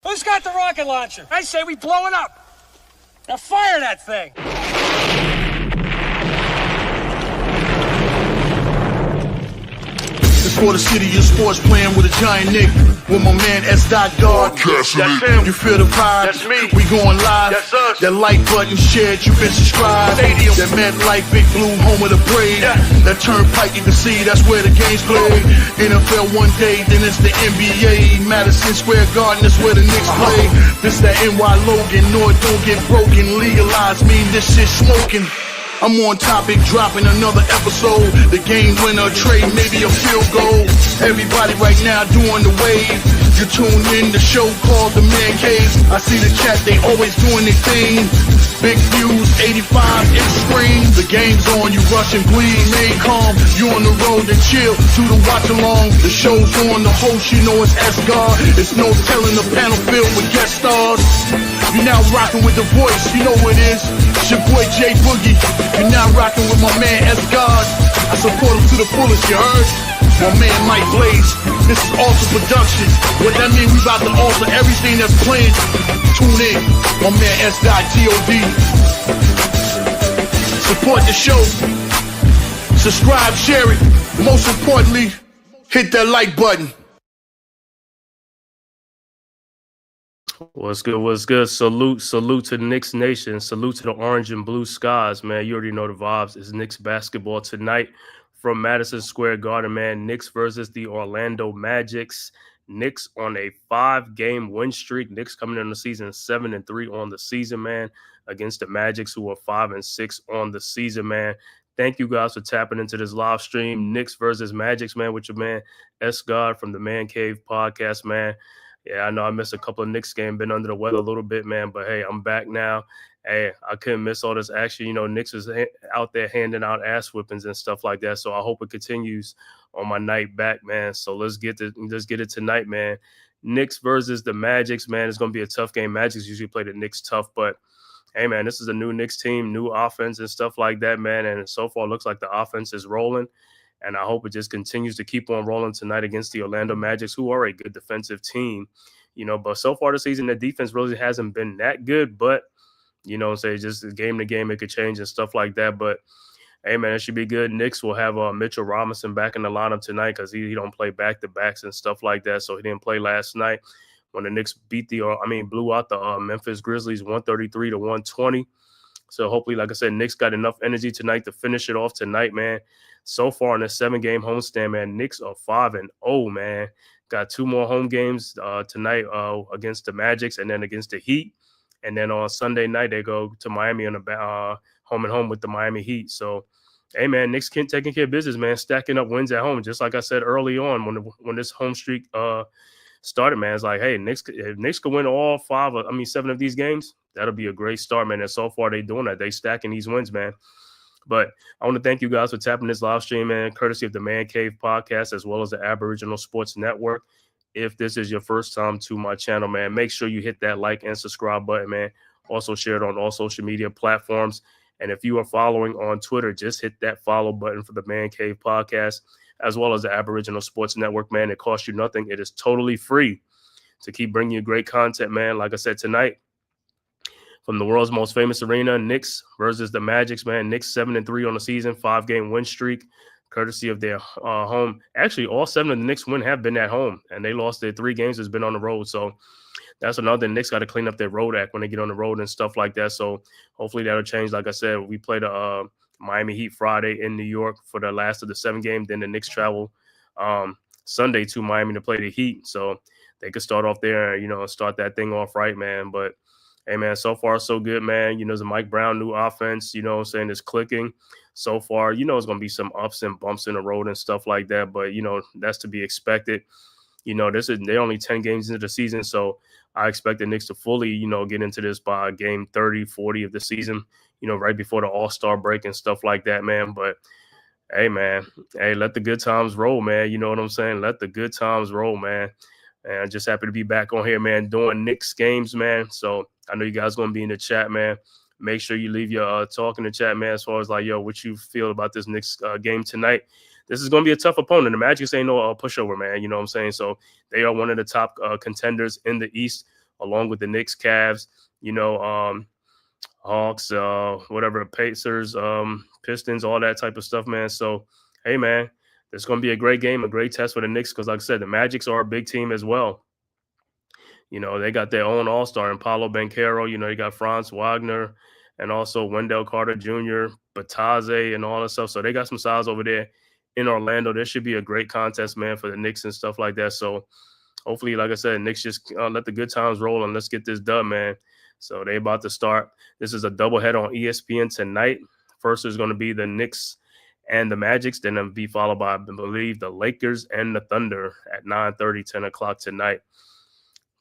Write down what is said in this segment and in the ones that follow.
Who's got the rocket launcher? I say we blow it up. Now fire that thing. It's for the city of sports, playing with a giant Nick. With my man S. Guard. That's him. You feel the vibe? That's me. We going live. That's us. That like button shared, you been subscribed. Stadium. That MetLife, Big Blue, home of the Braves. Yeah. That turnpike, you can see that's where the game's played. NFL one day, then it's the NBA. Madison Square Garden, that's where the Knicks play. This that NY Logan, no it don't get broken. Legalize, mean this shit smoking. I'm on topic, dropping another episode. The game winner, trade, maybe a field goal. Everybody right now doing the wave. You tune in the show called TheMan-Cave. I see the chat, they always doing their thing. Big views, 85 inch screen. The game's on, you rush and bleed, stay calm. You on the road and chill, do the watch along. The show's on, the host, you know it's S-God. It's no telling the panel filled with guest stars. You now rocking with the voice, you know who it is. It's your boy J Boogie. You're now rocking with my man S-God. I support him to the fullest, you heard? My man Mike Blaze. This is Alter Production. What that mean? We about to alter everything that's playing. Tune in. My man S.God. Support the show. Subscribe, share it. Most importantly, hit that like button. What's good? What's good? Salute to Knicks Nation. Salute to the orange and blue skies, man. You already know the vibes. It's Knicks basketball tonight from Madison Square Garden, man. Knicks versus the Orlando Magics. Knicks on a 5-game win streak. Knicks coming in the season 7-3 on the season, man, against the Magics, who are 5-6 on the season, man. Thank you guys for tapping into this live stream. Knicks versus Magics, man, with your man S-God from the Man-Cave podcast, man. Yeah, I know I missed a couple of Knicks games, been under the weather a little bit, man. But, hey, I'm back now. Hey, I couldn't miss all this action. You know, Knicks is out there handing out ass whippings and stuff like that. So I hope it continues on my night back, man. So let's get it tonight, man. Knicks versus the Magics, man. It's going to be a tough game. Magics usually play the Knicks tough. But, hey, man, this is a new Knicks team, new offense and stuff like that, man. And so far, it looks like the offense is rolling. And I hope it just continues to keep on rolling tonight against the Orlando Magic, who are a good defensive team, you know. But so far this season, the defense really hasn't been that good. But, you know, say just game to game, it could change and stuff like that. But, hey, man, it should be good. Knicks will have Mitchell Robinson back in the lineup tonight because he don't play back-to-backs and stuff like that. So he didn't play last night when the Knicks blew out the Memphis Grizzlies 133-120. So hopefully, like I said, Knicks got enough energy tonight to finish it off tonight, man. So far in a 7-game homestand, man, Knicks are 5-0, man. Got 2 more home games tonight against the Magics and then against the Heat. And then on Sunday night, they go to Miami on a home and home with the Miami Heat. So, hey, man, Knicks taking care of business, man, stacking up wins at home. Just like I said early on when this home streak started, man, it's like, hey, if Knicks could win all 7 of these games, that'll be a great start, man. And so far, they doing that. They stacking these wins, man. But I want to thank you guys for tapping this live stream, man, courtesy of the Man-Cave podcast, as well as the Aboriginal Sports Network. If this is your first time to my channel, man, make sure you hit that like and subscribe button, man. Also share it on all social media platforms. And if you are following on Twitter, just hit that follow button for the Man-Cave podcast, as well as the Aboriginal Sports Network, man. It costs you nothing. It is totally free to keep bringing you great content, man. Like I said, tonight, from the world's most famous arena, Knicks versus the Magics, man. Knicks 7-3 on the season, 5-game win streak, courtesy of their home. Actually, all 7 of the Knicks win have been at home, and they lost their 3 games that's been on the road. So that's another. Knicks got to clean up their road act when they get on the road and stuff like that. So hopefully that'll change. Like I said, we played the Miami Heat Friday in New York for the last of the 7 games. Then the Knicks travel Sunday to Miami to play the Heat. So they could start off there, you know, start that thing off right, man. But, hey, man, so far so good, man. You know, the Mike Brown new offense, you know what I'm saying, is clicking. So far, you know, it's going to be some ups and bumps in the road and stuff like that. But, you know, that's to be expected. You know, they're only 10 games into the season. So I expect the Knicks to fully, you know, get into this by game 30, 40 of the season, you know, right before the All-Star break and stuff like that, man. But, hey, man, let the good times roll, man. You know what I'm saying? Let the good times roll, man. And I'm just happy to be back on here, man, doing Knicks games, man. So I know you guys going to be in the chat, man. Make sure you leave your talk in the chat, man, as far as like, yo, what you feel about this Knicks game tonight. This is going to be a tough opponent. The Magic ain't no pushover, man. You know what I'm saying? So they are one of the top contenders in the East along with the Knicks, Cavs, Hawks, whatever, Pacers, Pistons, all that type of stuff, man. So, hey, man, it's going to be a great game, a great test for the Knicks because, like I said, the Magics are a big team as well. They got their own all-star in Paolo Banchero. You got Franz Wagner and also Wendell Carter Jr., Bataze, and all that stuff. So they got some size over there in Orlando. There should be a great contest, man, for the Knicks and stuff like that. So hopefully, like I said, Knicks just let the good times roll and let's get this done, man. So they about to start. This is a doubleheader on ESPN tonight. First is going to be the Knicks and the Magics. Then it'll be followed by, I believe, the Lakers and the Thunder at 9:30, 10 o'clock tonight.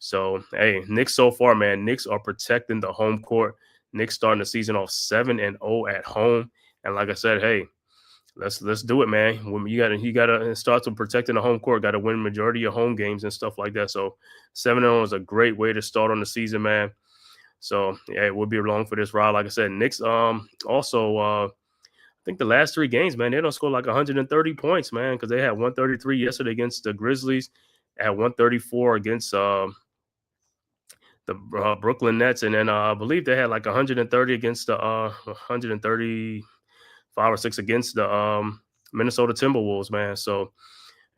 So, hey, Knicks so far, man, Knicks are protecting the home court. Knicks starting the season off 7-0 at home. And like I said, hey, let's do it, man. When you gotta start to protecting the home court, gotta win majority of home games and stuff like that. So 7-0 is a great way to start on the season, man. So yeah, we'll be along for this ride. Like I said, Knicks also I think the last 3 games, man, they don't score like 130 points, man, because they had 133 yesterday against the Grizzlies, at 134 against the Brooklyn Nets, and then I believe they had like 130 against the 135 or 6 against the Minnesota Timberwolves, man. So,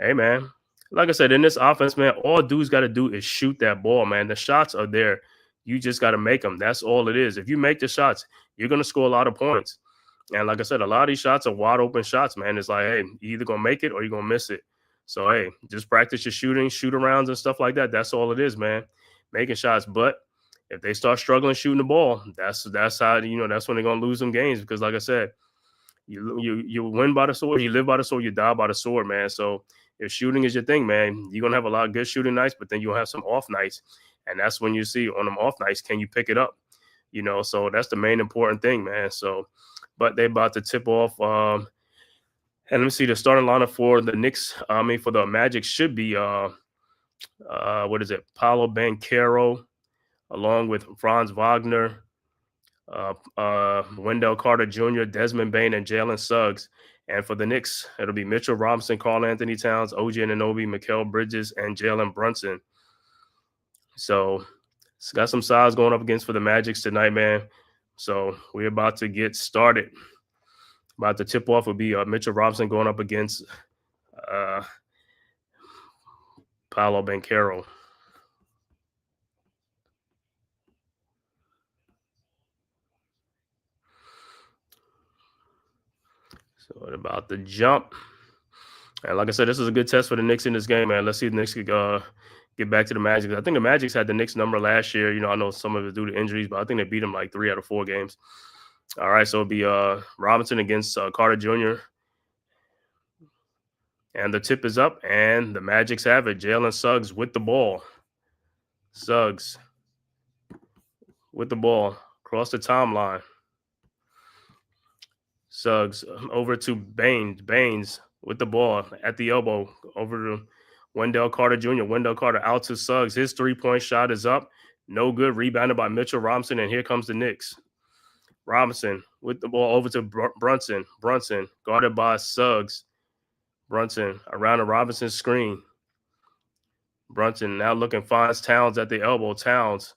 hey, man, like I said, in this offense, man, all dudes got to do is shoot that ball, man. The shots are there. You just got to make them. That's all it is. If you make the shots, you're going to score a lot of points. And like I said, a lot of these shots are wide open shots, man. It's like, hey, you either going to make it or you're going to miss it. So, hey, just practice your shooting, shoot arounds and stuff like that. That's all it is, man. Making shots. But if they start struggling shooting the ball, that's how, that's when they're going to lose some games because, like I said, you win by the sword, you live by the sword, you die by the sword, man. So if shooting is your thing, man, you're going to have a lot of good shooting nights, but then you'll have some off nights. And that's when you see on them off nights, can you pick it up? So that's the main important thing, man. So, but they're about to tip off. And let me see, the starting lineup for the Knicks, for the Magic should be, what is it? Paolo Banchero, along with Franz Wagner, Wendell Carter Jr., Desmond Bain, and Jalen Suggs. And for the Knicks, it'll be Mitchell Robinson, Karl Anthony Towns, OG Anunoby, Mikal Bridges, and Jalen Brunson. So it's got some size going up against for the Magics tonight, man. So we're about to get started. About to tip off will be Mitchell Robinson going up against Paolo Banchero. So about to jump. And like I said, this is a good test for the Knicks in this game, man. Let's see if the Knicks could get back to the Magic. I think the Magics had the Knicks number last year. I know some of it due to injuries, but I think they beat them like 3 out of 4 games. All right, so it'll be Robinson against Carter Jr. And the tip is up, and the Magics have it. Jalen Suggs with the ball. Suggs with the ball across the timeline. Suggs over to Baines. Baines with the ball at the elbow over to Wendell Carter Jr. Wendell Carter out to Suggs. His 3-point shot is up. No good. Rebounded by Mitchell Robinson, and here comes the Knicks. Robinson with the ball over to Brunson. Brunson guarded by Suggs. Brunson around the Robinson screen. Brunson now looking, finds Towns at the elbow. Towns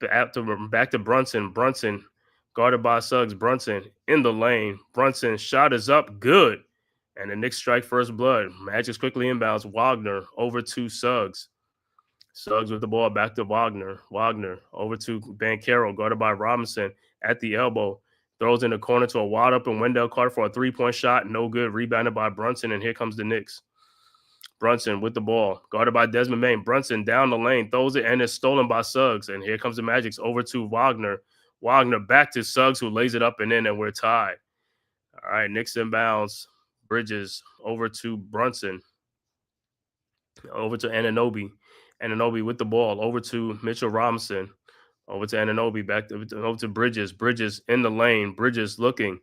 back to Brunson. Brunson guarded by Suggs. Brunson in the lane. Brunson shot is up. Good. And the Knicks strike first blood. Magic's quickly inbounds. Wagner over to Suggs. Suggs with the ball back to Wagner. Wagner over to Banchero, guarded by Robinson at the elbow. Throws in the corner to a wide open Wendell Carter for a 3-point shot. No good. Rebounded by Brunson, and here comes the Knicks. Brunson with the ball, guarded by Desmond Bain. Brunson down the lane, throws it, and it's stolen by Suggs. And here comes the Magic over to Wagner. Wagner back to Suggs, who lays it up and in, and we're tied. All right, Knicks inbounds. Bridges over to Brunson. Over to Anunoby. Anunoby with the ball. Over to Mitchell Robinson. Over to Anunoby. Back over to Bridges. Bridges in the lane. Bridges looking,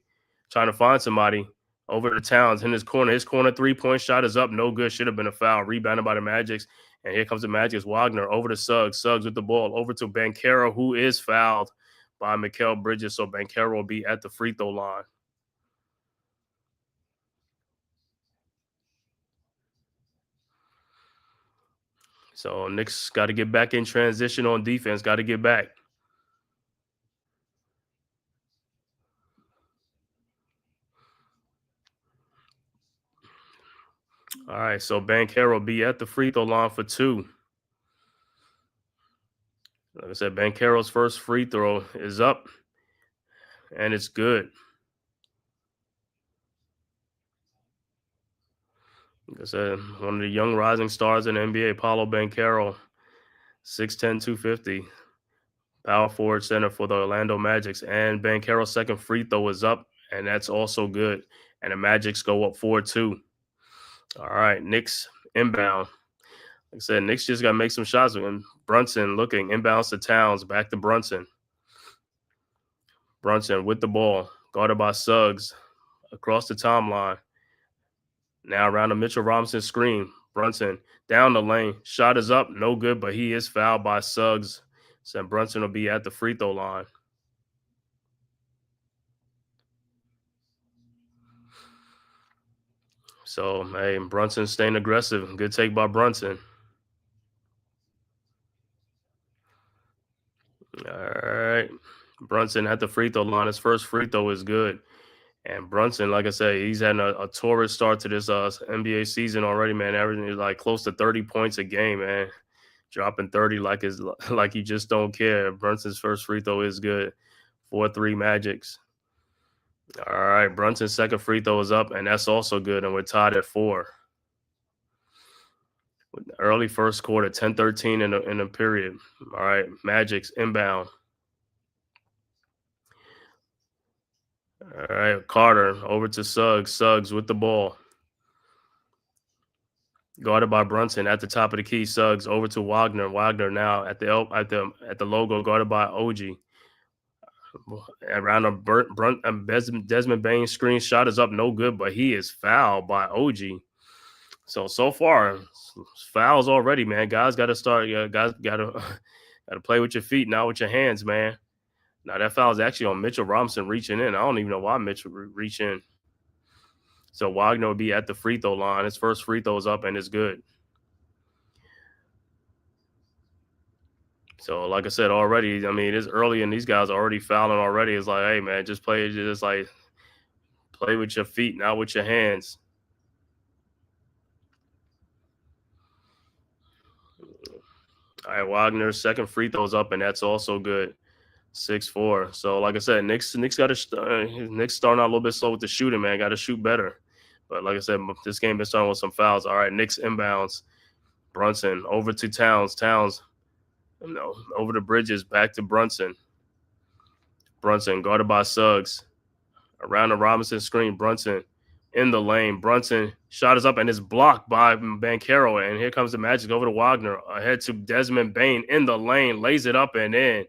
trying to find somebody. Over to Towns in his corner. His corner 3-point shot is up. No good. Should have been a foul. Rebounded by the Magics. And here comes the Magics. Wagner over to Suggs. Suggs with the ball. Over to Banchero, who is fouled by Mikal Bridges. So Banchero will be at the free throw line. So Knicks got to get back in transition on defense. Got to get back. All right, so Banchero be at the free throw line for 2. Like I said, Banchero's first free throw is up, and it's good. Like I said, one of the young rising stars in the NBA, Paulo Banchero, 6'10", 250, power forward center for the Orlando Magics. And Banchero's second free throw is up, and that's also good. And the Magics go up 4-2. All right, Knicks inbound. Like I said, Knicks just got to make some shots. And Brunson looking, inbounds to Towns, back to Brunson. Brunson with the ball, guarded by Suggs, across the timeline. Now around the Mitchell Robinson screen. Brunson down the lane. Shot is up, no good, but he is fouled by Suggs. So Brunson will be at the free throw line. So, hey, Brunson staying aggressive. Good take by Brunson. All right. Brunson at the free throw line. His first free throw is good. And Brunson, like I said, he's had a torrid start to this NBA season already, man. Averaging like close to 30 points a game, man. Dropping 30 like you just don't care. Brunson's first free throw is good. 4-3 Magics. All right, Brunson's second free throw is up, and that's also good, and we're tied at 4. Early first quarter, 10-13 in the period. All right, Magics inbound. All right, Carter over to Suggs. Suggs with the ball. Guarded by Brunson at the top of the key. Suggs over to Wagner. Wagner now at the logo, guarded by OG. Around a Desmond Bain screen, shot is up, no good, but he is fouled by OG. So far, fouls already, man. Guys got to start. Guys got to play with your feet, not with your hands, man. Now that foul is actually on Mitchell Robinson reaching in. I don't even know why Mitchell reach in. So Wagner will be at the free throw line. His first free throw is up, and it's good. So, like I said already, I mean, it's early, and these guys are already fouling already. It's like, hey, man, just play with your feet, not with your hands. All right, Wagner's second free throw's up, and that's also good. 6-4. So, like I said, Knicks got to Knicks starting out a little bit slow with the shooting, man. Got to shoot better. But like I said, this game been starting with some fouls. All right, Knicks inbounds. Brunson over to Towns. Towns, over the Bridges, back to Brunson. Brunson guarded by Suggs. Around the Robinson screen, Brunson in the lane. Brunson shot is up and is blocked by Banchero. And here comes the Magic over to Wagner. Ahead to Desmond Bain in the lane. Lays it up and in.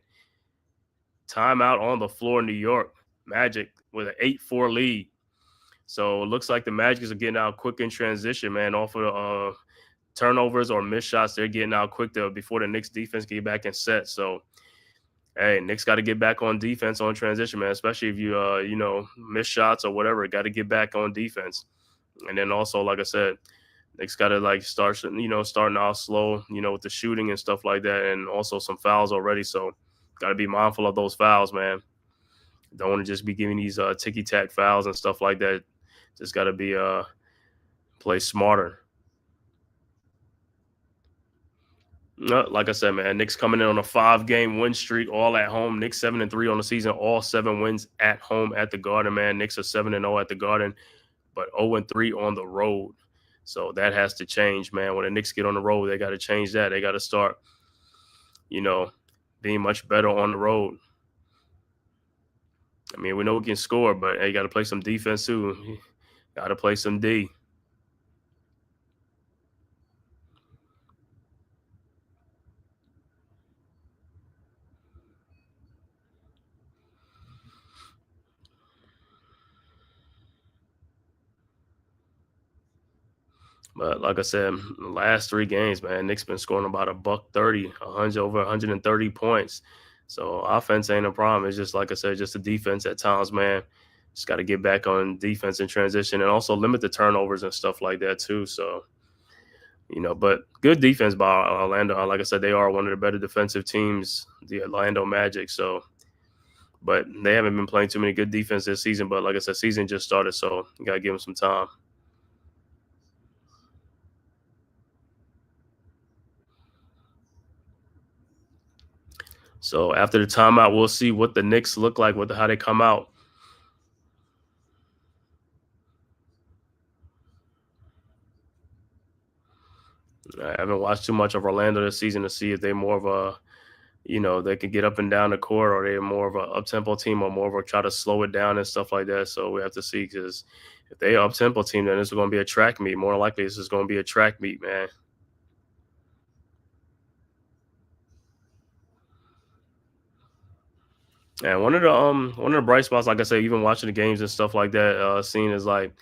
Timeout on the floor, New York. Magic with an 8-4 lead. So it looks like the Magic are getting out quick in transition, man, off of turnovers or missed shots. They're getting out quick before the Knicks defense get back in set. So, hey, Knicks got to get back on defense on transition, man, especially if you, miss shots or whatever. Got to get back on defense. And then also, like I said, Knicks got to, starting off slow, with the shooting and stuff like that, and also some fouls already. So, got to be mindful of those fouls, man. Don't want to just be giving these ticky-tack fouls and stuff like that. Just got to be play smarter. Like I said, man, Knicks coming in on a 5-game win streak, all at home. Knicks 7-3 on the season, all 7 wins at home at the Garden, man. Knicks are 7-0 at the Garden, but 0-3 on the road. So that has to change, man. When the Knicks get on the road, they got to change that. They got to start, being much better on the road. I mean, we know we can score, but hey, you got to play some defense too. Got to play some D. But like I said, the last 3 games, man, Knicks been scoring about $130, over 130 points. So offense ain't a problem. It's just, like I said, just the defense at times, man. Just got to get back on defense in transition and also limit the turnovers and stuff like that too. So, But good defense by Orlando. Like I said, they are one of the better defensive teams, the Orlando Magic. So, but they haven't been playing too many good defense this season. But like I said, season just started, so you gotta give them some time. So after the timeout, we'll see what the Knicks look like, how they come out. I haven't watched too much of Orlando this season to see if they're more of a, they can get up and down the court, or they're more of a up tempo team, or more of a try to slow it down and stuff like that. So we have to see, because if they up tempo team, then this is going to be a track meet. More likely, this is going to be a track meet, man. And one of the bright spots, like I said, even watching the games and stuff like that, seeing is like,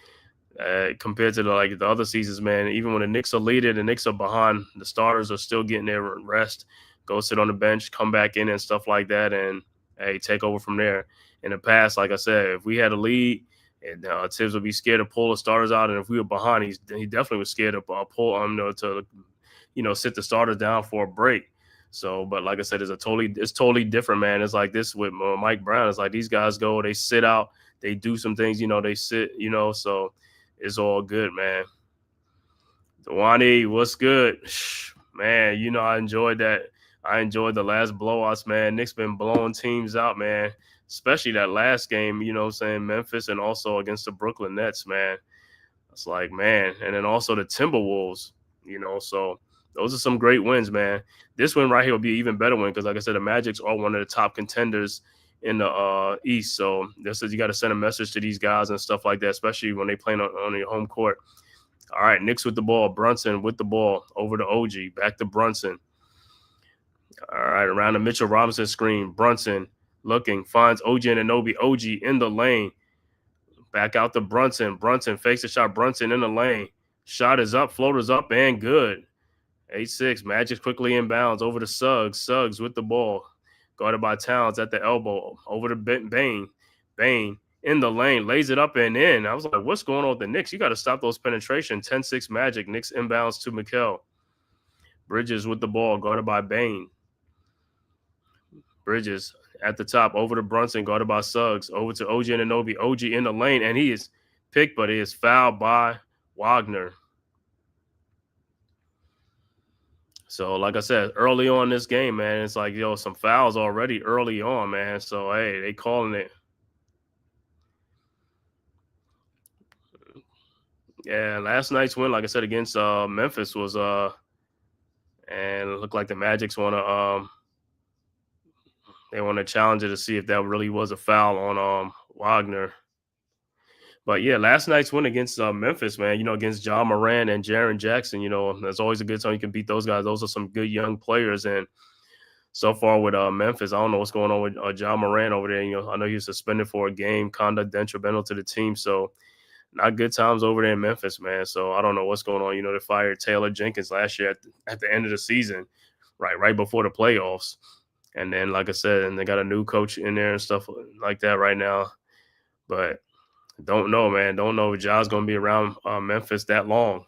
compared to the other seasons, man. Even when the Knicks are leading, the Knicks are behind, the starters are still getting their rest, go sit on the bench, come back in and stuff like that, and hey, take over from there. In the past, like I said, if we had a lead, and Tibbs would be scared to pull the starters out, and if we were behind, he definitely was scared to pull to sit the starters down for a break. So, but like I said, it's totally different, man. It's like this with Mike Brown. It's like these guys go, they sit out, they do some things, they sit, so it's all good, man. Dewani, what's good? Man, I enjoyed that. I enjoyed the last blowouts, man. Knicks been blowing teams out, man. Especially that last game, what I'm saying, Memphis, and also against the Brooklyn Nets, man. It's like, man. And then also the Timberwolves, so those are some great wins, man. This win right here will be an even better win, because like I said, the Magics are one of the top contenders in the East. So this is, you got to send a message to these guys and stuff like that, especially when they play on your home court. All right, Knicks with the ball. Brunson with the ball over to OG. Back to Brunson. All right, around the Mitchell Robinson screen. Brunson looking, finds OG Anunoby. OG in the lane. Back out to Brunson. Brunson fakes the shot. Brunson in the lane. Shot is up, floater's up, and good. 8-6. Magic quickly inbounds over to Suggs. Suggs with the ball. Guarded by Towns at the elbow. Over to Bane. Bane in the lane. Lays it up and in. I was like, what's going on with the Knicks? You got to stop those penetration. 10-6 Magic. Knicks inbounds to Mikal. Bridges with the ball. Guarded by Bane. Bridges at the top. Over to Brunson. Guarded by Suggs. Over to OG Anunoby. OG in the lane. And he is picked, but he is fouled by Wagner. So, like I said, early on this game, man, it's like, some fouls already early on, man. So, hey, they calling it. Yeah, last night's win, like I said, against Memphis was and it looked like the Magics they want to challenge it to see if that really was a foul on Wagner. But yeah, last night's win against Memphis, man, against John Moran and Jaren Jackson, that's always a good time you can beat those guys. Those are some good young players. And so far with Memphis, I don't know what's going on with John Moran over there. I know he was suspended for a game, conduct detrimental to the team. So not good times over there in Memphis, man. So I don't know what's going on. They fired Taylor Jenkins last year at the end of the season, right before the playoffs. And then, like I said, and they got a new coach in there and stuff like that right now. But don't know, man. Don't know if Ja's going to be around Memphis that long.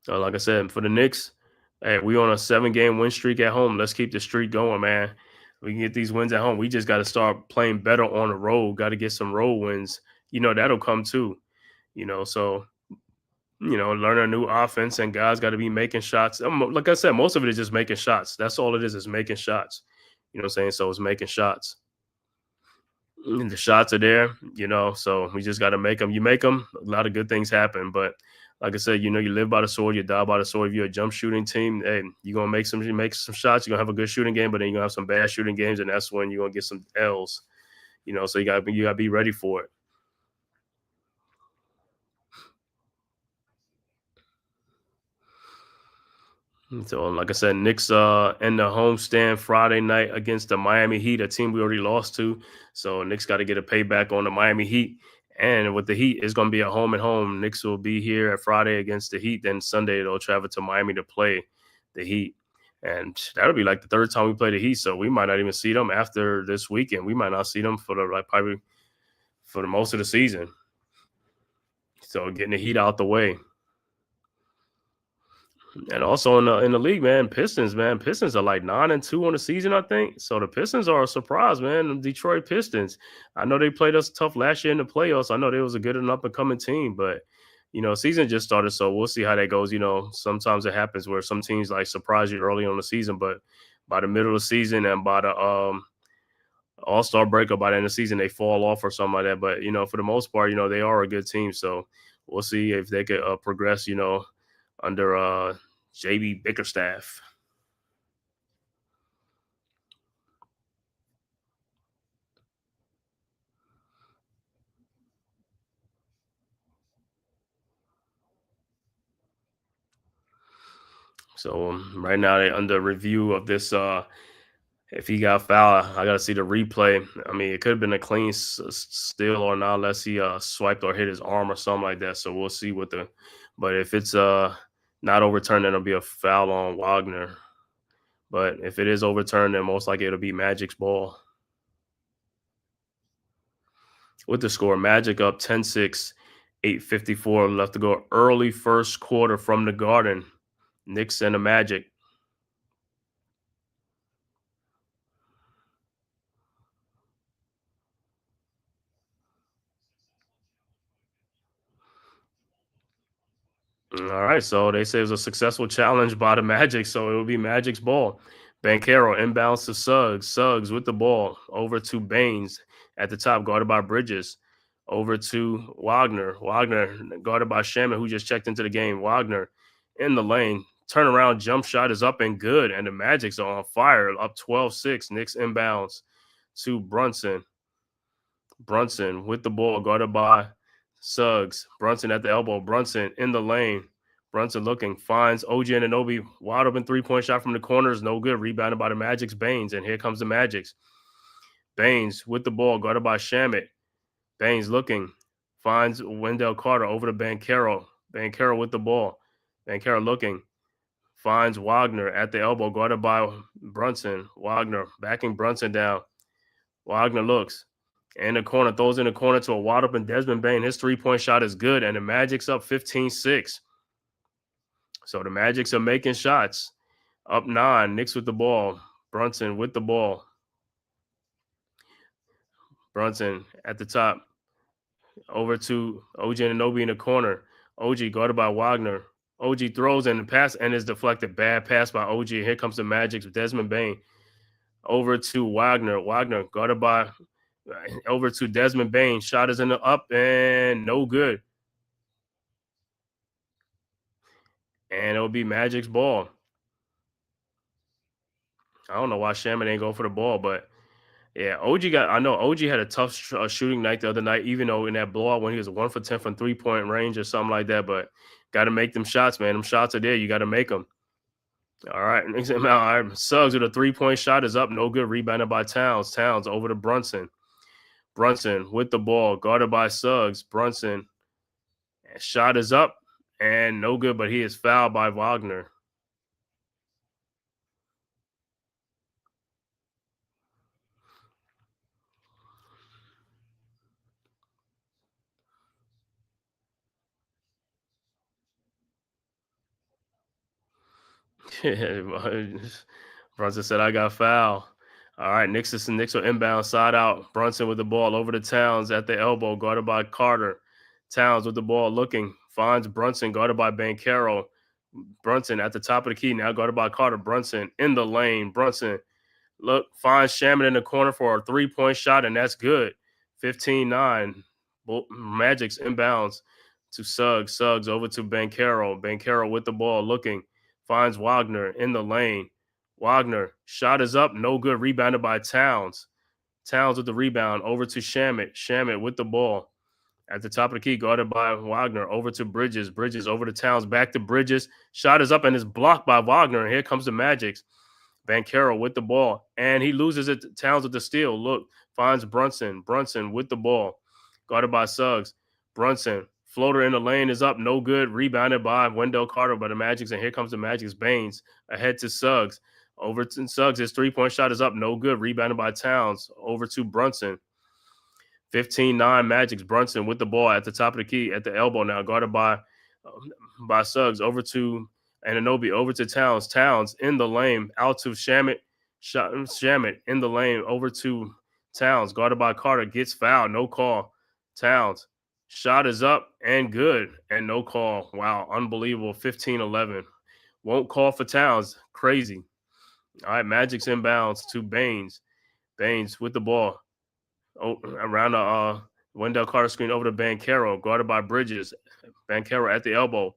So, like I said, for the Knicks, hey, we on a 7-game win streak at home. Let's keep the streak going, man. We can get these wins at home. We just got to start playing better on the road. Got to get some road wins. That'll come too. So, learn a new offense, and guys got to be making shots. Like I said, most of it is just making shots. That's all it is making shots. You know what I'm saying? So it's making shots. And the shots are there, so we just got to make them. You make them, a lot of good things happen. But like I said, you live by the sword, you die by the sword. If you're a jump shooting team, hey, you're going to make some shots. You're going to have a good shooting game, but then you're going to have some bad shooting games, and that's when you're going to get some L's, so you got to be ready for it. So, like I said, Knicks in the homestand Friday night against the Miami Heat, a team we already lost to. So, Knicks got to get a payback on the Miami Heat. And with the Heat, it's going to be a home and home. Knicks will be here at Friday against the Heat. Then Sunday, they'll travel to Miami to play the Heat. And that'll be like the third time we play the Heat. So, we might not even see them after this weekend. We might not see them for probably for the most of the season. So getting the heat out the way. And also in the league, man, Pistons are like 9-2 on the season, I think. So the Pistons are a surprise, man. The Detroit Pistons. I know they played us tough last year in the playoffs. I know they was a good and up and coming team, but season just started, so we'll see how that goes. Sometimes it happens where some teams like surprise you early on the season, but by the middle of the season and by the All-Star break or by the end of the season, they fall off or something like that. But for the most part, they are a good team. So we'll see if they could progress. Under JB Bickerstaff. So right now they under review of this. If he got fouled, I got to see the replay. I mean, it could have been a clean steal or not, unless he swiped or hit his arm or something like that. So we'll see what the. But if it's not overturned, then it'll be a foul on Wagner. But if it is overturned, then most likely it'll be Magic's ball. With the score, Magic up 10-6, 8:54 left to go. Early first quarter from the Garden. Knicks and the Magic. All right, so they say it was a successful challenge by the Magic, so it will be Magic's ball. Banchero inbounds to Suggs. Suggs with the ball over to Baines at the top, guarded by Bridges. Over to Wagner. Wagner guarded by Shaman, who just checked into the game. Wagner in the lane. Turnaround jump shot is up and good, and the Magic's are on fire, up 12-6. Knicks inbounds to Brunson. Brunson with the ball, guarded by Suggs. Brunson at the elbow. Brunson in the lane. Brunson looking, finds OG Anunoby. Wide open three-point shot from the corners. No good. Rebounded by the Magic's Baines. And here comes the Magic's. Baines with the ball, guarded by Shamet. Baines looking, finds Wendell Carter over to Banchero. Banchero with the ball. Banchero looking, finds Wagner at the elbow, guarded by Brunson. Wagner backing Brunson down. Wagner looks. In the corner, throws in the corner to a wide open Desmond Bane. His three-point shot is good, and the Magic's up 15-6. So the Magics are making shots. Up 9, Knicks with the ball. Brunson with the ball. Brunson at the top. Over to OG Anunoby in the corner. OG guarded by Wagner. OG throws and the pass and is deflected. Bad pass by OG. Here comes the Magics with Desmond Bane. Over to Wagner. Wagner guarded by over to Desmond Bane. Shot is in the up and no good. And it'll be Magic's ball. I don't know why Shaman ain't go for the ball, but yeah, I know OG had a tough shooting night the other night, even though in that blowout when he was 1 for 10 from 3-point range or something like that. But got to make them shots, man. Them shots are there. You got to make them. All right. Suggs with a 3-point shot is up. No good. Rebounded by Towns. Towns over to Brunson. Brunson with the ball, guarded by Suggs. Brunson. Shot is up and no good, but he is fouled by Wagner. Brunson said, I got foul. All right, Knicks are inbound, side out. Brunson with the ball over to Towns at the elbow, guarded by Carter. Towns with the ball looking, finds Brunson, guarded by Banchero. Brunson at the top of the key, now guarded by Carter. Brunson in the lane. Brunson finds Shaman in the corner for a 3-point shot, and that's good. 15-9. Magic's inbounds to Suggs. Suggs over to Banchero. Banchero with the ball looking, finds Wagner in the lane. Wagner, shot is up, no good. Rebounded by Towns. Towns with the rebound over to Shamet. Shamet with the ball at the top of the key, guarded by Wagner. Over to Bridges. Bridges over to Towns. Back to Bridges. Shot is up and is blocked by Wagner. And here comes the Magics. Banchero with the ball. And he loses it to Towns with the steal. Look, finds Brunson. Brunson with the ball, guarded by Suggs. Brunson. Floater in the lane is up. No good. Rebounded by Wendell Carter by the Magics. And here comes the Magics. Baines ahead to Suggs. Over to Suggs. His 3-point shot is up. No good. Rebounded by Towns. Over to Brunson. 15-9 Magic's Brunson with the ball at the top of the key at the elbow now, guarded by Suggs. Over to Anunoby, over to Towns. Towns in the lane, out to Shamit. Shamit in the lane, over to Towns, guarded by Carter. Gets fouled, no call. Towns. Shot is up and good, and no call. Wow, unbelievable. 15-11. Won't call for Towns. Crazy. All right, Magic's inbounds to Baines. Baines with the ball. Around the Wendell Carter screen over to Banchero, guarded by Bridges. Banchero at the elbow.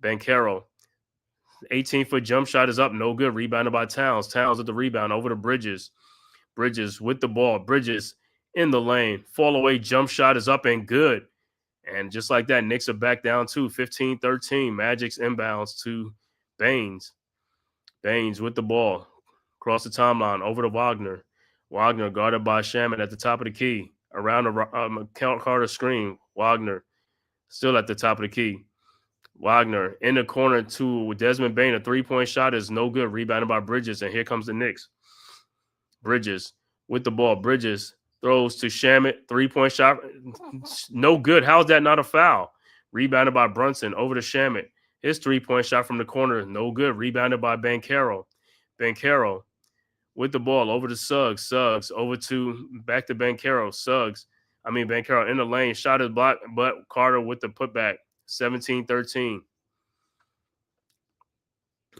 Banchero. 18-foot jump shot is up. No good. Rebounded by Towns. Towns with the rebound over to Bridges. Bridges with the ball. Bridges in the lane. Fall away jump shot is up and good. And just like that, Knicks are back down to 15-13. Magic's inbounds to Baines. Baines with the ball. Across the timeline. Over to Wagner. Wagner guarded by Shamit at the top of the key. Around the Carter screen. Wagner still at the top of the key. Wagner in the corner to Desmond Bane. A three-point shot is no good. Rebounded by Bridges. And here comes the Knicks. Bridges with the ball. Bridges throws to Shamit. Three-point shot. No good. How is that not a foul? Rebounded by Brunson. Over to Shamit. His three-point shot from the corner. No good. Rebounded by Banchero. Banchero with the ball over to Suggs. Suggs over to back to Banchero. Banchero in the lane. Shot is blocked, but Carter with the putback. 17-13.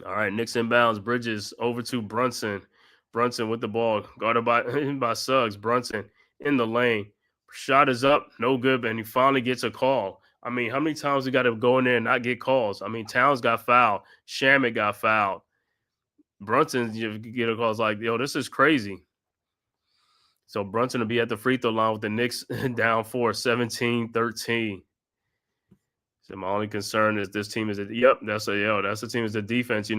All right, Knicks inbounds. Bridges over to Brunson. Brunson with the ball. Guarded by Suggs. Brunson in the lane. Shot is up. No good, and he finally gets a call. How many times we got to go in there and not get calls? Towns got fouled. Shamit got fouled. Brunson, you get a call. It's like, yo, this is crazy. So Brunson will be at the free throw line with the Knicks down 17-13. So my only concern is this team is that's the team is the defense.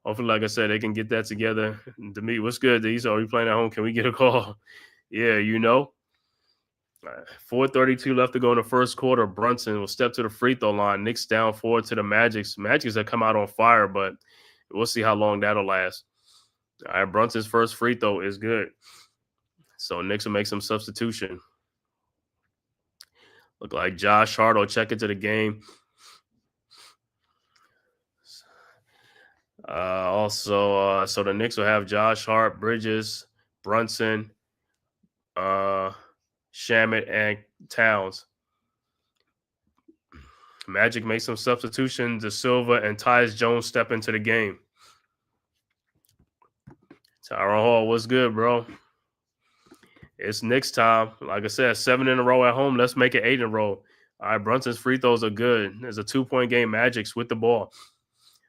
Hopefully, like I said, they can get that together. To me, what's good? These are we playing at home? Can we get a call? Yeah, 4:32 left to go in the first quarter. Brunson will step to the free throw line. Knicks down 4 to the Magics. Magics have come out on fire, but we'll see how long that'll last. All right, Brunson's first free throw is good. So Knicks will make some substitution. Look like Josh Hart will check into the game. So the Knicks will have Josh Hart, Bridges, Brunson, Shamit, and Towns. Magic makes some substitutions. De Silva and Tyus Jones step into the game. Tyron Hall, what's good, bro? It's Knicks time. Like I said, 7 in a row at home. Let's make it 8 in a row. All right, Brunson's free throws are good. There's a 2-point game. Magic's with the ball.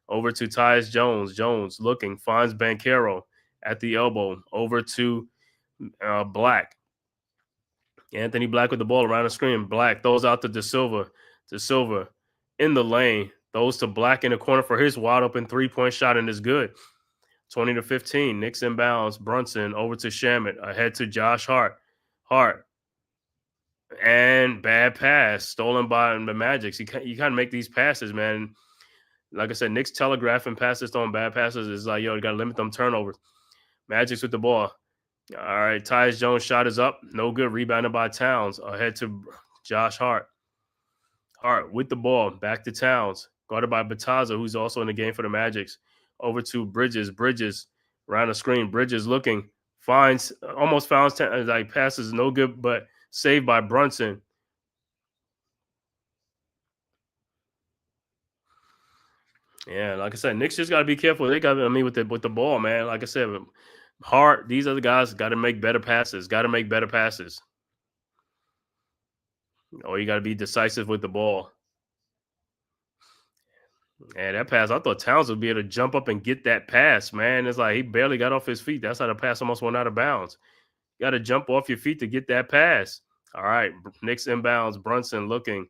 Over to Tyus Jones. Jones looking, finds Banchero at the elbow. Over to Black. Anthony Black with the ball around the screen. Black throws out to De Silva. De Silva in the lane. Throws to Black in the corner for his wide open 3-point shot, and is good. 20-15. Knicks inbounds. Brunson over to Shamit. Ahead to Josh Hart. Hart. And bad pass. Stolen by the Magics. You kind of make these passes, man. Like I said, Knicks telegraphing passes on bad passes is like, yo, you got to limit them turnovers. Magic's with the ball. All right, Tyus Jones shot is up. No good. Rebounded by Towns. Ahead to Josh Hart. Hart with the ball. Back to Towns. Guarded by Bataza, who's also in the game for the Magics. Over to Bridges. Bridges around the screen. Bridges looking. Almost finds like passes. No good, but saved by Brunson. Yeah, like I said, Knicks just got to be careful. They got, with the ball, man. Like I said, Hart, these other guys got to make better passes. Or you got to be decisive with the ball. And that pass, I thought Towns would be able to jump up and get that pass, man. It's like he barely got off his feet. That's how the pass almost went out of bounds. You got to jump off your feet to get that pass. All right, Knicks inbounds. Brunson looking.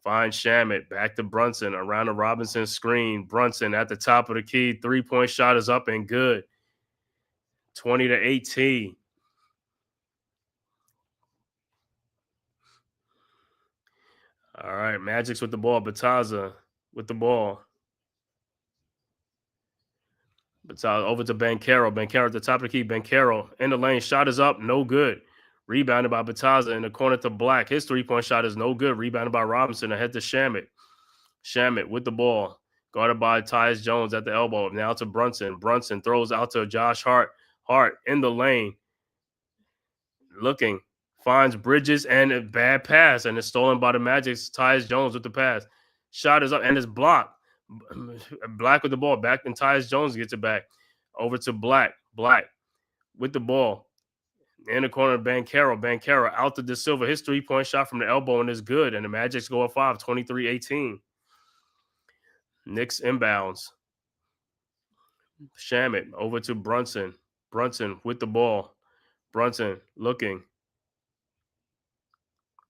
Finds Shamit. Back to Brunson. Around the Robinson screen. Brunson at the top of the key. 3-point shot is up and good. 20-18. All right, Magic's with the ball. Bataza with the ball. Bataza over to Banchero. Banchero at the top of the key. Banchero in the lane. Shot is up. No good. Rebounded by Bataza in the corner to Black. His three-point shot is no good. Rebounded by Robinson ahead to Shamit. Shamit with the ball. Guarded by Tyus Jones at the elbow. Now to Brunson. Brunson throws out to Josh Hart. Hart in the lane. Looking. Finds Bridges and a bad pass. And it's stolen by the Magic's Tyus Jones with the pass. Shot is up and it's blocked. Black with the ball. Back and Tyus Jones gets it back. Over to Black. Black with the ball. In the corner, Banchero. Banchero out to De Silva. His three-point shot from the elbow and is good. And the Magics go up 5, 23-18. Knicks inbounds. Shamit over to Brunson. Brunson with the ball. Brunson looking.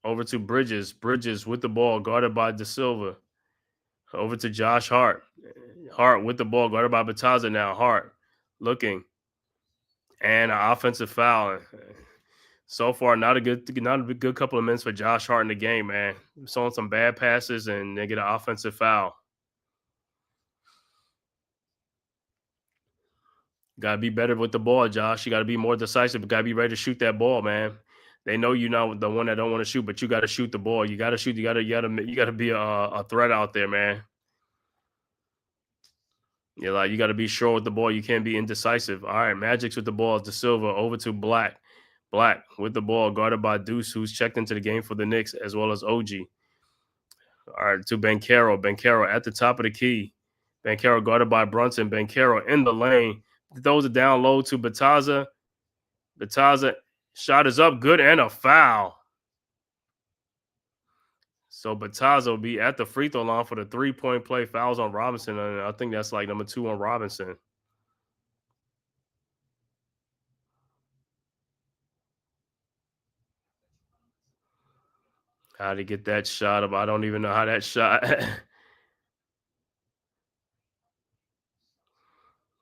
Over to Bridges. Bridges with the ball, guarded by De Silva. Over to Josh Hart. Hart with the ball, guarded by Bataza now. Hart looking. And an offensive foul. So far, not a good couple of minutes for Josh Hart in the game, man. Saw some bad passes and they get an offensive foul. Got to be better with the ball, Josh. You got to be more decisive. Got to be ready to shoot that ball, man. They know you're not the one that don't want to shoot, but you got to shoot the ball. You got to shoot. You got to be a threat out there, man. You got to be sure with the ball. You can't be indecisive. All right, Magic's with the ball. De Silva over to Black. Black with the ball, guarded by Deuce, who's checked into the game for the Knicks, as well as OG. All right, to Banchero. Banchero at the top of the key. Banchero guarded by Brunson. Banchero in the lane. Throws it down low to Bataza. Bataza shot is up, good, and a foul. So Bataza will be at the free throw line for the three-point play. Fouls on Robinson, and I think that's like number 2 on Robinson. How to get that shot up? I don't even know how that shot.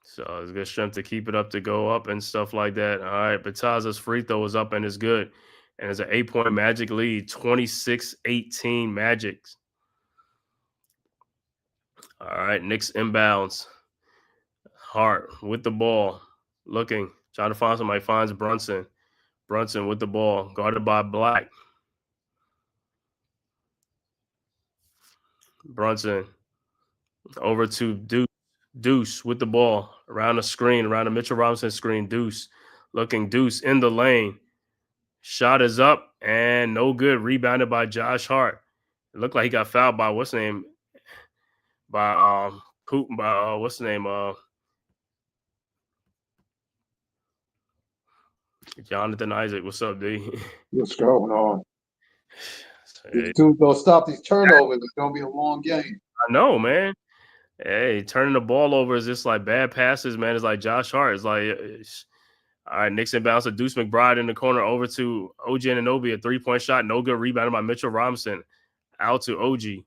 So it's good strength to keep it up, to go up and stuff like that. All right, Bataza's free throw is up and is good. And it's an 8-point Magic lead, 26-18 Magics. All right, Knicks inbounds. Hart with the ball, looking, trying to find somebody, finds Brunson. Brunson with the ball, guarded by Black. Brunson over to Deuce. Deuce with the ball around the screen, around the Mitchell Robinson screen. Deuce looking, Deuce in the lane. Shot is up and no good. Rebounded by Josh Hart. It looked like he got fouled by what's the name? By Putin. By what's the name? Jonathan Isaac. What's up, D? What's going on? These dudes don't stop these turnovers. It's gonna be a long game. I know, man. Hey, turning the ball over is just like bad passes, man. It's like Josh Hart. It's like, all right, Knicks inbounds to Deuce McBride in the corner over to OG Anunoby. A three-point shot, no good. Rebounded by Mitchell Robinson. Out to OG.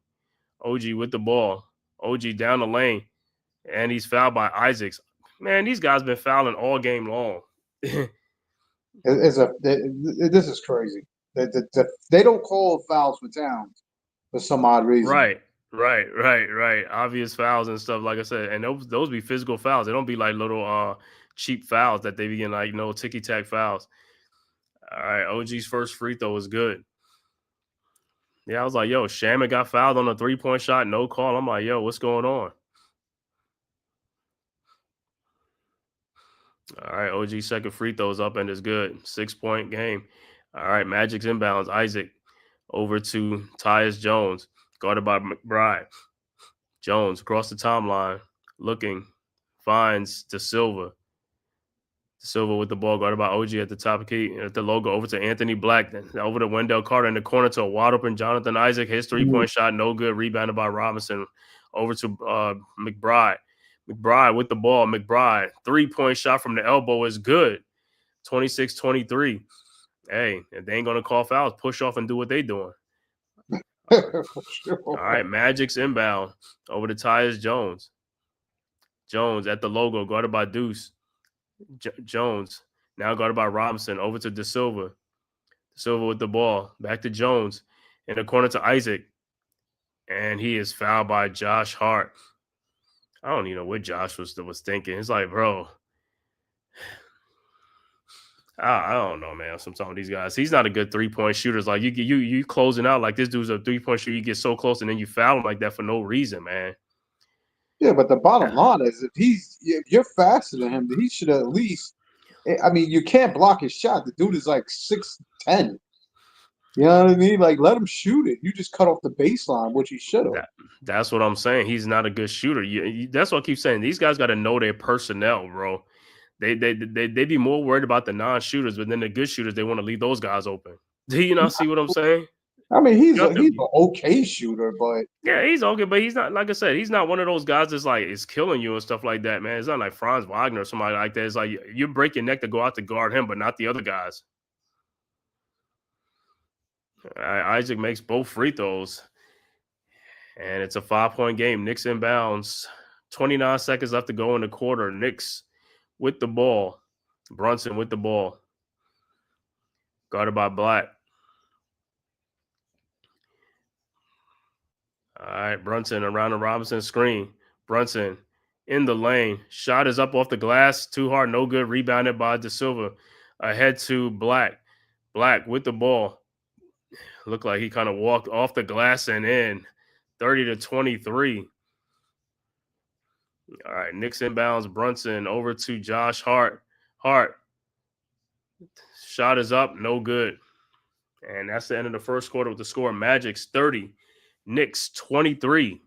OG with the ball. OG down the lane. And he's fouled by Isaacs. Man, these guys been fouling all game long. This is crazy. They don't call fouls for Towns for some odd reason. Right. Obvious fouls and stuff, like I said. And those be physical fouls. They don't be like little cheap fouls that they be getting, like, ticky-tack fouls. All right, OG's first free throw was good. Yeah, I was like, yo, Shamit got fouled on a three-point shot, no call. I'm like, yo, what's going on? All right, OG's second free throw is up and is good. 6-point game. All right, Magic's inbounds. Isaac over to Tyus Jones, guarded by McBride. Jones across the timeline, looking, finds De Silva. De Silva with the ball, guarded by OG at the top of key. At the logo, over to Anthony Black, then over to Wendell Carter in the corner to a wide open Jonathan Isaac. His three-point shot, no good. Rebounded by Robinson. Over to McBride. McBride with the ball. McBride, three-point shot from the elbow is good. 26-23. Hey, if they ain't going to call fouls, push off and do what they doing. All right, Magic's inbound over to Tyus Jones. Jones at the logo, guarded by Deuce. Jones now guarded by Robinson. Over to De Silva. De Silva with the ball. Back to Jones. In the corner to Isaac. And he is fouled by Josh Hart. I don't even know what Josh was thinking. It's like, bro, I don't know, man. Some of these guys, he's not a good 3-point shooter. Like you closing out like this dude's a 3-point shooter. You get so close and then you foul him like that for no reason, man. Yeah, but the bottom line is if you're faster than him, he should at least. I mean, you can't block his shot. The dude is like 6'10". You know what I mean? Like, let him shoot it. You just cut off the baseline, which he should have. That's what I'm saying. He's not a good shooter. That's what I keep saying. These guys got to know their personnel, bro. They be more worried about the non-shooters, but then the good shooters, they want to leave those guys open. Do you not see what I'm saying? I mean, he's an okay shooter, but yeah, he's okay, but he's not, like I said, he's not one of those guys that's like is killing you and stuff like that, man. It's not like Franz Wagner or somebody like that. It's like you break your neck to go out to guard him, but not the other guys. Isaac makes both free throws, and it's a 5-point game. Knicks inbounds. 29 seconds left to go in the quarter. Knicks with the ball. Brunson with the ball. Guarded by Black. All right, Brunson around the Robinson screen. Brunson in the lane. Shot is up off the glass. Too hard, no good. Rebounded by De Silva. Ahead to Black. Black with the ball. Looked like he kind of walked off the glass and in. 30-23. All right, Knicks inbounds. Brunson over to Josh Hart. Hart. Shot is up, no good. And that's the end of the first quarter with the score. Magic's 30. Knicks 23.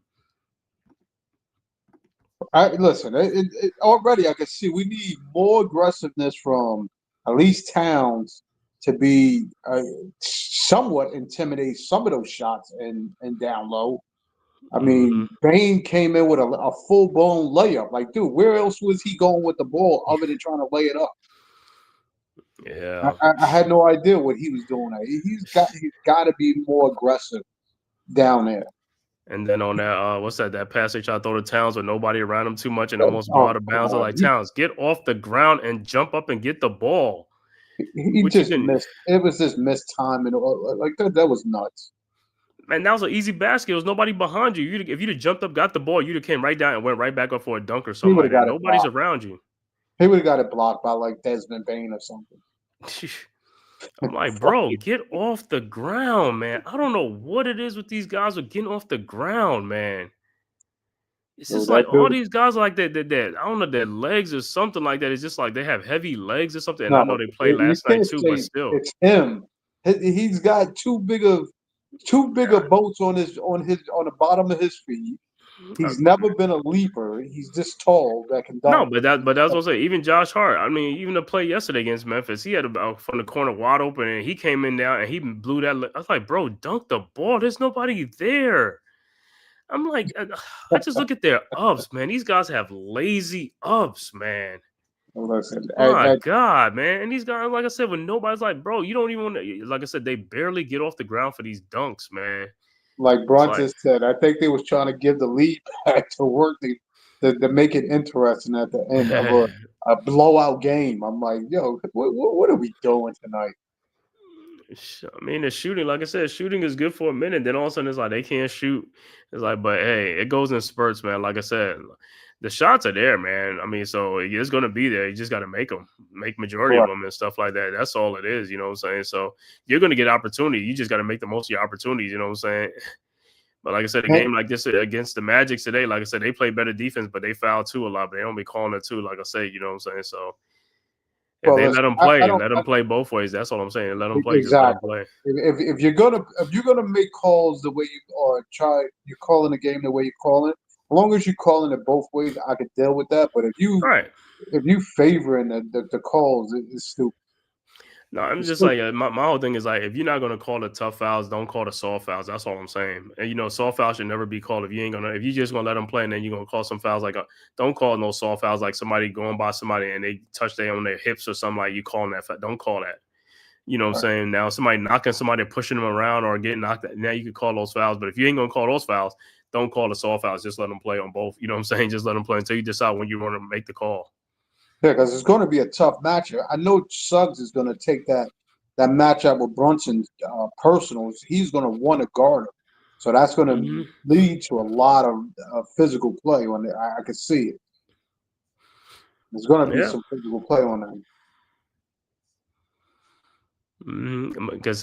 Listen, already I can see we need more aggressiveness from at least Towns to be somewhat intimidate some of those shots and down low. I mean, Bane came in with a full-blown layup. Like, dude, where else was he going with the ball other than trying to lay it up? Yeah. I had no idea what he was doing. He's got to be more aggressive down there. And then on that, what's that? That pass they tried to throw to Towns with nobody around him too much and almost brought out of bounds. I'm like, Towns, get off the ground and jump up and get the ball. He just missed. It was just missed time and like that was nuts. Man, that was an easy basket. There was nobody behind you. If you'd have jumped up, got the ball, you'd have came right down and went right back up for a dunk or something like that. Nobody's around you. He would have got it blocked by like Desmond Bane or something. I'm like, bro, get off the ground, man. I don't know what it is with these guys with getting off the ground, man. It's just like all these guys are like that. I don't know, their legs or something like that. It's just like they have heavy legs or something. And I know they played last night too, but still, it's him. He's got too big of boats on the bottom of his feet. He's never been a leaper. He's just tall that can dunk. No, but that's what I'm saying. Even Josh Hart. I mean, even the play yesterday against Memphis, he had about from the corner wide open, and he came in down and he blew that. I was like, bro, dunk the ball. There's nobody there. I'm like, I just look at their ups, man. These guys have lazy ups, man. Listen, my God, man. And these guys, like I said, when nobody's like, bro, you don't even want to, like I said, they barely get off the ground for these dunks, man. Like Bronson said, I think they was trying to give the lead back to work to make it interesting at the end of a blowout game. I'm like, yo, what are we doing tonight? I mean, the shooting, like I said, shooting is good for a minute. Then all of a sudden, it's like they can't shoot. It's like, but hey, it goes in spurts, man. Like I said, the shots are there, man. I mean, so it's going to be there. You just got to make them, make majority of them and stuff like that. That's all it is, you know what I'm saying? So you're going to get opportunity. You just got to make the most of your opportunities, you know what I'm saying? But like I said, a game like this against the Magic today, like I said, they play better defense, but they foul too a lot. But they don't be calling it too, like I say, you know what I'm saying? So if they let them play, let them play both ways. That's all I'm saying. Let them play. Exactly. Just let them play. If you're gonna make calls the way you're calling the game the way you call it. As long as you're calling it both ways, I could deal with that. But if you favoring the calls, it's stupid. No, I'm just like my whole thing is like if you're not gonna call the tough fouls, don't call the soft fouls. That's all I'm saying. And you know, soft fouls should never be called if you just gonna let them play and then you're gonna call some fouls like don't call no soft fouls like somebody going by somebody and they touch on their hips or something like you calling that. Don't call that. You know what I'm saying? Now somebody knocking somebody, pushing them around or getting knocked. Now you can call those fouls. But if you ain't gonna call those fouls, don't call the soft fouls. Just let them play on both. You know what I'm saying? Just let them play until you decide when you want to make the call. Yeah, because it's going to be a tough matchup. I know Suggs is going to take that matchup with Brunson personal. He's going to want to guard him. So that's going to lead to a lot of physical play on there. I can see it. There's going to be some physical play on that. Because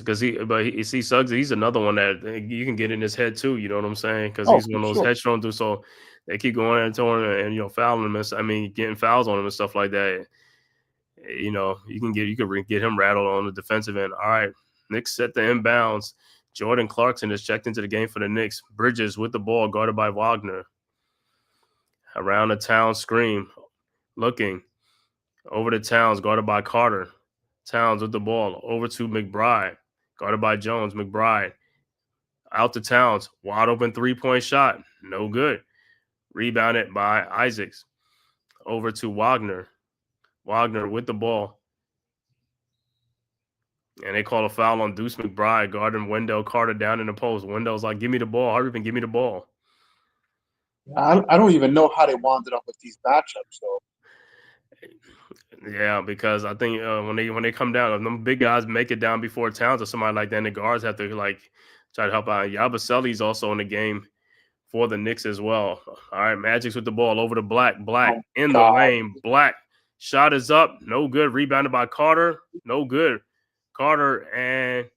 see, Suggs, he's another one that you can get in his head too. You know what I'm saying? Because Oh, he's for one of those sure. headstrong dudes. So they keep going and throwing and fouling him. Getting fouls on him and stuff like that. You can get him rattled on the defensive end. All right, Knicks set the inbounds. Jordan Clarkson is checked into the game for the Knicks. Bridges with the ball, guarded by Wagner. Around the town screen, looking over to Towns, guarded by Carter. Towns with the ball over to McBride, guarded by Jones. McBride out to Towns, wide open 3-point shot, no good. Rebounded by Isaacs. Over to Wagner. Wagner with the ball. And they call a foul on Deuce McBride, guarding Wendell Carter down in the post. Wendell's like, give me the ball. Hurry up and give me the ball. I don't even know how they wound up with these matchups, though. Yeah, because I think when they come down, if them big guys make it down before Towns or somebody like that, and the guards have to try to help out. Yabusele's also in the game for the Knicks as well. All right, Magic's with the ball over to Black. Black in the lane. Black shot is up, no good. Rebounded by Carter, no good. Carter and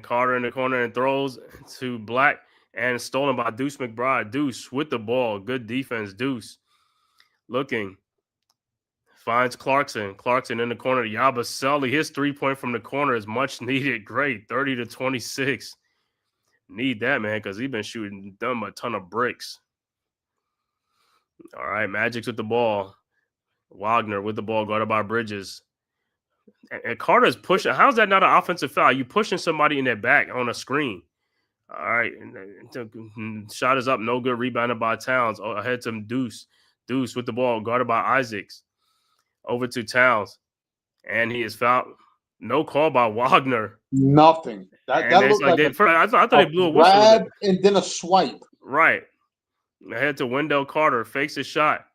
Carter in the corner and throws to Black and stolen by Deuce McBride. Deuce with the ball, good defense. Deuce looking. Finds Clarkson. Clarkson in the corner. Yabusele. His 3-point from the corner is much needed. Great. 30-26. Need that, man, because he's been shooting them a ton of bricks. All right. Magic's with the ball. Wagner with the ball, guarded by Bridges. And Carter's pushing. How's that not an offensive foul? You pushing somebody in their back on a screen. All right. Shot is up. No good. Rebounded by Towns. Ahead to Deuce. Deuce with the ball, guarded by Isaacs. Over to Towns, and he is fouled. No call by Wagner. Nothing. That looked like I thought they blew a whistle. Grab and then a swipe. Right. Ahead to Wendell Carter, fakes his shot,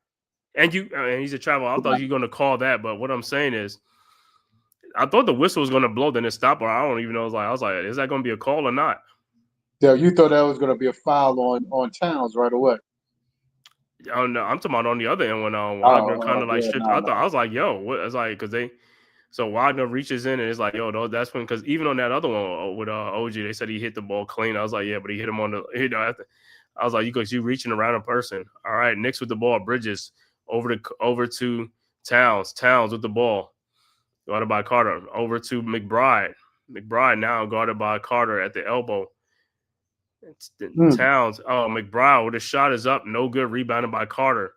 and he's a travel. I thought you were going to call that, but what I'm saying is, I thought the whistle was going to blow, then it stopped. Or I don't even know. I was like, is that going to be a call or not? Yeah, you thought that was going to be a foul on Towns right away. Oh no, I'm talking about on the other end when Wagner kind of stripped. I was like, yo, what? It's like because so Wagner reaches in and it's like, yo, that's when because even on that other one with OG, they said he hit the ball clean. I was like, yeah, but he hit him on the I was like, you reaching around a person. All right, Knicks with the ball, Bridges over to Towns. Towns with the ball, guarded by Carter. Over to McBride. McBride now guarded by Carter at the elbow. Towns. Oh, McBride with the shot is up. No good. Rebounded by Carter.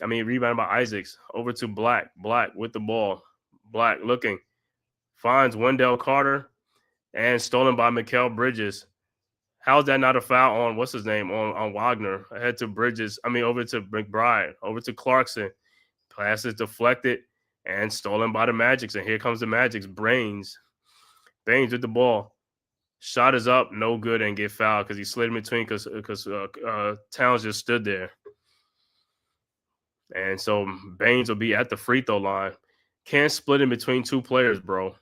Rebounded by Isaacs. Over to Black. Black with the ball. Black looking. Finds Wendell Carter. And stolen by Mikal Bridges. How's that not a foul on, what's his name, on Wagner? Ahead to Bridges. Over to McBride. Over to Clarkson. Pass is deflected and stolen by the Magics. And here comes the Magics. Baines with the ball. Shot is up, no good, and get fouled because he slid in between because Towns just stood there. And so Baines will be at the free throw line. Can't split in between two players, bro.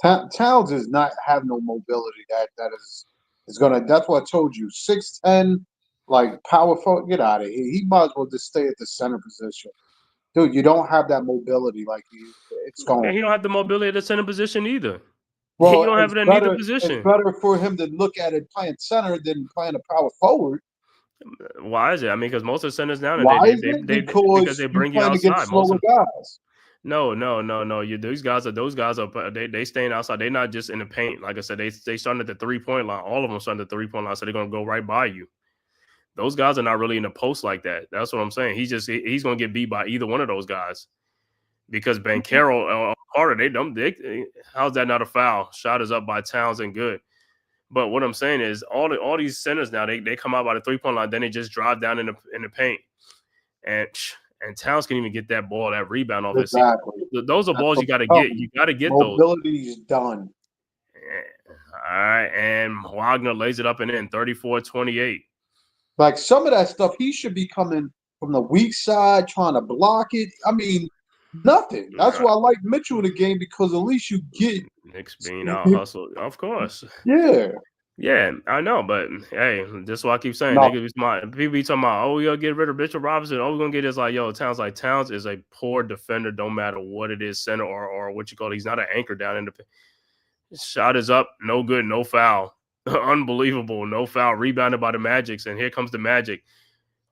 Towns does not have no mobility. That is gonna. That's what I told you. 6'10", like power forward. Get out of here. He might as well just stay at the center position, dude. You don't have that mobility. It's going. Yeah, he don't have the mobility at the center position either. Well, you don't have it in either position. It's better for him to look at it playing center than playing a power forward. Why is it? Because most of the centers now because they bring you outside. Most of guys. No. Those guys are they staying outside. They're not just in the paint. Like I said, they starting at the 3-point line. All of them starting at the 3-point line, so they're gonna go right by you. Those guys are not really in the post like that. That's what I'm saying. He's gonna get beat by either one of those guys. Because Banchero or Carter, how's that not a foul? Shot is up by Towns and good. But what I'm saying is all these centers now, they come out by the 3-point line, then they just drive down in the paint. And Towns can even get that ball, that rebound off his seat. Those are balls you got to get. You got to get those. Mobility's done. All right, and Wagner lays it up and in, 34-28. Like some of that stuff, he should be coming from the weak side, trying to block it. Nothing. That's why I like Mitchell in the game because at least you get Knicks being out hustled, of course. Yeah. Yeah, I know, but hey, this is what I keep saying. No, Niggas be smart. People be talking about, oh, we gonna get rid of Mitchell Robinson. Oh, we're gonna get this. Like, yo, Towns is a poor defender. Don't matter what it is, center or what you call it. He's not an anchor down in the. His shot is up, no good, no foul. Unbelievable, no foul. Rebounded by the Magics, and here comes the Magic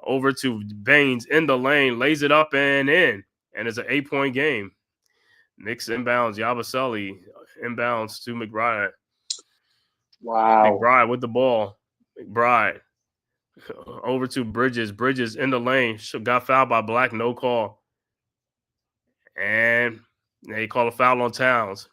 over to Baines in the lane, lays it up and in, and it's an 8-point game. Knicks inbounds, Yabusele inbounds to McBride. wow. McBride with the ball. McBride over to Bridges. Bridges in the lane. Got fouled by Black. No call. And they call a foul on Towns.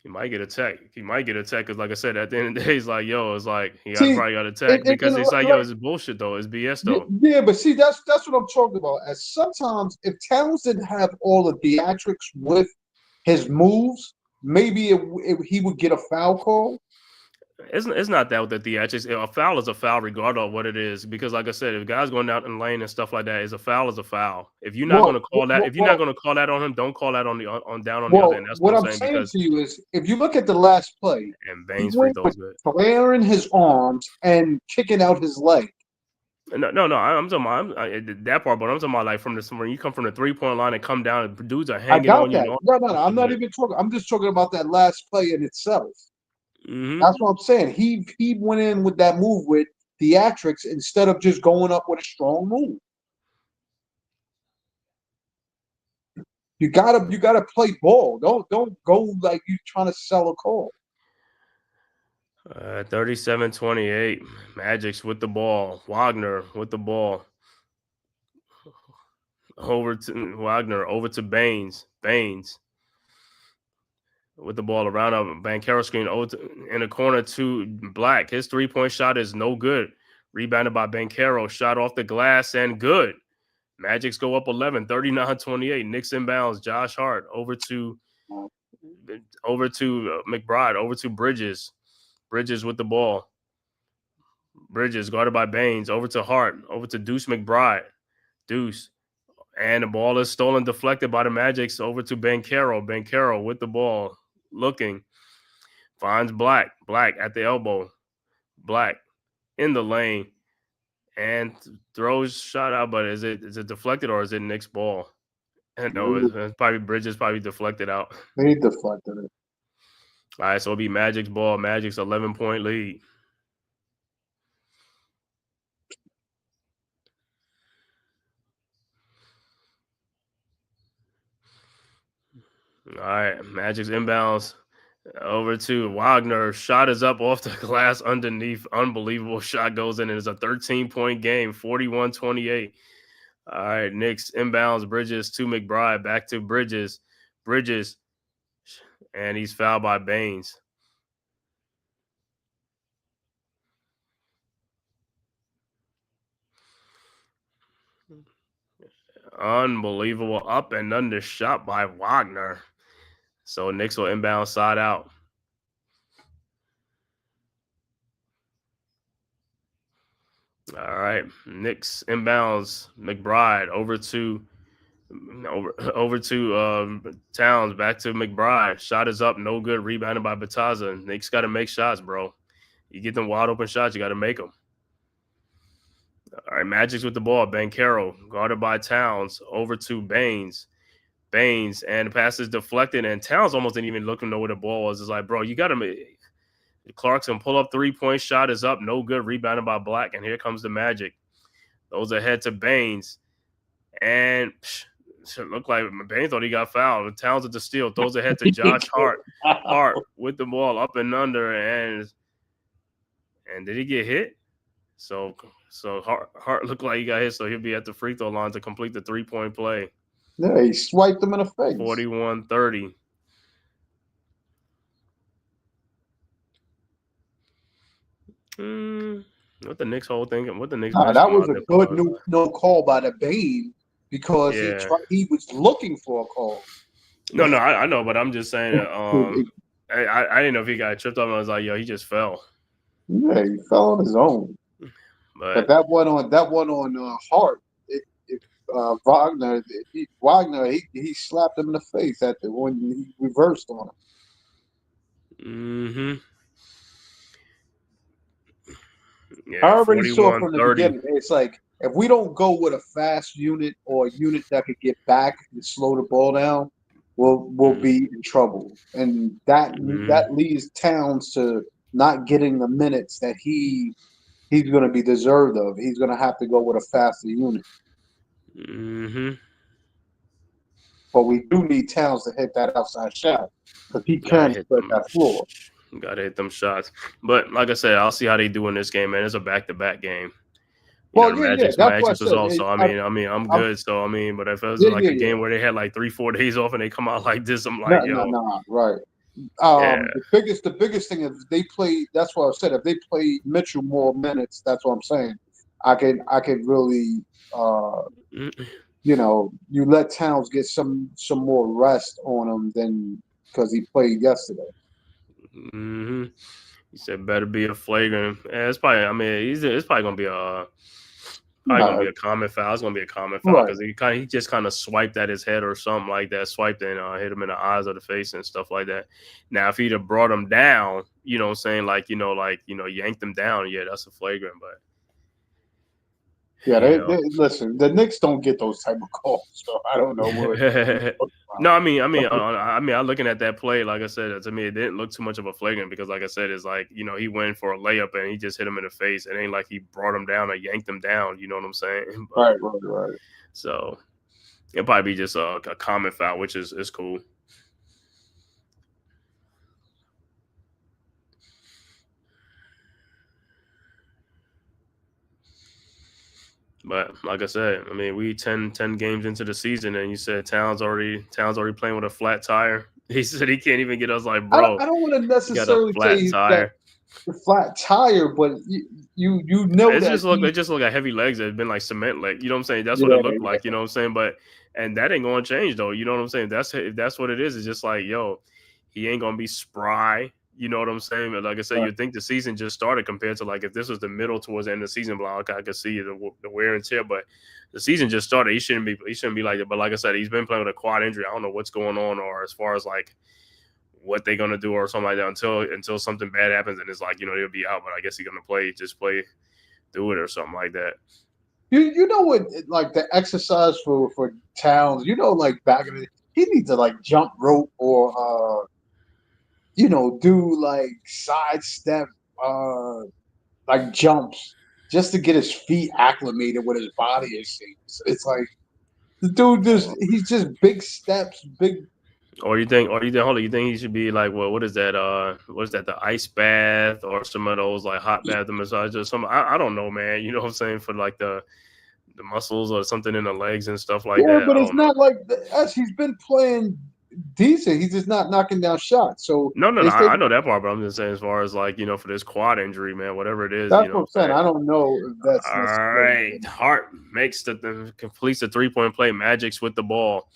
He might get a tech. He might get a tech because, like I said, at the end of the day, he's like, yo, it's like he See, probably got a tech because it's like, yo, it's bullshit though. It's BS though. yeah, but see, that's what I'm talking about. As sometimes, if Towns didn't have all the theatrics with his moves, maybe he would get a foul call. It's not that with the theatrics. A foul is a foul, regardless of what it is. Because, like I said, if guys going out in the lane and stuff like that, is a foul is a foul. If you're not going to call that, if you're not going to call that on him, don't call that on down on the other end. That's what what I'm I'm saying. saying Because to you is, if you look at the last play, and he Baines free went throws with good. flaring his arms and kicking out his leg. No. I'm talking about that part, but I'm talking about like from when you come from the 3-point line and come down, and dudes are I hanging got on that. you. No. I'm not even talking. I'm just talking about that last play in itself. Mm-hmm. That's what I'm saying. He went in with that move with theatrics instead of just going up with a strong move. You gotta play ball. Don't go like you trying to sell a call. 37-28. Magic's with the ball. Wagner with the ball. Over to Wagner. Over to Baines. Baines with the ball around a Banchero screen in the corner to Black. His 3-point shot is no good. Rebounded by Banchero. Shot off the glass and good. Magics go up 11, 39-28. Knicks inbounds. Josh Hart over to McBride. Over to Bridges. Bridges with the ball. Bridges guarded by Baines. Over to Hart. Over to Deuce McBride. Deuce. And the ball is stolen, deflected by the Magics over to Banchero. Banchero with the ball. Looking. Finds Black. Black at the elbow. Black in the lane. And throws shot out, but is it deflected or is it Knicks ball? No, it's probably Bridges probably deflected out. They deflected it. All right, so it'll be Magic's ball. Magic's 11-point lead. All right, Magic's inbounds over to Wagner. Shot is up off the glass underneath. Unbelievable shot goes in. It is a 13-point game, 41-28. All right, Knicks inbounds Bridges to McBride. Back to Bridges. Bridges, and he's fouled by Baines. Unbelievable up and under shot by Wagner. So Knicks will inbound side out. All right, Knicks inbounds McBride over to Towns. Back to McBride. Shot is up, no good. Rebounded by Bataza. Knicks got to make shots, bro. You get them wide open shots, you got to make them. All right, Magic's with the ball. Banchero guarded by Towns over to Baines. Baines, and the pass is deflected, and Towns almost didn't even look to know where the ball was. It's like, bro, you got to make Clarkson pull up 3-point shot is up, no good. Rebounded by Black, and here comes the Magic. Those ahead to Baines, and it looked like Baines thought he got fouled. Towns at the steal, throws ahead to Josh Hart. Hart with the ball up and under, and did he get hit? So Hart looked like he got hit, so he'll be at the free throw line to complete the 3-point play. Yeah, he swiped him in the face. 41-30. What the Knicks whole thing? What the Knicks? That was a good no call by the Bane because he was looking for a call. No, I know, but I'm just saying. I didn't know if he got tripped up. I was like, yo, he just fell. Yeah, he fell on his own. But that one on Hart. Wagner, he slapped him in the face when he reversed on him. Mm-hmm. I Yeah, already saw from the 41-30. beginning. It's like if we don't go with a fast unit or a unit that could get back and slow the ball down, we'll be in trouble. And that Mm-hmm. leads Towns to not getting the minutes that he's going to be deserved of. He's going to have to go with a faster unit. Mm-hmm. But we do need Towns to hit that outside shot because he Gotta can hit spread them. that floor. Gotta hit them shots. But like I said, I'll see how they do in this game, man. It's a back-to-back game. You know, Well, the yeah. Magic's That's what I Magic's was said. also. I'm I'm, good. So I mean, but if it was yeah, like yeah, a yeah. game where they had like 3-4 days off and they come out like this, I'm No, like, no, yo, no. Right. yeah. The biggest thing is they play. That's what I said. If they play Mitchell more minutes, that's what I'm saying. I could really, uh, Mm-hmm. you let Towns get some more rest on him than because he played yesterday. He said better be a flagrant. Yeah, it's probably. I mean, it's probably gonna be a. Probably gonna Right, be a common foul. It's gonna be a common foul right. because he just kind of swiped at his head or something like that. Swiped and hit him in the eyes or the face and stuff like that. Now, if he'd have brought him down, you know, what I'm saying yanked him down, yeah, that's a flagrant. But Yeah, you they listen. The Knicks don't get those type of calls, so I don't know what you're know. talking No, about. I mean, I'm looking at that play. Like I said, to me, it didn't look too much of a flagrant because, like I said, it's like he went for a layup and he just hit him in the face. It ain't like he brought him down or yanked him down. You know what I'm saying? But Right, right, right. so it'll probably be just a common foul, which is cool. But like I said, I mean, we 10 games into the season, and you said Towns already playing with a flat tire. He said he can't even get us. Like, I don't, bro, I don't want to you got a necessarily flat say that tire. the flat tire, but you know It's that just look. It just look like heavy legs that have been like cement leg. You know what I'm saying? That's what yeah, it looked yeah, like. You know what I'm saying? But and that ain't gonna change though. You know what I'm saying? If that's what it is. It's just like yo, he ain't gonna be spry. You know what I'm saying? But like I said, right. you think the season just started compared to like if this was the middle towards the end of the season. But I could see the wear and tear. But the season just started. He shouldn't be like that. But like I said, he's been playing with a quad injury. I don't know what's going on or as far as like what they're gonna do or something like that until something bad happens and it's like they'll be out. But I guess he's gonna play through it or something like that. You know what like the exercise for Towns, like back in the he needs to like jump rope or do like sidestep like jumps just to get his feet acclimated with his body, it seems. It's like the dude he's just big steps, big. Hold on, you think he should be like, well, what is that? What is that? The ice bath or some of those like hot bath and massage or something? I don't know, man. You know what I'm saying for like the muscles or something in the legs and stuff like Yeah, that. but I it's don't know. not like us. He's been playing decent. He's just not knocking down shots. So No, no, they no. say I know that part, but I'm just saying as far as like for this quad injury, man, whatever it is, that's you know what I'm what I'm saying. saying. I don't know if that's All necessarily right, Hart makes completes the 3-point play. Magic's with the ball.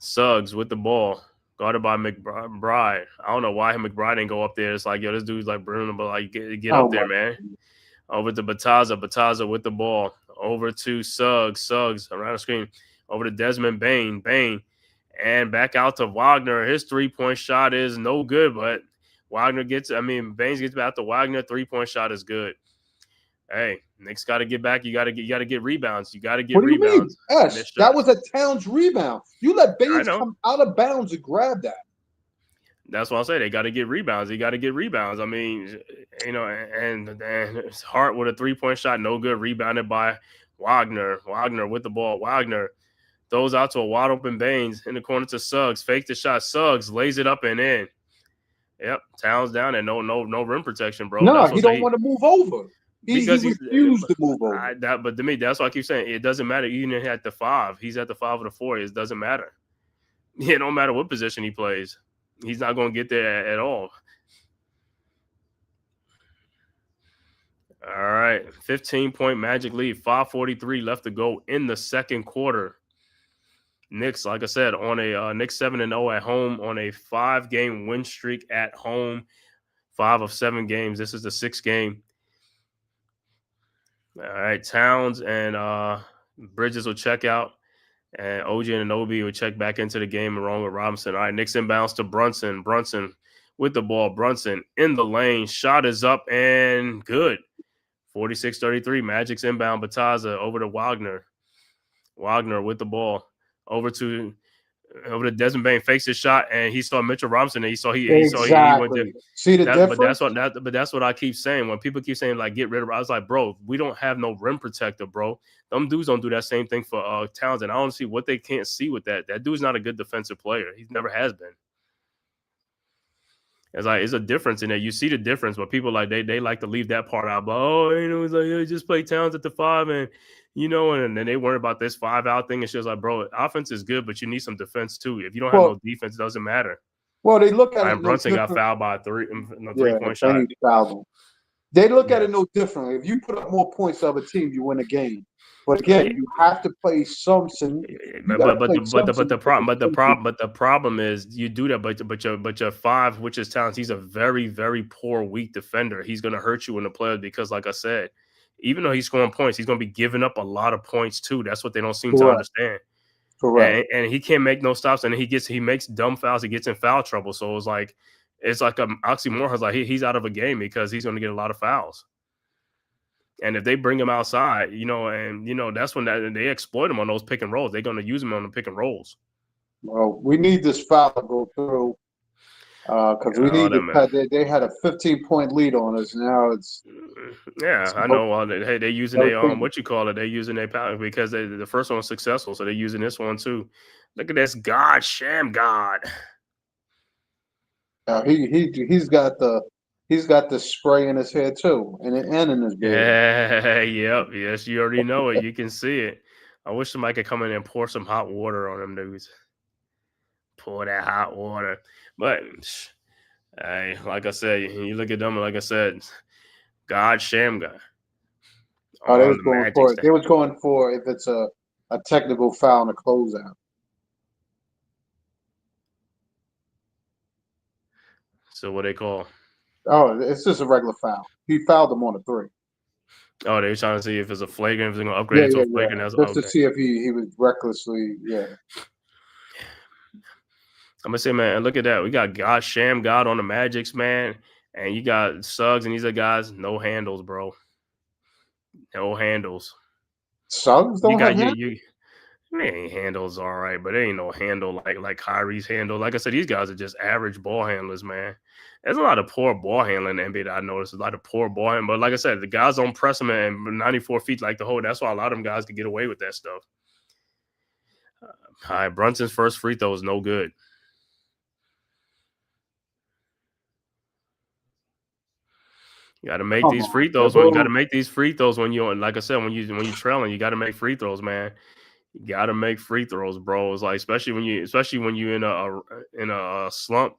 Suggs with the ball, guarded by McBride. I don't know why McBride didn't go up there. It's like, yo, this dude's like burning, but like, get oh up my there, man. Over to Bataza with the ball. Over to Suggs around the screen. Over to Desmond Bain, and back out to Wagner. His 3-point shot is no good, but Baines gets back to Wagner. 3-point shot is good. Hey, Knicks got to get back. You got to get rebounds. You got to get What do you mean? rebounds. Yes, Missed that shots. was a Towns rebound. You let I Baines know. come out of bounds and grab that. That's what I say. They got to get rebounds. They got to get rebounds. I mean, and it's Hart with a 3-point shot, no good. Rebounded by Wagner. Wagner with the ball. Wagner throws out to a wide open Baines in the corner to Suggs. Fake the shot. Suggs lays it up and in. Yep, Towns down and no rim protection, bro. No, That's he what I don't say. want to move over. He Because refused to move over. but to me, that's why I keep saying it doesn't matter. Even at the 5, he's at the 5 or the 4. It doesn't matter. It don't matter what position he plays. He's not going to get there at all. All right, 15-point Magic lead, 5:43 left to go in the second quarter. Knicks, like I said, on a Knicks 7-0 at home on a 5-game win streak at home, 5 of 7 games. This is the 6th game. All right, Towns and Bridges will check out, and OG and Anobi will check back into the game along with Robinson. All right, Knicks inbounds to Brunson. Brunson with the ball. Brunson in the lane. Shot is up and good. 46-33. Magic's inbound. Bataza over to Wagner. Wagner with the ball. Over to Desmond Bain, fakes his shot, and he saw Mitchell Robinson, and he went there. Exactly. See the difference? But that's what I keep saying. When people keep saying like get rid of, I was like, bro, we don't have no rim protector, bro. Them dudes don't do that same thing for Townsend. I don't see what they can't see with that. That dude's not a good defensive player. He never has been. It's like it's a difference in there. You see the difference, but people like they like to leave that part out. But it's like yeah, just play Towns at the 5, and and then they worry about this 5-out thing. It's just like, bro, offense is good, but you need some defense too. If you don't have no defense, it doesn't matter. Well, they look at it. Brunson got fouled by a three-point shot. They look at it no differently. If you put up more points to other teams, you win a game. But again, you have to play something. But the problem is you do that, but your 5, which is Towns, he's a very, very poor, weak defender. He's going to hurt you in the playoffs because, like I said, even though he's scoring points, he's going to be giving up a lot of points too. That's what they don't seem to understand. Correct. And he can't make no stops, and he makes dumb fouls. He gets in foul trouble. So it's like an oxymoron. It's like he's out of a game because he's going to get a lot of fouls. And if they bring him outside, that's when they exploit him on those pick and rolls. They're going to use him on the pick and rolls. Well, we need this foul to go through because we need they had a 15-point lead on us. Now it's I know. Well, they're using they're using their power because the first one was successful, so they're using this one too. Look at this God. He's got the spray in his head too, and in his beard. Yes, you already know it. You can see it. I wish somebody could come in and pour some hot water on them dudes. Pour that hot water. But hey, like I said, you look at them, like I said, God sham guy. They was going for if it's a technical foul and a closeout. So what they call? Oh, it's just a regular foul. He fouled him on a 3. Oh, they were trying to see if it's a flagrant, if it's going to upgrade it to a flagrant. Just to see if he was recklessly, I'm going to say, man, look at that. We got God Sham God on the Magics, man. And you got Suggs and these are guys, no handles, bro. No handles. Suggs don't have handles? Handles all right, but there ain't no handle like Kyrie's handle. Like I said, these guys are just average ball handlers, man. There's a lot of poor ball handling in the NBA that I noticed. A lot of poor ball handling. But like I said, the guys don't press them and 94 feet like the whole. That's why a lot of them guys can get away with that stuff. All right, Brunson's first free throw is no good. You got to make these free throws. You got to make these free throws when you're, like I said, when you're trailing, you got to make free throws, man. You got to make free throws, bro. It's like especially when you're in a slump,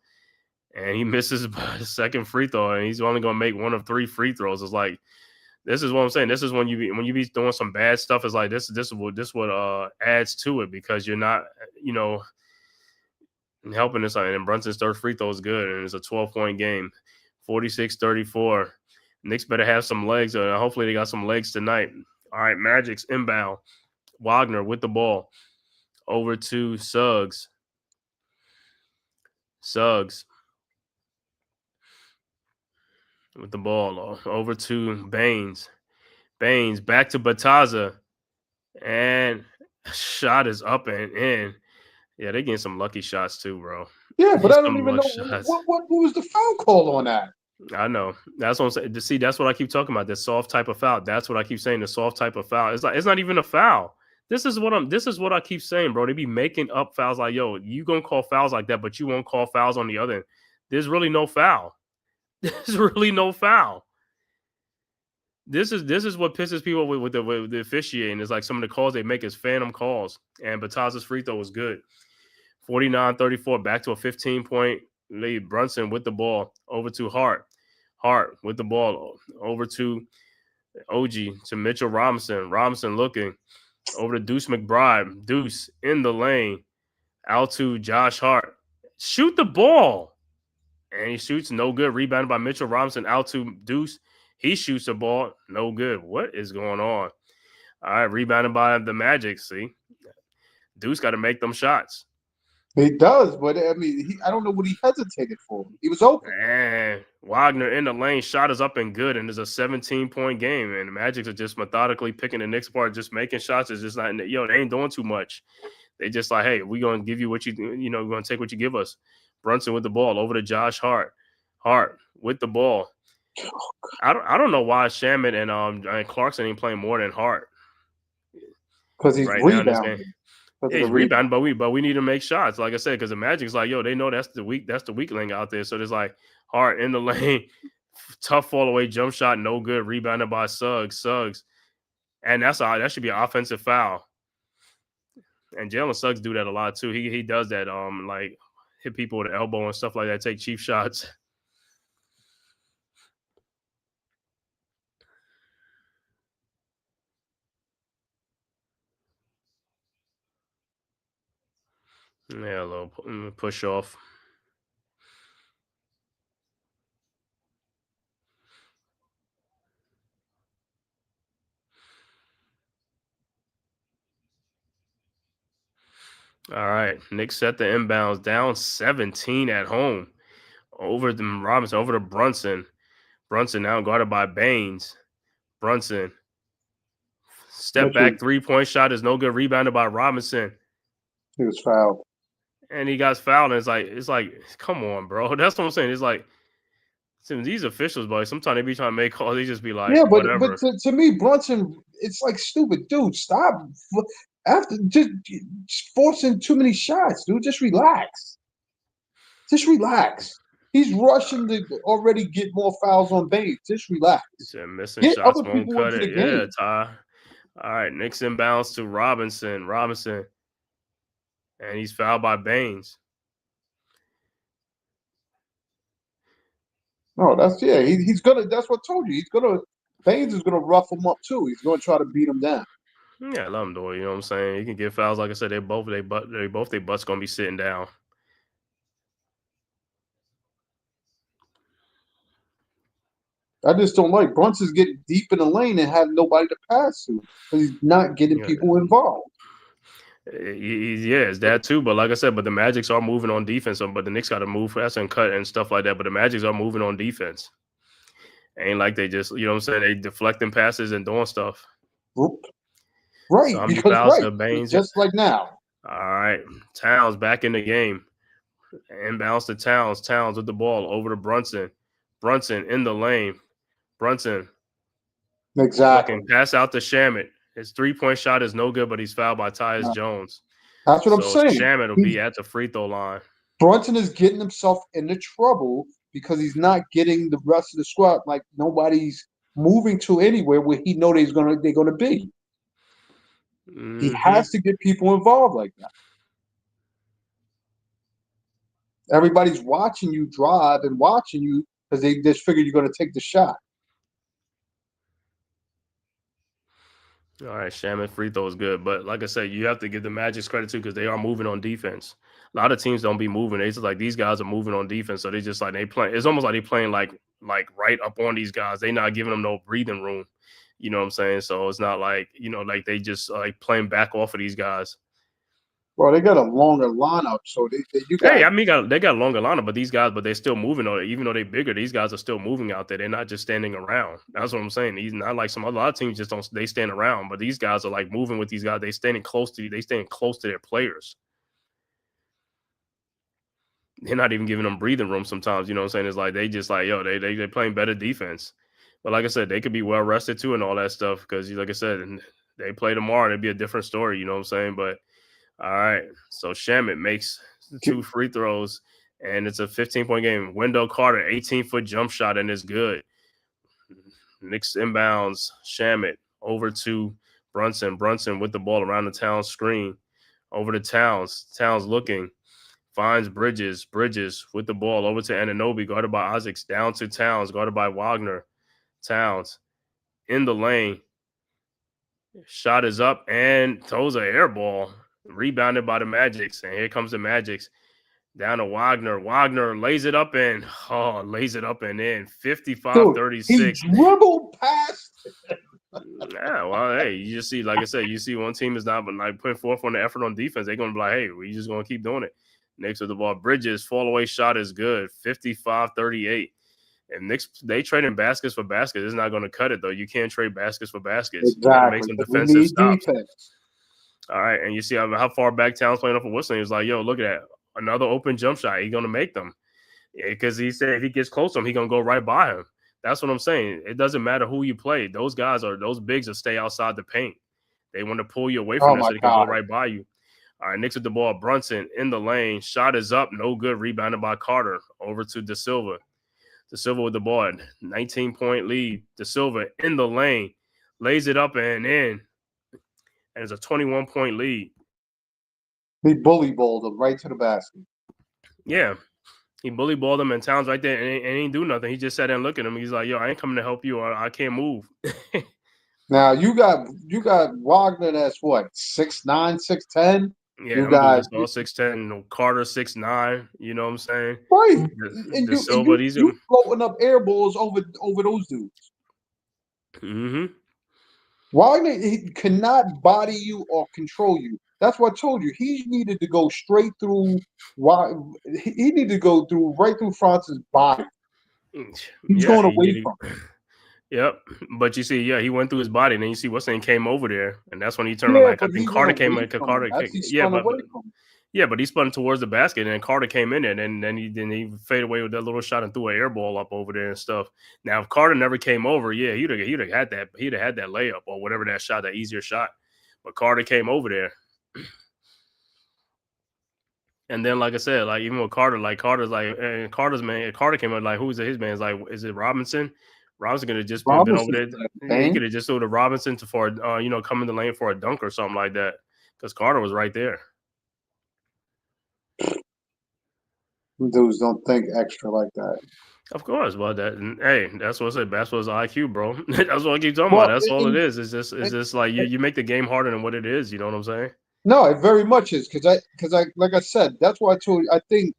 and he misses the second free throw, and he's only gonna make one of 3 free throws. It's like this is what I'm saying. This is when you be doing some bad stuff. It's like this what adds to it because you're not helping this. And Brunson's third free throw is good, and it's a 12-point game, 46-34. Knicks better have some legs. Hopefully they got some legs tonight. All right, Magic's inbound. Wagner with the ball over to Suggs. Suggs with the ball over to Baines. Baines back to Bataza. And shot is up and in. Yeah, they getting some lucky shots too, bro. Yeah, but I don't even know what was the foul call on that. I know. That's what I'm saying. See, that's what I keep talking about. This soft type of foul. That's what I keep saying. The soft type of foul. It's like it's not even a foul. This is what I keep saying, bro. They be making up fouls like, yo, you gonna call fouls like that, but you won't call fouls on the other end. There's really no foul. There's really no foul. This is what pisses people with the officiating. It's like some of the calls they make is phantom calls. And Bataza's free throw was good. 49-34, back to a 15-point lead. Brunson with the ball over to Hart. Hart with the ball over to OG, to Mitchell Robinson. Robinson looking over to Deuce McBride. Deuce in the lane. Out to Josh Hart. Shoot the ball. And he shoots, no good. Rebounded by Mitchell Robinson. Out to Deuce. He shoots the ball. No good. What is going on? All right, rebounded by the Magic. See? Deuce got to make them shots. He does, but I mean, I don't know what he hesitated for. He was open. And Wagner in the lane, shot is up and good, and it's a 17-point game. And the Magic are just methodically picking the Knicks apart, just making shots. It's just not, they ain't doing too much. They just like, hey, we're gonna give you what we're gonna take what you give us. Brunson with the ball over to Josh Hart. Hart with the ball. I don't know why Shaman and Clarkson ain't playing more than Hart Because he's right now in this game. rebounding. Yeah, he's rebounding, but we need to make shots. Like I said, because the Magic's like, they know that's the weak link out there. So there's like Hart in the lane, tough fall away jump shot, no good, rebounded by Suggs, and that should be an offensive foul. And Jalen Suggs do that a lot too. He does that, like hit people with the elbow and stuff like that, take cheap shots. Yeah, a little push off. All right, Knicks set the inbounds down 17 at home over the Robinson, over to Brunson. Brunson now guarded by Baines. Brunson step back 3-point shot is no good. Rebounded by Robinson. He was fouled. And he got fouled. And it's like, come on, bro. That's what I'm saying. It's like these officials, boy, sometimes they be trying to make calls. They just be like, yeah, but whatever. but to me, Brunson, it's like stupid, dude. Stop after just forcing too many shots, dude. Just relax. Just relax. He's rushing to already get more fouls on Baines. Just relax. Missing Get shots other won't people cut into it. the game. Yeah, Ty. All right, Knicks inbounds to Robinson. And he's fouled by Baines. No, he's gonna. That's what I told you. Baines is gonna rough him up too. He's gonna try to beat him down. Yeah, let him do it. You know what I'm saying? He can get fouls. Like I said, their butts gonna be sitting down. I just don't like Brunson's getting deep in the lane and have nobody to pass to because he's not getting people involved. It's that too. But like I said, the Magics are moving on defense. But the Knicks got to move fast and cut and stuff like that. But the Magics are moving on defense. Ain't like they just, you know what I'm saying? They deflecting passes and doing stuff. Right, so because Baines, just like now. All right, Towns back in the game. Inbounds to Towns. Towns with the ball over to Brunson. Brunson in the lane. Brunson. Exactly. Looking pass out to Shamet. His 3-point shot is no good, but he's fouled by Tyus Jones. That's what I'm saying. Shamet will be at the free throw line. Brunson is getting himself into trouble because he's not getting the rest of the squad. Like nobody's moving to anywhere where he know they're gonna be. Mm-hmm. He has to get people involved like that. Everybody's watching you drive and watching you because they just figure you're going to take the shot. All right, Shaman free throw is good, but like I said, you have to give the Magic's credit too because they are moving on defense. A lot of teams don't be moving. They just like these guys are moving on defense, so they just like they play. It's almost like they playing like right up on these guys. They not giving them no breathing room. You know what I'm saying? So it's not like like they just like playing back off of these guys. Well, they got a longer lineup, so they got a longer lineup, but they're still moving on it. Even though they're bigger, these guys are still moving out there. They're not just standing around. That's what I'm saying. He's not like a lot of teams just don't. They stand around, but these guys are like moving with these guys. They staying close to their players. They're not even giving them breathing room sometimes. You know what I'm saying? It's like they just like they playing better defense. But like I said, they could be well rested too and all that stuff because like I said, and they play tomorrow and it'd be a different story. You know what I'm saying? But all right, so Shamet makes 2 free throws, and it's a 15-point game. Wendell Carter, 18-foot jump shot, and it's good. Knicks inbounds, Shamet over to Brunson. Brunson with the ball around the Towns screen. Over to Towns. Towns looking. Finds Bridges. Bridges with the ball over to Anunoby, guarded by Isaacs. Down to Towns, guarded by Wagner. Towns in the lane. Shot is up and throws an air ball. Rebounded by the Magics. And here comes the Magics. Down to Wagner. Wagner lays it up and lays it up and in. 55-36. He dribbled past. Yeah, well, hey, you just see, like I said, you see one team is not but like putting forth on the effort on defense. They're gonna be like, hey, we just gonna keep doing it. Knicks with the ball. Bridges, fall away shot is good. 55-38. And Knicks, they trading baskets for baskets. It's not going to cut it, though. You can't trade baskets for baskets. You got to make Exactly. some 'Cause we defensive need stops. defense. All right. And you see how far back Towns playing off of Whistling. He was like, yo, look at that. Another open jump shot. He's going to make them. Because he said if he gets close to him, he's going to go right by him. That's what I'm saying. It doesn't matter who you play. Those bigs will stay outside the paint. They want to pull you away from Oh them my so they can go God. right by you. All right, Knicks with the ball. Brunson in the lane. Shot is up. No good. Rebounded by Carter. Over to De Silva. De Silva with the ball. 19-point lead. De Silva in the lane. Lays it up and in. And it's a 21-point lead. He bully balled him right to the basket. Yeah. He bully balled him, and Towns right there and he ain't do nothing. He just sat there and looked at him. He's like, yo, I ain't coming to help you. I can't move. Now you got Wagner that's what 6'9", 6'10". Yeah, You them got dudes all 6'10", Carter 6'9", you know what I'm saying? right, and The Silva, these you floating up air balls over those dudes. Mm-hmm. Wagner, he cannot body you or control you. That's what I told you. He needed to go straight through. He needed to go through right through France's body. He's going away from him. Yep, but you see, he went through his body, and then you see what's name came over there, and that's when he turned Yeah, like I but he think went Carter came away in. from him. Carter, He spun away from him. Yeah, but he spun towards the basket, and Carter came in there, and then he faded away with that little shot and threw an air ball up over there and stuff. Now, if Carter never came over, yeah, he'd have had that layup or whatever that shot, that easier shot. But Carter came over there. And then, like I said, like even with Carter, like Carter came out like, who's his man? Is like, is it Robinson? Robinson could have just been over there. Yeah, he could have just threw the Robinson come in the lane for a dunk or something like that, because Carter was right there. Dudes don't think extra like that. Of course, but that's what I said. Basketball's IQ, bro. That's what I keep talking about. That's all it is. It's just like you make the game harder than what it is. You know what I'm saying? No, it very much is because I like I said, that's why I told you. I think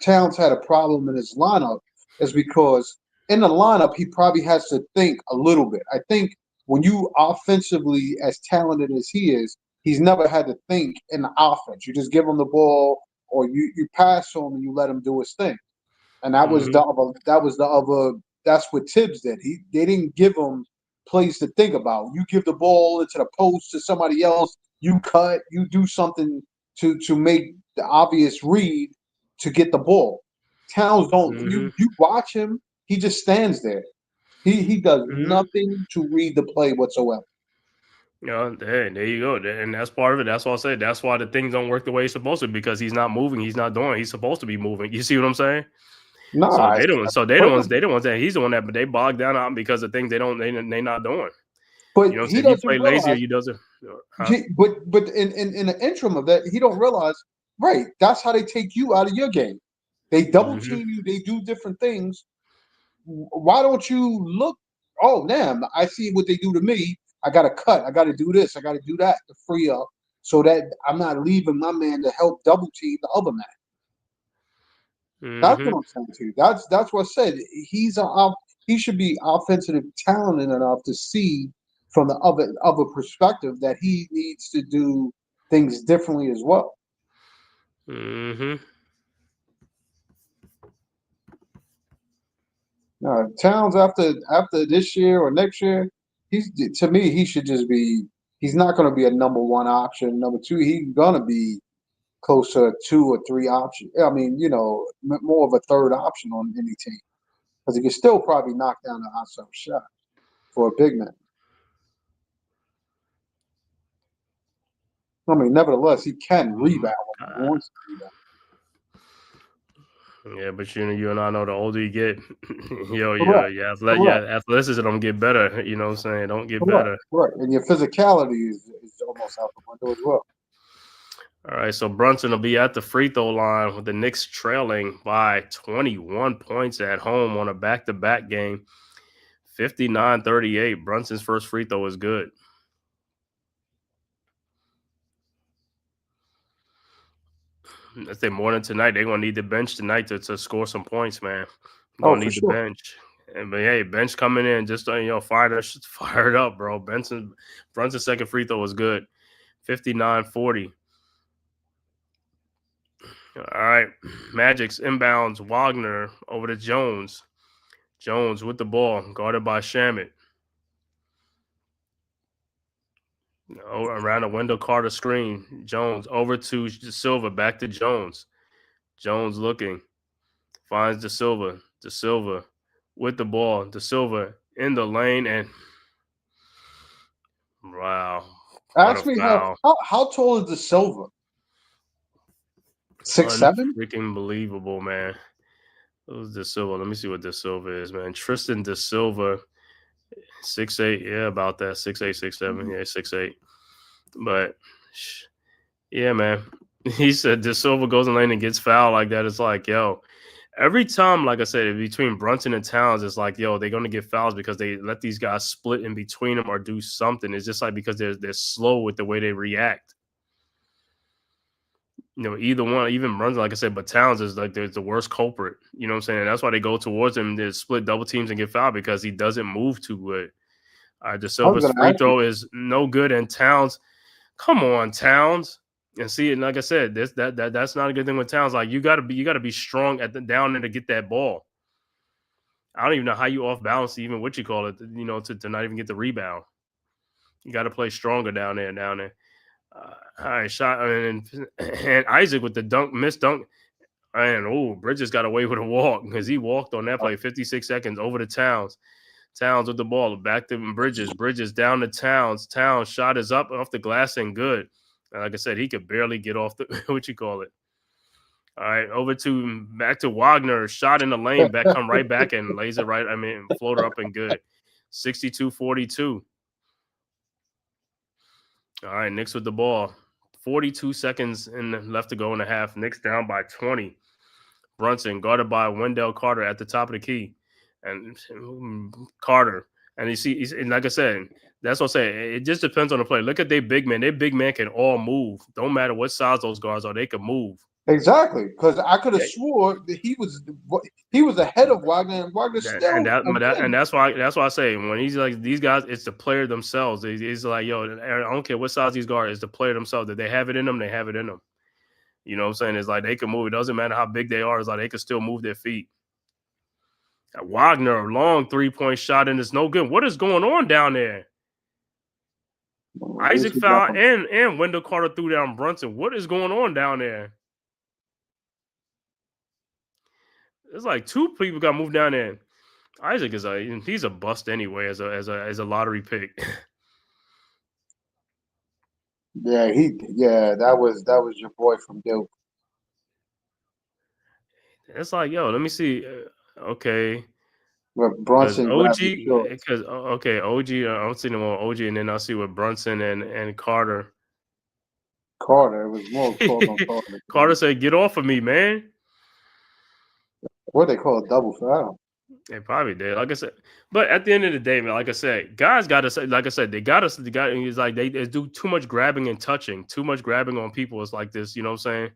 Towns had a problem in his lineup is because in the lineup he probably has to think a little bit. I think when you offensively as talented as he is, he's never had to think in the offense. You just give him the ball or you pass to him and you let him do his thing. And that was the other. That's what Tibbs did. They didn't give him plays to think about. You give the ball into the post to somebody else. You cut. You do something to make the obvious read to get the ball. Towns don't. You watch him. He just stands there. He does nothing to read the play whatsoever. There you go. And that's part of it. That's what I said. That's why the things don't work the way it's supposed to, because he's not moving. He's not doing. He's supposed to be moving. You see what I'm saying? No, they the ones that he's the one that, but they bog down on because of things they not doing. But you know, he if doesn't you play realize, lazy, he doesn't. But in the interim of that, he don't realize. Right, that's how they take you out of your game. They double team you. They do different things. Why don't you look? Oh, damn! I see what they do to me. I got to cut. I got to do this. I got to do that to free up, so that I'm not leaving my man to help double team the other man. That's what I'm saying to you. That's what I said. He should be offensive talented enough to see from the other perspective that he needs to do things differently as well. Towns after this year or next year, to me he should just be. He's not going to be a number one option. Number two, he's going to be closer to 2 or 3 option. I mean, more of a third option on any team, because he can still probably knock down the outside shot for a big man. I mean, nevertheless, he can rebound when he wants to rebound. Yeah, but you and I know the older you get, your athleticism don't get better. You know what I'm saying? Don't get better. Right, and your physicality is almost out the window as well. All right, so Brunson will be at the free throw line with the Knicks trailing by 21 points at home on a back-to-back game, 59-38. Brunson's first free throw is good. I think more than tonight, they're gonna need the bench tonight to score some points, man. Gonna need the bench. But hey, bench coming in, just fire it up, bro. Brunson's second free throw was good, 59-40. All right. Magic's inbounds. Wagner over to Jones. Jones with the ball, guarded by Shamit. Around the window, Carter screen. Jones over to De Silva, back to Jones. Jones looking, finds De Silva. De Silva with the ball. De Silva in the lane, and wow. Ask me how tall is De Silva? 6'7"? Freaking believable, man. Who's De Silva? Let me see what De Silva is, man. Tristan De Silva, 6'8". Yeah, about that. 6'8", 6'7". Yeah, 6'8". But yeah, man. He said De Silva goes in lane and gets fouled like that. It's like, yo, every time, like I said, between Brunson and Towns, it's like, yo, they're going to get fouls because they let these guys split in between them or do something. It's just like because they're slow with the way they react. You know, either one, even Brunson, like I said, but Towns is like the worst culprit. You know what I'm saying? And that's why they go towards him. They split double teams and get fouled because he doesn't move too good. All right, De Silva's free throw is no good, and Towns, come on, Towns. And see, and like I said, that's not a good thing with Towns. Like you gotta be strong at the down there to get that ball. I don't even know how you off balance even what you call it, you know, to not even get the rebound. You got to play stronger down there. All right, shot and Isaac with the missed dunk, and Bridges got away with a walk because he walked on that play. 56 seconds over to Towns. Towns with the ball back to Bridges. Bridges down to Towns. Towns shot is up off the glass and good. Like I said, he could barely get off the what you call it. All right, back to Wagner. Shot in the lane, come right back and lays it right. Floater up and good. 62-42. All right, Knicks with the ball. 42 seconds left to go in the half. Knicks down by 20. Brunson guarded by Wendell Carter at the top of the key. And Carter. And and like I said, that's what I'm saying. It just depends on the play. Look at their big men. Their big men can all move. Don't matter what size those guards are, they can move. Exactly, because I could have swore that he was ahead of Wagner, and Wagner still. And that's why I say when he's like these guys, it's the player themselves. He's like, yo, I don't care what size these guards. It's the player themselves. That they have it in them, they have it in them. You know what I'm saying? It's like they can move. It doesn't matter how big they are. It's like they can still move their feet. Wagner, a long 3-point shot, and it's no good. What is going on down there? Isaac foul and Wendell Carter threw down Brunson. What is going on down there? It's like two people got moved down there. Isaac he's a bust anyway as a lottery pick. That was your boy from Duke. It's like, yo, let me see. Okay. But Brunson, OG, because OG, I'm seeing them on OG, and then I'll see what Brunson and Carter. Carter, it was more called on Carter. Carter said, "Get off of me, man." What they call a double foul? They probably did, like I said. But at the end of the day, man, like I said, guys got to say, like I said, they is like they do too much grabbing and touching, too much grabbing on people. It's like this, you know what I'm saying?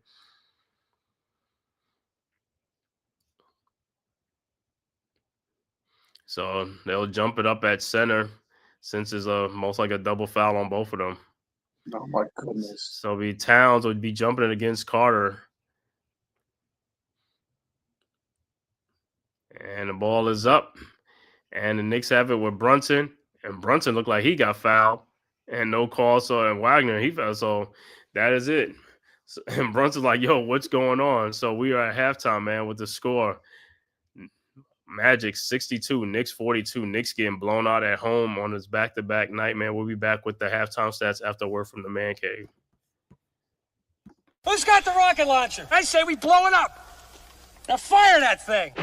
So they'll jump it up at center since it's most like a double foul on both of them. Oh my goodness! So Towns would be jumping it against Carter, and the ball is up, and the Knicks have it with Brunson, and Brunson looked like he got fouled, and no call. So and Wagner he fouled. So that is it. So, and Brunson's like, "Yo, what's going on?" So we are at halftime, man, with the score. Magic 62, Knicks 42. Knicks getting blown out at home on this back-to-back night, man. We'll be back with the halftime stats after a word from the Man Cave. Who's got the rocket launcher? I say we blow it up. Now fire that thing.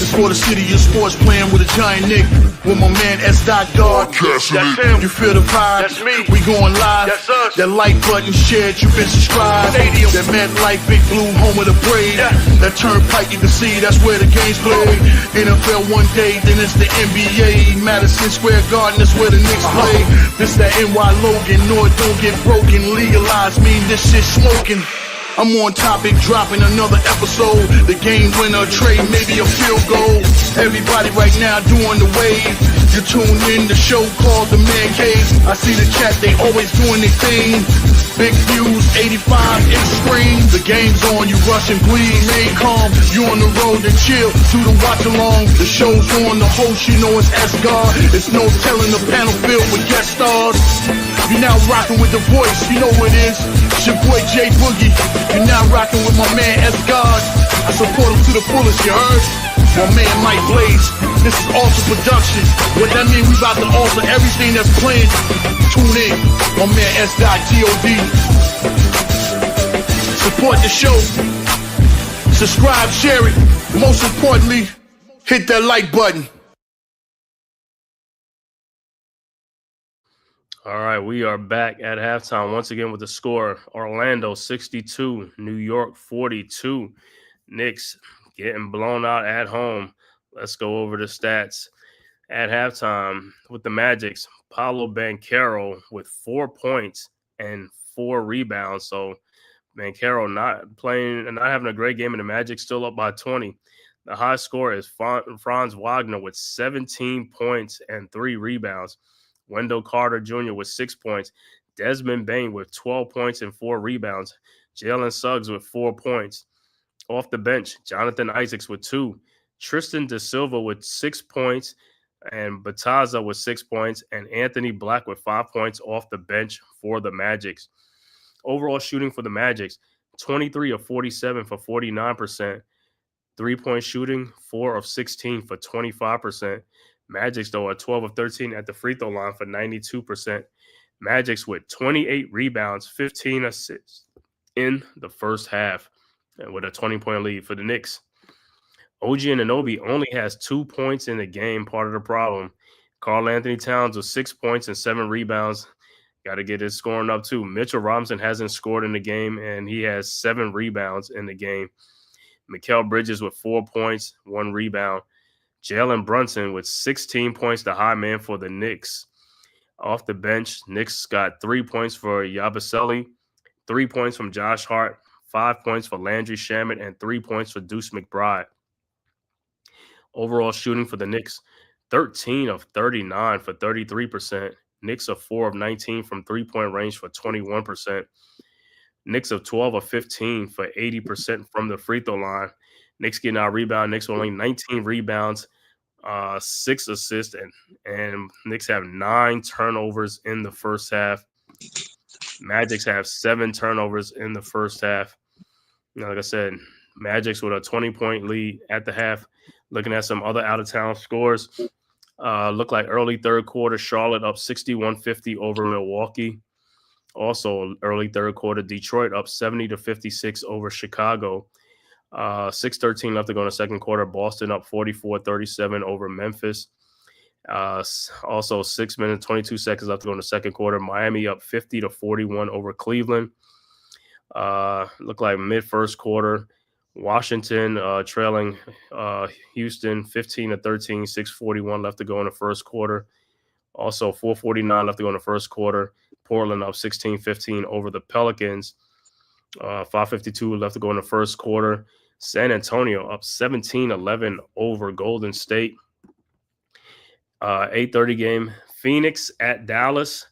It's for the city of sports, playing with a giant Nick. With my man S. God. That's him. You feel the vibe? That's me. We going live. That's us. That like button shared, you been subscribed. Stadium. That MetLife, Big Blue, home of the Braves. Yeah. That turnpike, you can see that's where the game's played. NFL one day, then it's the NBA. Madison Square Garden, that's where the Knicks play. This that NY Logan, North don't get broken. Legalize, mean this shit smoking. I'm on topic, dropping another episode. The game winner, trade, maybe a field goal. Everybody right now doing the wave. You tune in the show called TheMan-Cave. I see the chat, they always doing their thing. Big views, 85 inch screen. The game's on, you rush and bleed, remain calm. You on the road to chill, do the watch along. The show's on, the host, you know it's S-God. It's no telling the panel filled with guest stars. You're now rocking with the voice, you know who it is. It's your boy J Boogie. You're now rocking with my man S-God. I support him to the fullest, you heard? My man Mike Blaze. This is awesome production. What that mean? We about to alter everything that's playing. Tune in. My man S.God. Support the show. Subscribe, share it. Most importantly, hit that like button. All right, we are back at halftime once again with the score. Orlando 62, New York 42. Knicks getting blown out at home. Let's go over the stats. At halftime with the Magics, Paolo Banchero with 4 points and 4 rebounds. So Banchero not playing and not having a great game, and the Magic still up by 20. The high score is Franz Wagner with 17 points and 3 rebounds. Wendell Carter Jr. with 6 points. Desmond Bane with 12 points and 4 rebounds. Jalen Suggs with 4 points. Off the bench, Jonathan Isaacs with 2. Tristan Da Silva with 6 points. And Bataza with 6 points. And Anthony Black with 5 points off the bench for the Magics. Overall shooting for the Magics, 23 of 47 for 49%. 3-point shooting, 4 of 16 for 25%. Magics, though, are 12 of 13 at the free throw line for 92%. Magics with 28 rebounds, 15 assists in the first half, and with a 20-point lead for the Knicks. OG Anunoby only has 2 points in the game, part of the problem. Karl Anthony Towns with 6 points and 7 rebounds. Got to get his scoring up, too. Mitchell Robinson hasn't scored in the game, and he has 7 rebounds in the game. Mikal Bridges with 4 points, 1 rebound. Jalen Brunson with 16 points, the high man for the Knicks. Off the bench, Knicks got 3 points for Yabusele, 3 points from Josh Hart, 5 points for Landry Shamet, and 3 points for Deuce McBride. Overall shooting for the Knicks, 13 of 39 for 33%. Knicks are 4 of 19 from three-point range for 21%. Knicks of 12 of 15 for 80% from the free throw line. Knicks getting out rebound. Knicks only 19 rebounds, 6 assists, and Knicks have 9 turnovers in the first half. Magics have 7 turnovers in the first half. Like I said, Magics with a 20-point lead at the half. Looking at some other out-of-town scores, look like early third quarter, Charlotte up 61-50 over Milwaukee. Also, early third quarter, Detroit up 70-56 over Chicago. 6:13 left to go in the second quarter. Boston up 44-37 over Memphis. Also, 6 minutes, 22 seconds left to go in the second quarter. Miami up 50-41 over Cleveland. Look like mid-first quarter. Washington trailing Houston 15-13, 6:41 left to go in the first quarter. Also, 4:49 left to go in the first quarter. Portland up 16-15 over the Pelicans. 5:52 left to go in the first quarter. San Antonio up 17-11 over Golden State. 8:30 game, Phoenix at Dallas.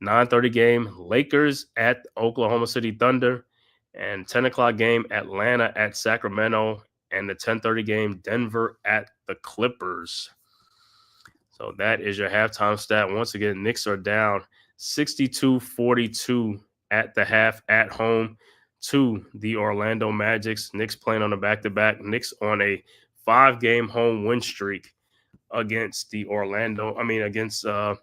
9:30 game, Lakers at Oklahoma City Thunder. And 10 o'clock game, Atlanta at Sacramento. And the 10:30 game, Denver at the Clippers. So that is your halftime stat. Once again, Knicks are down 62-42 at the half at home to the Orlando Magics. Knicks playing on a back-to-back. Knicks on a 5-game home win streak against the against on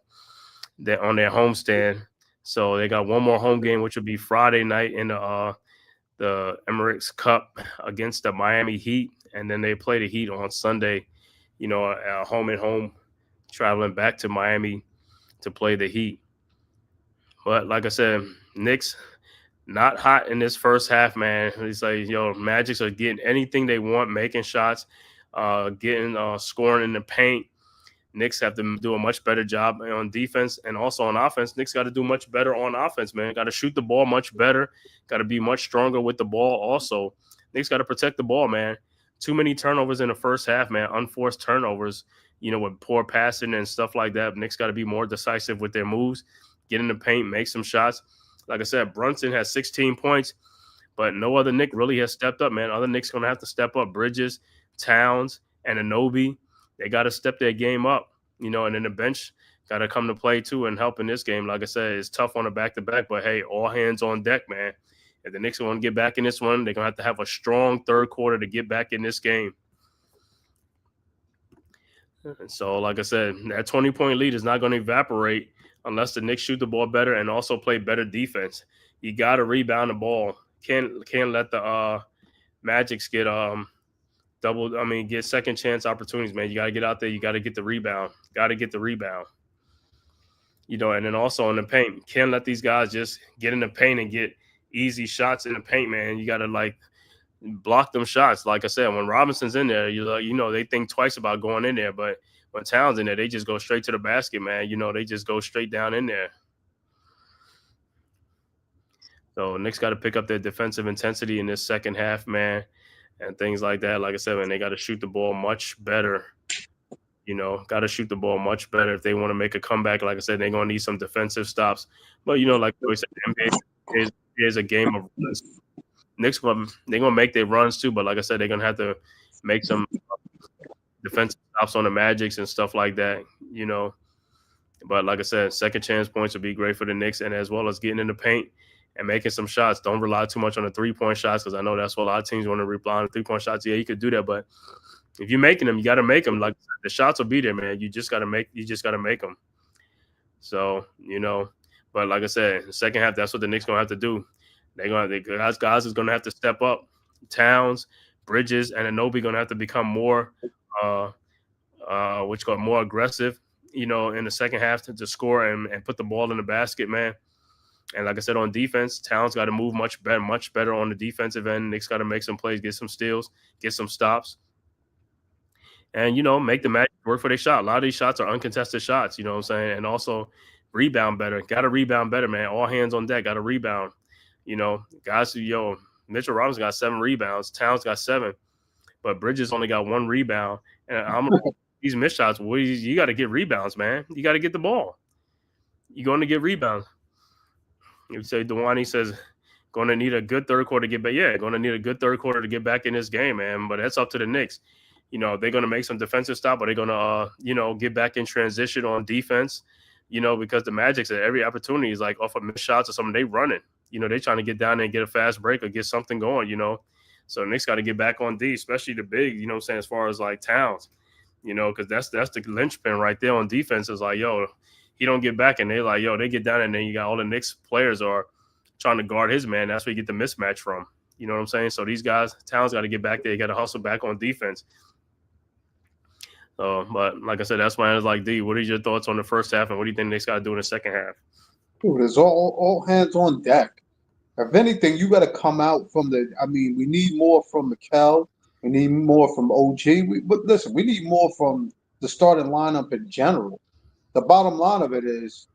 their homestand. So they got one more home game, which will be Friday night in the Emirates Cup against the Miami Heat, and then they play the Heat on Sunday. Home and home, traveling back to Miami to play the Heat. But like I said, Knicks not hot in this first half, man. It's like, Magics are getting anything they want, making shots, getting scoring in the paint. Knicks have to do a much better job on defense and also on offense. Knicks got to do much better on offense, man. Got to shoot the ball much better. Got to be much stronger with the ball also. Knicks got to protect the ball, man. too many turnovers in the first half, man. Unforced turnovers, with poor passing and stuff like that. Knicks got to be more decisive with their moves, get in the paint, make some shots. Like I said, Brunson has 16 points, but no other Knick really has stepped up, man. Other Knicks going to have to step up. Bridges, Towns, and Anobi, they got to step their game up, and then the bench got to come to play too and help in this game. Like I said, it's tough on the back-to-back, but hey, all hands on deck, man. If the Knicks want to get back in this one, they're going to have a strong third quarter to get back in this game. And so, like I said, that 20-point lead is not going to evaporate unless the Knicks shoot the ball better and also play better defense. You got to rebound the ball. Can't let the Magics get get second chance opportunities, man. You got to get out there. You got to get the rebound. And then also in the paint, can't let these guys just get in the paint and get easy shots in the paint, man. You got to block them shots. Like I said, when Robinson's in there, they think twice about going in there. But when Towns in there, they just go straight to the basket, man. They just go straight down in there. So Knicks got to pick up their defensive intensity in this second half, man, and things like that. Like I said, man, they got to shoot the ball much better. Got to shoot the ball much better if they want to make a comeback. Like I said, they're going to need some defensive stops. But, like we said, the NBA is a game of runs. Knicks, they're going to make their runs too. But like I said, they're going to have to make some defensive stops on the Magics and stuff like that, But like I said, second chance points would be great for the Knicks, and as well as getting in the paint and making some shots. Don't rely too much on the three-point shots, because I know that's what a lot of teams want to rely on the three-point shots. Yeah, you could do that, but if you're making them, you got to make them. Like the shots will be there, man. You just got to make them. So, but like I said, the second half, that's what the Knicks going to have to do. Guys is going to have to step up. Towns, Bridges, and Anobi going to have to become more more aggressive, in the second half to score and put the ball in the basket, man. And like I said, on defense, Towns got to move much better on the defensive end. Knicks got to make some plays, get some steals, get some stops, and, make the Magic work for their shot. A lot of these shots are uncontested shots, you know what I'm saying? And also rebound better. Got to rebound better, man. All hands on deck. Got to rebound. Guys Mitchell Robinson got 7 rebounds. Towns got 7. But Bridges only got 1 rebound. And these missed shots, you got to get rebounds, man. You got to get the ball. You're going to get rebounds. You say Dewani says going to need a good third quarter to get back. Yeah, going to need a good third quarter to get back in this game, man. But that's up to the Knicks. They're going to make some defensive stop, or they're going to, get back in transition on defense, because the Magic's at every opportunity is off of missed shots or something, they running. They trying to get down there and get a fast break or get something going, So the Knicks got to get back on D, especially the big, as far as Towns, because that's the linchpin right there on defense is he don't get back, and they they get down, and then you got all the Knicks players are trying to guard his man. That's where you get the mismatch from. You know what I'm saying? So these guys, Towns got to get back there. You got to hustle back on defense. But like I said, that's why I was D, what are your thoughts on the first half, and what do you think Knicks got to do in the second half? Dude, it's all hands on deck. If anything, you got to come out from we need more from Mikel. We need more from OG. But listen, we need more from the starting lineup in general. The bottom line of it is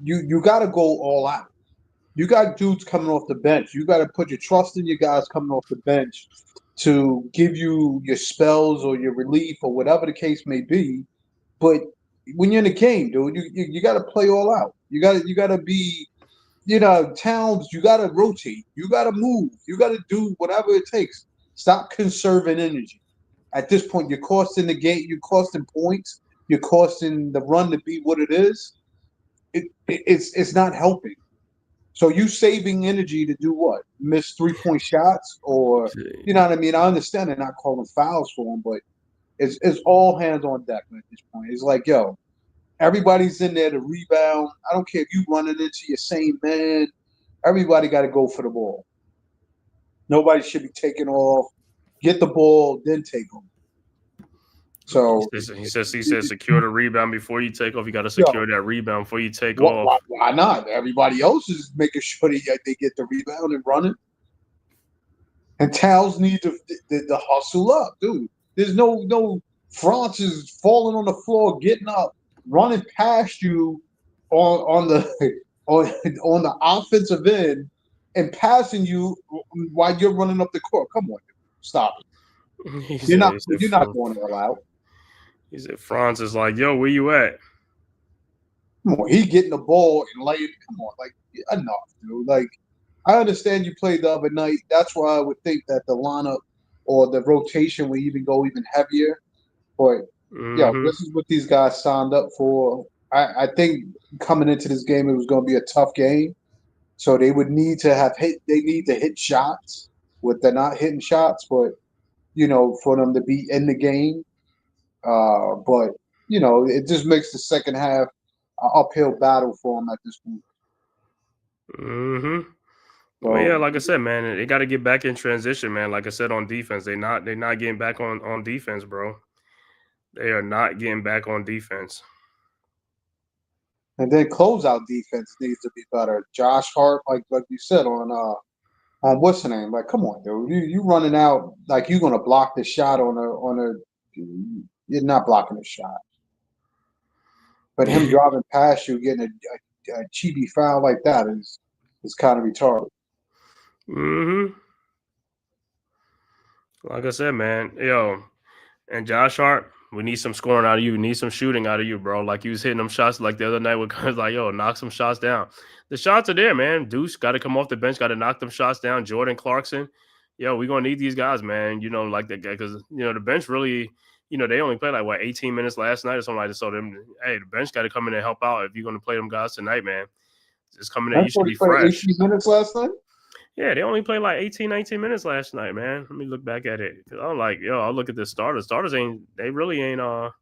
you got to go all out. You got dudes coming off the bench. You got to put your trust in your guys coming off the bench to give you your spells or your relief or whatever the case may be. But when you're in the game, dude, you got to play all out. You got to be, Towns. You got to rotate. You got to move. You got to do whatever it takes. Stop conserving energy. At this point, you're costing the game. You're costing points. You're costing the run to be what it is. It's not helping. So you saving energy to do what? Miss 3-point shots, or you know what I mean? I understand they're not calling fouls for them, but it's all hands on deck at this point. It's everybody's in there to rebound. I don't care if you running into your same man. Everybody got to go for the ball. Nobody should be taking off. Get the ball, then take them. So he says secure the rebound before you take off. You got to secure that rebound before you take off. Why not? Everybody else is making sure they get the rebound and running. And Towns need to hustle up, dude. There's no Francis falling on the floor, getting up, running past you on the offensive end and passing you while you're running up the court. Come on, dude. Stop it. He You're not said, you're not going all out. he said, Franz is like, yo, where you at? Come on, he getting the ball and laying. Come on, like enough, dude. Like I understand you played the other night. That's why I would think that the lineup or the rotation would even go even heavier. But yo, Mm-hmm. this is what these guys signed up for. I think coming into this game, it was going to be a tough game. So they would need to have hit. They need to hit shots. What they're not hitting shots, but for them to be in the game. But it just makes the second half an uphill battle for them at this point. Mm-hmm. Well, yeah, So like I said, man, they got to get back in transition, man. Like I said, on defense, they're not getting back on defense, bro. They are not getting back on defense. and then closeout defense needs to be better. Josh Hart, like you said on what's the name? Like, come on, dude, you running out like you're gonna block the shot on a. You're not blocking the shot, but him driving past you, getting a cheapy foul like that is kind of retarded. Mm-hmm. Like I said, man, yo, and Josh Hart, we need some scoring out of you. We need some shooting out of you, bro. Like you was hitting them shots like the other night with guys like, yo, knock some shots down. The shots are there, man. Deuce got to come off the bench, got to knock them shots down. Jordan Clarkson, yo, we're gonna need these guys, man. Like that guy, because the bench really, they only played like what 18 minutes last night or something like that. So hey, the bench got to come in and help out if you're gonna play them guys tonight, man. Just coming in, you That's should what he be played fresh. 18 minutes last night. Yeah, they only played like 18, 19 minutes last night, man. Let me look back at it. Cause I'm like, yo, I'll look at the starters. Starters really ain't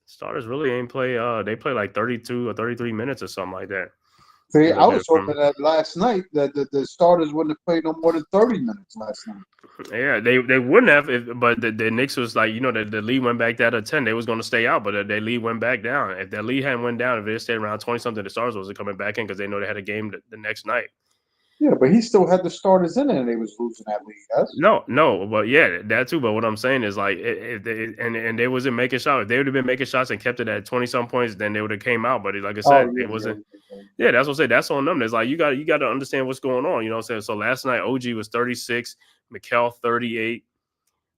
starters really ain't play they play like 32 or 33 minutes or something like that. See, You I look at was it hoping from that last night that the starters wouldn't have played no more than 30 minutes last night. yeah, they wouldn't have but the Knicks was like, the lead went back down to 10. They was gonna stay out, but their lead went back down. If that lead hadn't went down, if they stayed around 20 something, the starters wasn't coming back in because they know they had a game the next night. Yeah, but he still had the starters in it, and they was losing that lead. Yes. No, but yeah, that too. But what I'm saying is like, and they wasn't making shots. If they would have been making shots and kept it at 20 some points, then they would have came out. But like I Oh said, yeah, it wasn't. yeah. Yeah, that's what I say. That's on them. It's like you got to understand what's going on. You know what I'm saying? So last night, OG was 36, Mikal 38,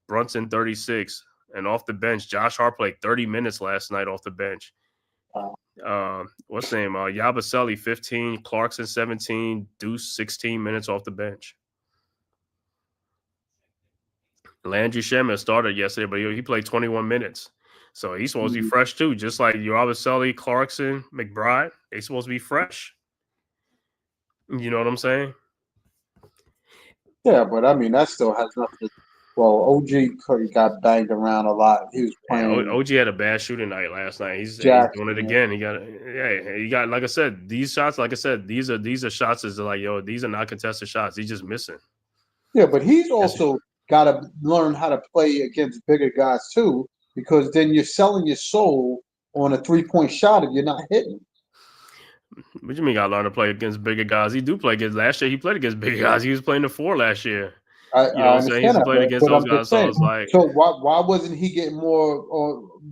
Brunson 36, and off the bench, Josh Hart played 30 minutes last night off the bench. What's the name? Yabusele 15, Clarkson 17, Deuce 16 minutes off the bench. Landry Shaman started yesterday, but he played 21 minutes. So he's supposed to be fresh too, just like Yabusele, Clarkson, McBride. They supposed to be fresh. You know what I'm saying? Yeah, but I mean that still has nothing to. Well, OG got banged around a lot. He was Yeah, playing OG had a bad shooting night last night. He's doing it Jackson. again. He got like I said, these shots. Like I said, these are shots. Is like these are not contested shots. He's just missing. Yeah, but he's also got to learn how to play against bigger guys too, because then you're selling your soul on a 3-point shot if you're not hitting. What you mean? Got to learn to play against bigger guys. He do play against. Last year he played against bigger guys. He was playing the 4 last year. I You know what I'm saying? understand He's that, played against but those I'm guys. just So saying. it's like, So why wasn't he getting more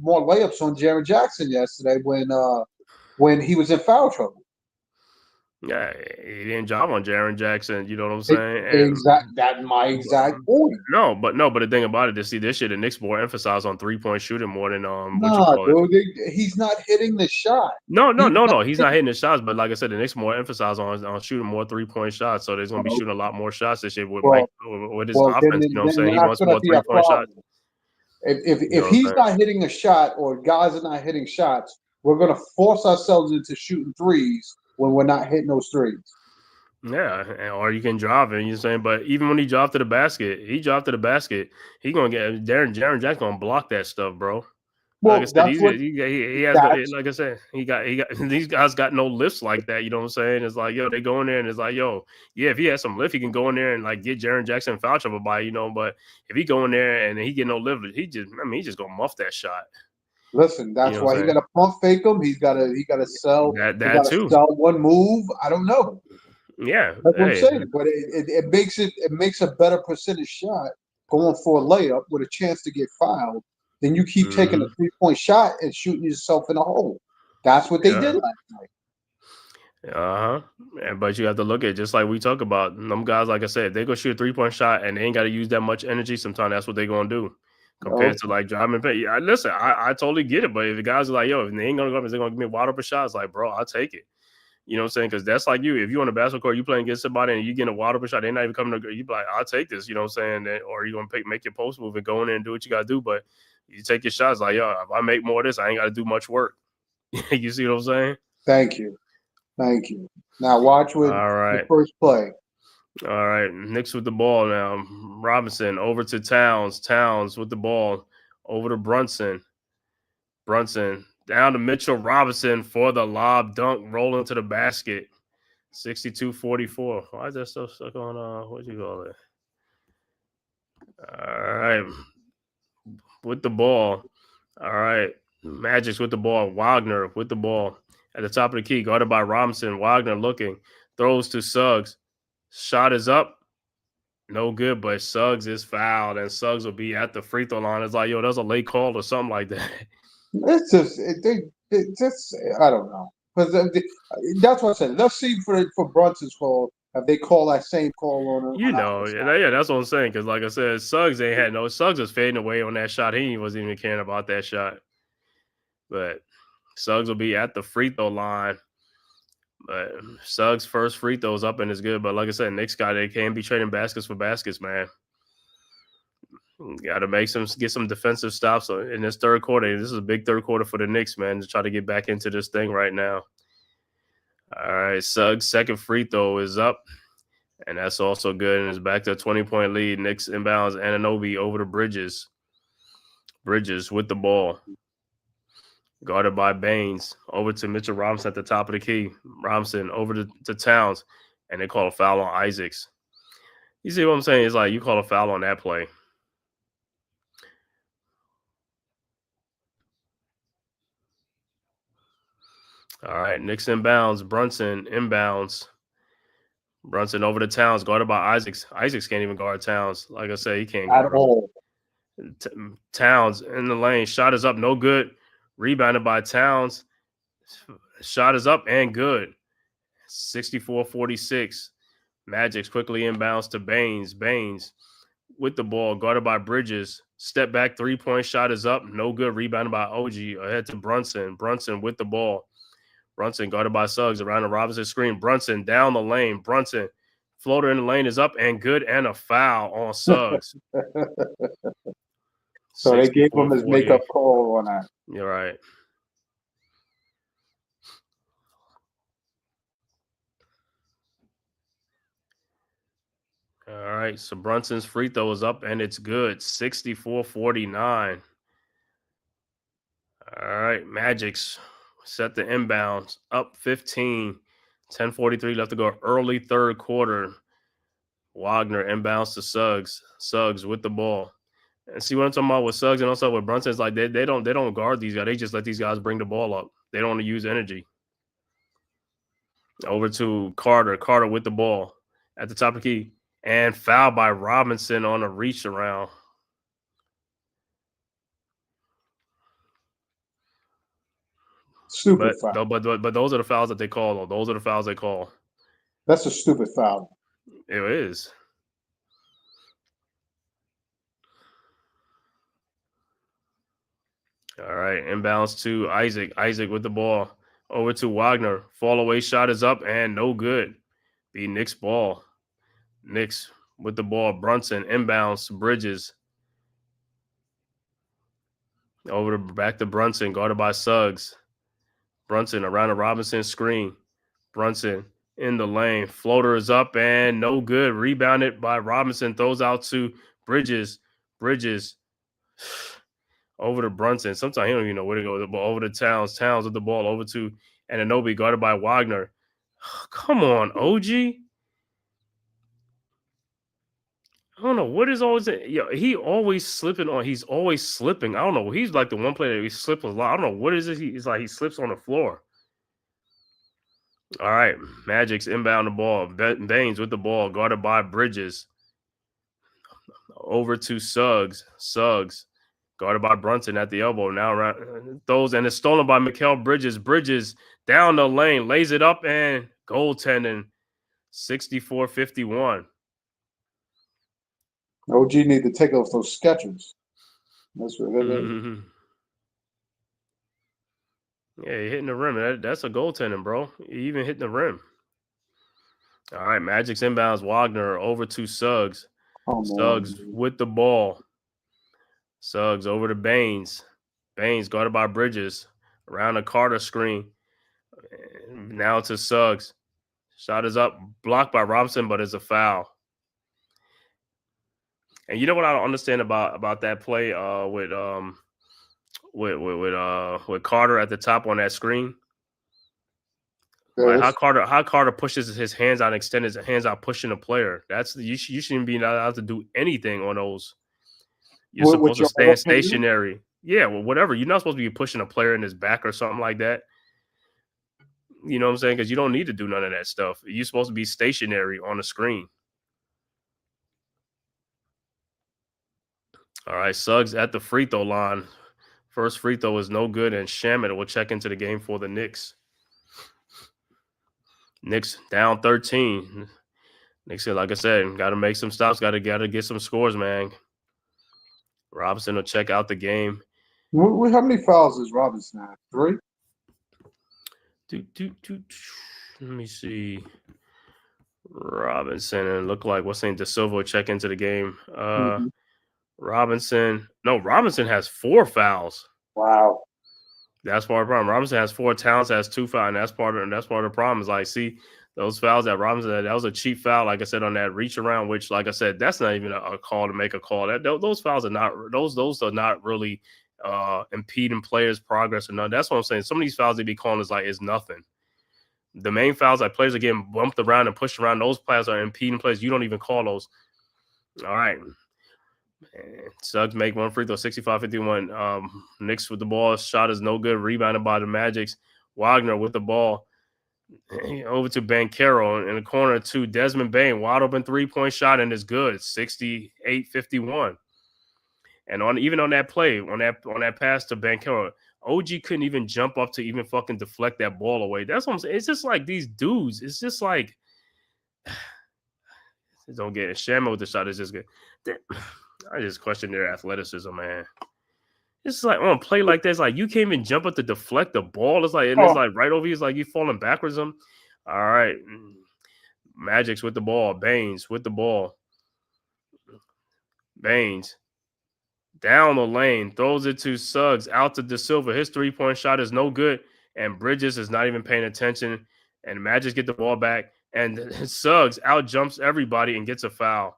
layups on Jaren Jackson yesterday when he was in foul trouble? yeah, he didn't job on Jaren Jackson. You know what I'm saying? That's my exact point. But the thing about it is, see, this year the Knicks more emphasize on 3-point shooting more than what you Nah, call it. dude, he's not hitting the shot. No. He's not hitting the shots, but like I said, the Knicks more emphasize on shooting more 3-point shots. So there's going to be shooting a lot more shots this year with Well, with his offense. You know what I'm saying? He that's wants going to more be a 3-point shots. problem. If You know what I'm he's saying? not hitting a shot or guys are not hitting shots, we're going to force ourselves into shooting threes when we're not hitting those threes. Yeah, or you can drive it. You know what I'm saying? But even when he dropped to the basket, he gonna get Jaren Jack's gonna block that stuff, bro. Like I Well, said, that's what he has that's like I said, he got these guys got no lifts like that. You know what I'm saying? It's like, yo, they go in there and it's like, yo, yeah, if he has some lift, he can go in there and like get Jaren Jackson foul trouble by, but if he go in there and he get no lift, he just gonna muff that shot. Listen, You that's know what why I'm he saying? got to pump fake him. He got to sell. He That got to too. sell one move. I don't know. Yeah, That's what I'm saying. But it makes a better percentage shot going for a layup with a chance to get fouled. Then you keep taking a 3-point shot and shooting yourself in a hole. That's what they did last night. But you have to look at, just like we talk about them guys. Like I said, they go shoot a 3-point shot and they ain't got to use that much energy. Sometimes that's what they're gonna do. Compared to like driving pay. Yeah, listen, I totally get it. But if the guys are like, yo, if they ain't gonna go up, they're gonna give me wide open shots. Like, bro, I'll take it. You know what I'm saying? Because that's like you. If you're on a basketball court, you playing against somebody and you getting a wide open shot, they're not even coming to you. Be like, I'll take this. You know what I'm saying? Or you're gonna make your post move and go in there and do what you gotta do. But you take your shots. Like, yo, if I make more of this, I ain't gotta do much work. You see what I'm saying? Thank you. Now watch with the first play. All right, Knicks with the ball now. Robinson over to Towns. Towns with the ball over to Brunson. Brunson down to Mitchell Robinson for the lob dunk, rolling to the basket. 62-44. Why is that so stuck on? What you call it? All right, with the ball. All right, Magic's with the ball. Wagner with the ball at the top of the key, guarded by Robinson. Wagner looking, throws to Suggs. Shot is up. No good, but Suggs is fouled, and Suggs will be at the free throw line. It's like, yo, that's a late call or something like that. It's just, I don't know. But that's what I said. Let's see for Brunson's call if they call that same call on. Yeah, that's what I'm saying. Because, like I said, Suggs was fading away on that shot. He wasn't even caring about that shot. But Suggs will be at the free throw line. But Suggs' first free throw is up and is good. But like I said, Knicks they can't be trading baskets for baskets, man. Got to get some defensive stops in this third quarter. This is a big third quarter for the Knicks, man, to try to get back into this thing right now. All right, Suggs' second free throw is up, and that's also good. And it's back to a 20-point lead. Knicks inbounds Anunoby over to Bridges. Bridges with the ball. Guarded by Baines. Over to Mitchell Robinson at the top of the key. Robinson over to Towns, and they call a foul on Isaacs. You see what I'm saying? It's like you call a foul on that play. All right, Knicks inbounds. Brunson inbounds. Brunson over to Towns, guarded by Isaacs. Isaacs can't even guard Towns. Like I said, he can't guard at all. Towns in the lane. Shot is up, no good. Rebounded by Towns. Shot is up and good. 64-46. Magic's quickly inbounds to Baines. Baines with the ball, guarded by Bridges. Step back, 3-point shot is up, no good. Rebounded by OG. Ahead to Brunson. Brunson with the ball. Brunson guarded by Suggs around the Robinson screen. Brunson down the lane. Brunson floater in the lane is up and good, and a foul on Suggs. So they gave him his makeup call on that. You're right. All right, so Brunson's free throw is up and it's good. 64-49. All right, Magic's set the inbounds up 15. 10:43 left to go. Early third quarter. Wagner inbounds to Suggs. Suggs with the ball. And see what I'm talking about with Suggs and also with Brunson? It's like they don't guard these guys. They just let these guys bring the ball up. They don't want to use energy. Over to Carter. Carter with the ball at the top of the key. And fouled by Robinson on a reach around. Stupid foul. But those are the fouls that they call, though. Those are the fouls they call. That's a stupid foul. It is. All right, inbounds to Isaac. Isaac with the ball. Over to Wagner. Fall away shot is up and no good. The Knicks ball. Knicks with the ball. Brunson inbounds. Bridges. Back to Brunson, guarded by Suggs. Brunson around the Robinson screen. Brunson in the lane. Floater is up and no good. Rebounded by Robinson. Throws out to Bridges. Bridges over to Brunson. Sometimes he don't even know where to go. The ball over to Towns. Towns with the ball over to Anunoby, guarded by Wagner. Come on, OG. I don't know what is always. He always slipping on. He's always slipping. I don't know. He's like the one player that he slips a lot. I don't know what is it. He's like he slips on the floor. All right, Magic's inbound the ball. Baines with the ball, guarded by Bridges. Over to Suggs. Suggs guarded by Brunson at the elbow. Now around throws and it's stolen by Mikal Bridges. Bridges down the lane, lays it up and Goaltending, 64-51. OG need to take off those sketches. That's what it is. Mm-hmm. Yeah, he hitting the rim. That's a goaltending, bro. He even hitting the rim. All right, Magic's inbounds. Wagner over to Suggs. Suggs with the ball. Suggs over to Baines. Baines guarded by Bridges. Around the Carter screen. Now to Suggs. Shot is up. Blocked by Robinson, but it's a foul. And you know what I don't understand about that play with Carter at the top on that screen? Like how Carter pushes his hands out and extends his hands out pushing a player. You shouldn't be allowed to do anything on those. You're supposed to stay stationary. Yeah, well, whatever. You're not supposed to be pushing a player in his back or something like that. You know what I'm saying? Because you don't need to do none of that stuff. You're supposed to be stationary on the screen. All right, Suggs at the free throw line. First free throw is no good, and Shamet will check into the game for the Knicks. Knicks down 13. Knicks, like I said, got to make some stops. Got to get some scores, man. Robinson will check out the game. How many fouls does Robinson have? 3? Let me see. Robinson and look like what's saying De Silva will check into the game. Robinson has 4 fouls. Wow. That's part of the problem. Robinson has 4. Towns has 2 fouls, and that's part of the problem. Is like, see, those fouls that Robinson had, that was a cheap foul, like I said, on that reach around, which, like I said, that's not even a call to make a call. Those fouls are not those are not really impeding players' progress or none. That's what I'm saying. Some of these fouls they be calling is nothing. The main fouls, like players are getting bumped around and pushed around, those fouls are impeding players. You don't even call those. All right. And Suggs make 1 free throw, 65-51. Knicks with the ball. Shot is no good. Rebounded by the Magics. Wagner with the ball. Over to Banchero in the corner to Desmond Bane. Wide open 3-point shot, and it's good. 68-51. And even on that play, on that pass to Banchero, OG couldn't even jump up to even fucking deflect that ball away. That's what I'm saying. It's just like these dudes. It's just like don't get it. Shaman with the shot is just good. I just question their athleticism, man. It's like on a play like this, like you can't even jump up to deflect the ball. It's like it's like right over you. It's like you falling backwards. All right, Magic's with the ball. Baines with the ball. Baines down the lane, throws it to Suggs, out to De Silva. His 3-point shot is no good, and Bridges is not even paying attention. And Magic get the ball back, and Suggs out jumps everybody and gets a foul.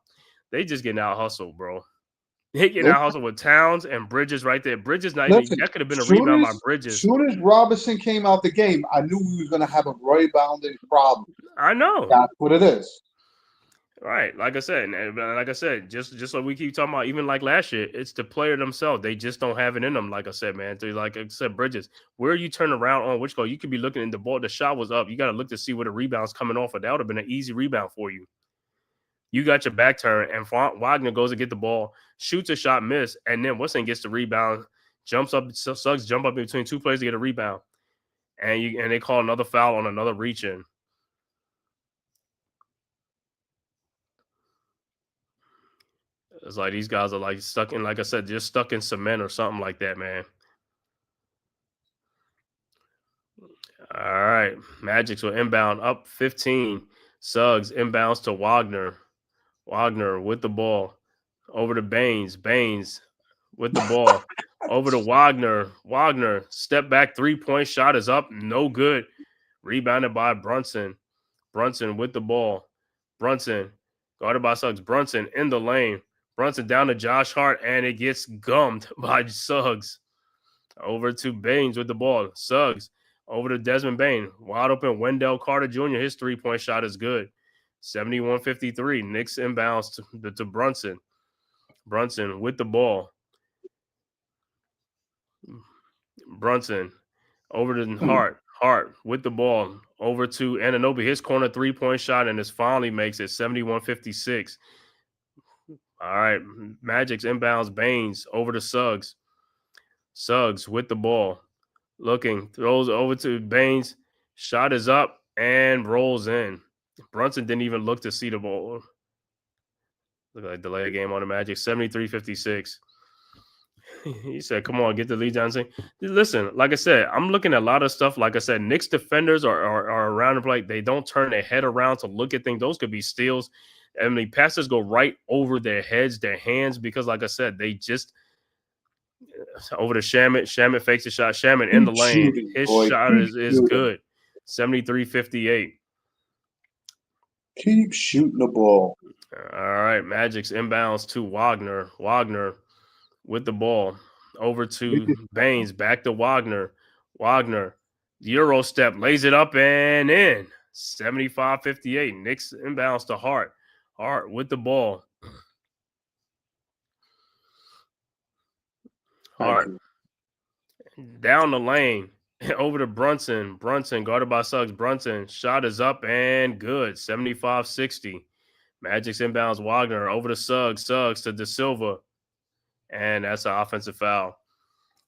They just getting out hustled, bro. They getting out hustled with Towns and Bridges right there. Bridges not even that could have been a rebound by Bridges. As soon as Robinson came out the game, I knew we was going to have a rebounding problem. I know. That's what it is. Right, like I said, just like we keep talking about, even like last year, it's the player themselves. They just don't have it in them. Like I said, man, like I said, Bridges, where you turn around on which goal, you could be looking in the ball. The shot was up. You got to look to see where the rebound's coming off of. That would have been an easy rebound for you. You got your back turn, and Wagner goes to get the ball, shoots a shot, miss, and then Weston gets the rebound, jumps up, Suggs jump up between 2 players to get a rebound, and they call another foul on another reach in. It's like these guys are like stuck in, like I said, just stuck in cement or something like that, man. All right. Magics will inbound up 15. Suggs inbounds to Wagner. Wagner with the ball. Over to Baines. Baines with the ball. Over to Wagner. Wagner, step back 3-point shot is up. No good. Rebounded by Brunson. Brunson with the ball. Brunson guarded by Suggs. Brunson in the lane. Brunson down to Josh Hart, and it gets gummed by Suggs. Over to Baines with the ball. Suggs over to Desmond Bane. Wide open, Wendell Carter Jr. His 3-point shot is good. 71-53. Knicks inbounds to Brunson. Brunson with the ball. Brunson over to Hart. Hart with the ball. Over to Anunoby. His corner 3-point shot, and this finally makes it 71-56. All right, Magic's inbounds Baines over to Suggs. Suggs with the ball. Looking, throws over to Baines. Shot is up. and rolls in. Brunson didn't even look to see the ball. Look like delay game on the Magic. 73-56. He said, "Come on, get the lead, Johnson." Listen, like I said, I'm looking at a lot of stuff. Like I said, Knicks defenders are around the play. They don't turn their head around to look at things. Those could be steals. And the passes go right over their heads, their hands, because, like I said, they just over to Shamit. Shamit fakes the shot. Shamit in the Keep lane. shooting, His boy. shot Keep is shooting. good. 73-58. Keep shooting the ball. All right, Magic's inbounds to Wagner. Wagner with the ball over to Baines. Back to Wagner. Wagner, Euro step, lays it up and in. 75-58. Knicks inbounds to Hart. Hart with the ball. Hart down the lane. Over to Brunson. Brunson guarded by Suggs. Brunson shot is up and good. 75-60. Magic's inbounds Wagner over to Suggs. Suggs to De Silva. And that's an offensive foul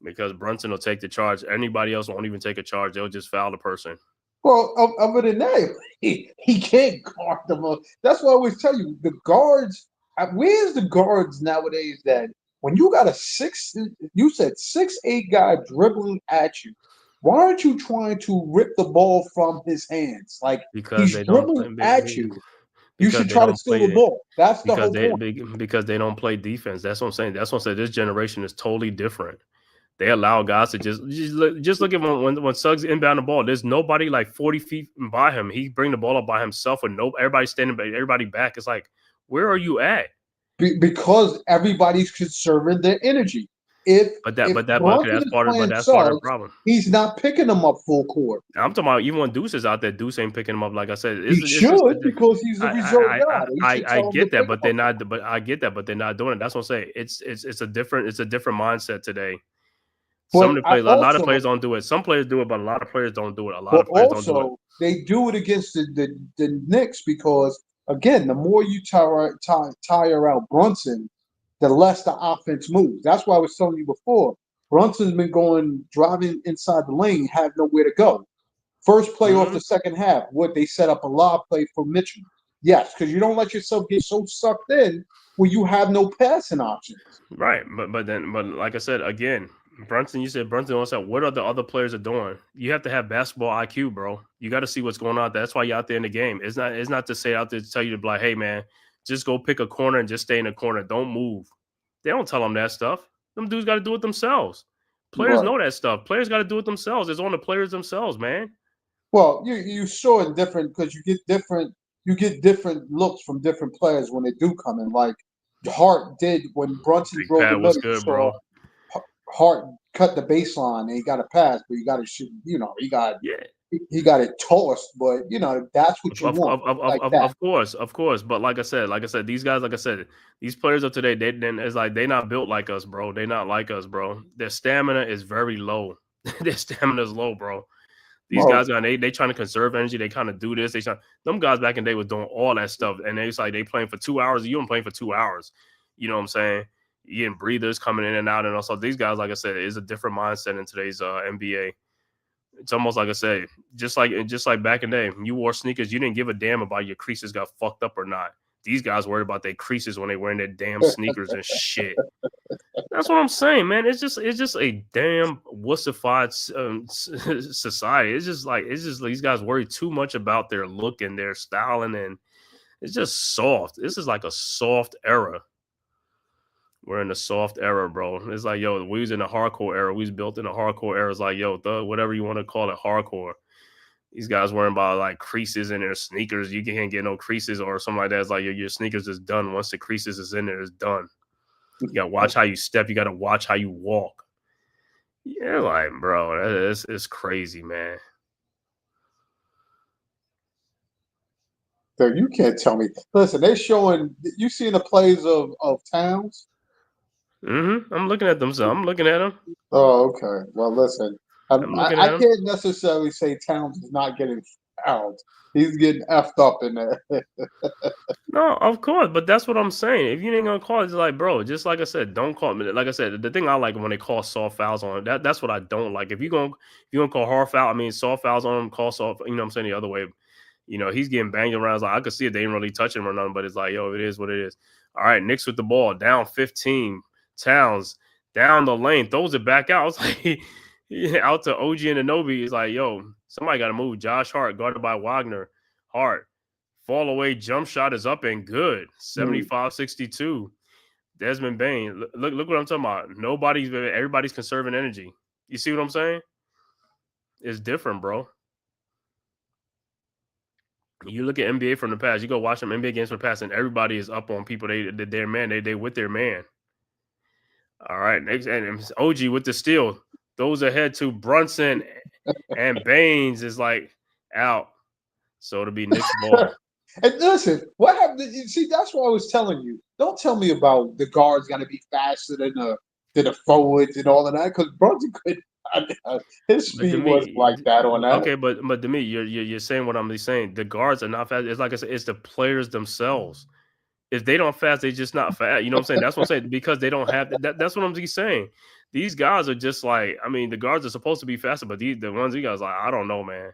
because Brunson will take the charge. Anybody else won't even take a charge. They'll just foul the person. Well, other than that, he can't guard them. That's why I always tell you, the guards, where's the guards nowadays that when you got a 6'8" guy dribbling at you, why aren't you trying to rip the ball from his hands? Like, Because he's they don't dribbling at you. You because should they try to don't steal the ball. That's the whole point. because they don't play defense. That's what I'm saying. That's what I'm saying. This generation is totally different. They allow guys to just look at when Suggs inbound the ball. There's nobody like 40 feet by him. He bring the ball up by himself with everybody standing, everybody back. It's like, where are you at? Because everybody's conserving their energy. That's part of the problem. He's not picking them up full court. I'm talking about even when Deuce is out there, Deuce ain't picking him up. Like I said, He should because he's a reserve guy. I get that, but they're not. But I get that, but they're not doing it. That's what I'm saying. It's a different mindset today. Some of the players, a lot of players don't do it. Some players do it, but a lot of players don't do it. A lot of players don't do it. They do it against the Knicks because, again, the more you tire out Brunson, the less the offense moves. That's why I was telling you before. Brunson's been driving inside the lane, have nowhere to go. First play off the second half, they set up a lob play for Mitchell. Yes, because you don't let yourself get so sucked in where you have no passing options. Right, but like I said again, Brunson. You said Brunson on what are the other players are doing? You have to have basketball IQ, bro. You got to see what's going on. That's why you're out there in the game. It's not to say out there to tell you to be like, hey man, just go pick a corner and just stay in the corner. Don't move. They don't tell them that stuff. Them dudes got to do it themselves. Players know that stuff. Players got to do it themselves. It's on the players themselves, man. Well, you saw it different because you get different looks from different players when they do come in. Like Hart did when Brunson drove the middle. Good, bro. Hart cut the baseline and he got a pass, but he got to shoot. He got it tossed, but that's what you want. Of course. But like I said, these guys, these players of today, they're not built like us, bro. They're not like us, bro. Their stamina is very low. Their stamina is low, bro. These guys, they trying to conserve energy. They kind of do this. Them guys back in the day was doing all that stuff, and it's like they playing for 2 hours. You don't playing for 2 hours. You know what I'm saying? You getting breathers coming in and out, and also these guys, like I said, is a different mindset in today's NBA. It's almost like I said, just like back in the day, when you wore sneakers, you didn't give a damn about your creases got fucked up or not. These guys worried about their creases when they wearing their damn sneakers and shit. That's what I'm saying, man. It's just a damn wussified society. It's just these guys worry too much about their look and their styling, and it's just soft. This is like a soft era. We're in the soft era, bro. It's like, yo, we was in a hardcore era. We was built in a hardcore era. It's like, yo, whatever you want to call it, hardcore. These guys worrying about like creases in their sneakers. You can't get no creases or something like that. It's like your sneakers is done. Once the creases is in there, it's done. You gotta watch how you step. You gotta watch how you walk. Yeah, like, bro, it's crazy, man. So you can't tell me. Listen, they're showing. You seen the plays of Towns? I'm looking at them. So I'm looking at them. Oh, okay. Well, listen, I can't necessarily say Towns is not getting fouls. He's getting effed up in there. No, of course, but that's what I'm saying. If you ain't gonna call it, it's like, bro, just like I said, don't call me. Like I said, the thing I like when they call soft fouls on that's what I don't like. If you gonna call hard foul, I mean soft fouls on him, call soft. You know what I'm saying the other way. You know he's getting banged around. It's like I could see it. They didn't really touch him or nothing, but it's like, yo, it is what it is. All right, Knicks with the ball, down 15. Towns down the lane, throws it back out. It's like out to OG and Anobi. It's like, yo, somebody got to move. Josh Hart guarded by Wagner. Hart. Fall away jump shot is up and good. 75-62. Desmond Bain. Look what I'm talking about. Everybody's conserving energy. You see what I'm saying? It's different, bro. You look at NBA from the past, you go watch them NBA games from the past, and everybody is up on people. Their man. They with their man. All right. Next, and OG with the steal. Those ahead to Brunson and Baines is like out. So it'll be Knicks ball. And listen, what happened? You see, that's what I was telling you. Don't tell me about the guards got to be faster than the forwards and all of that, because Brunson could. His speed was like that on that. Okay, but to me, you're saying what I'm saying. The guards are not fast. It's like I said, it's the players themselves. If they don't fast, they just not fast. You know what I'm saying? That's what I'm saying, because they don't have that. That's what I'm saying. These guys are just like, I mean, the guards are supposed to be faster, but the ones you guys like, I don't know, man.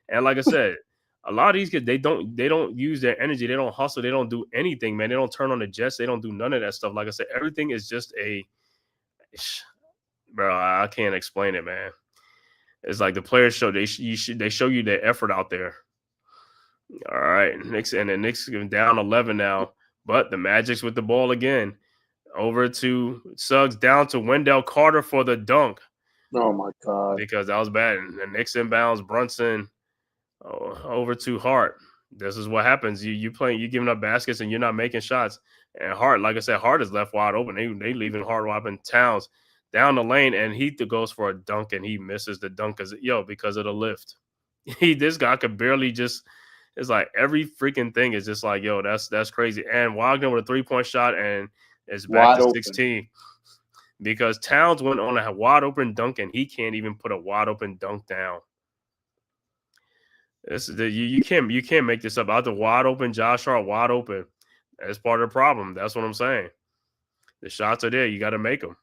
And like I said, a lot of these kids, they don't use their energy. They don't hustle. They don't do anything, man. They don't turn on the jets. They don't do none of that stuff. Like I said, everything is just bro, I can't explain it, man. It's like the players show they show you their effort out there. All right, Knicks down 11 now, but the Magic's with the ball again. Over to Suggs, down to Wendell Carter for the dunk. Oh my God! Because that was bad. And the Knicks inbounds Brunson over to Hart. This is what happens. You giving up baskets and you're not making shots. And Hart, like I said, Hart is left wide open. They leaving Hart wide open. Towns down the lane, and he goes for a dunk, and he misses the dunk because of the lift. This guy could barely just. It's like every freaking thing is just like, yo, that's crazy. And Wagner with a 3-point shot, and it's back to 16 because Towns went on a wide open dunk, and he can't even put a wide open dunk down. You can't make this up. Out the wide open, Josh Hart wide open. That's part of the problem. That's what I'm saying. The shots are there. You got to make them.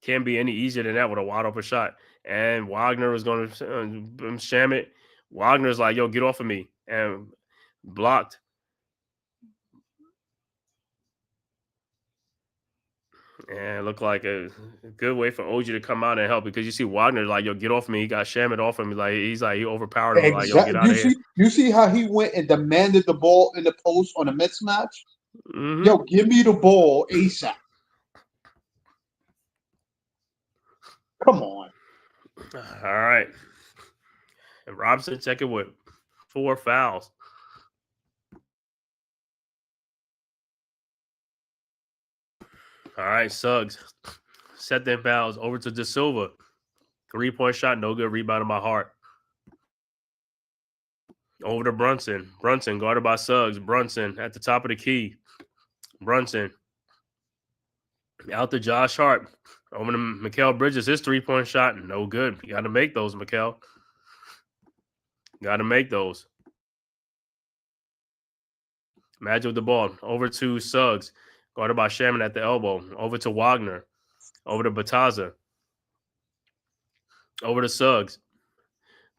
Can't be any easier than that with a wide open shot. And Wagner is going to sham it. Wagner's like, yo, get off of me. And blocked. And it looked like a good way for OG to come out and help, because you see Wagner like, yo, get off me. He got shammed off him. He overpowered him. Like, yo, get out of here. You see how he went and demanded the ball in the post on a mismatch? Mm-hmm. Yo, give me the ball ASAP. Come on. All right. And Robinson checking with 4 fouls. All right, Suggs. Set them fouls over to De Silva. 3-point shot, no good. Rebounded by Hart. Over to Brunson. Brunson guarded by Suggs. Brunson at the top of the key. Brunson. Out to Josh Hart. Over to Mikal Bridges. His 3-point shot, no good. You got to make those, Mikal. Got to make those. Magic with the ball. Over to Suggs. Guarded by Shaman at the elbow. Over to Wagner. Over to Bataza. Over to Suggs.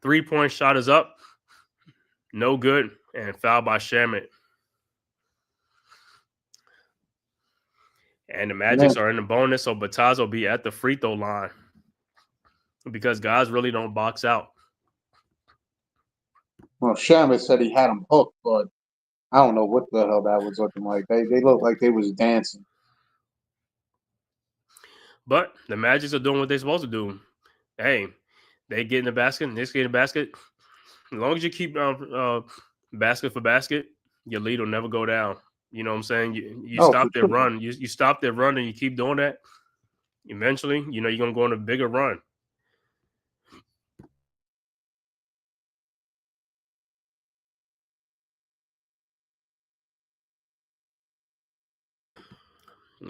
3-point shot is up. No good. And foul by Shaman. And the Magics are in the bonus, so Bataza will be at the free throw line. Because guys really don't box out. Well, Shaman said he had him hooked, but I don't know what the hell that was looking like. They looked like they was dancing. But the Magics are doing what they're supposed to do. Hey, they get in the basket, Knicks get in the basket. As long as you keep basket for basket, your lead will never go down. You know what I'm saying? You stop their run. You stop their run and you keep doing that. Eventually, you're going to go on a bigger run.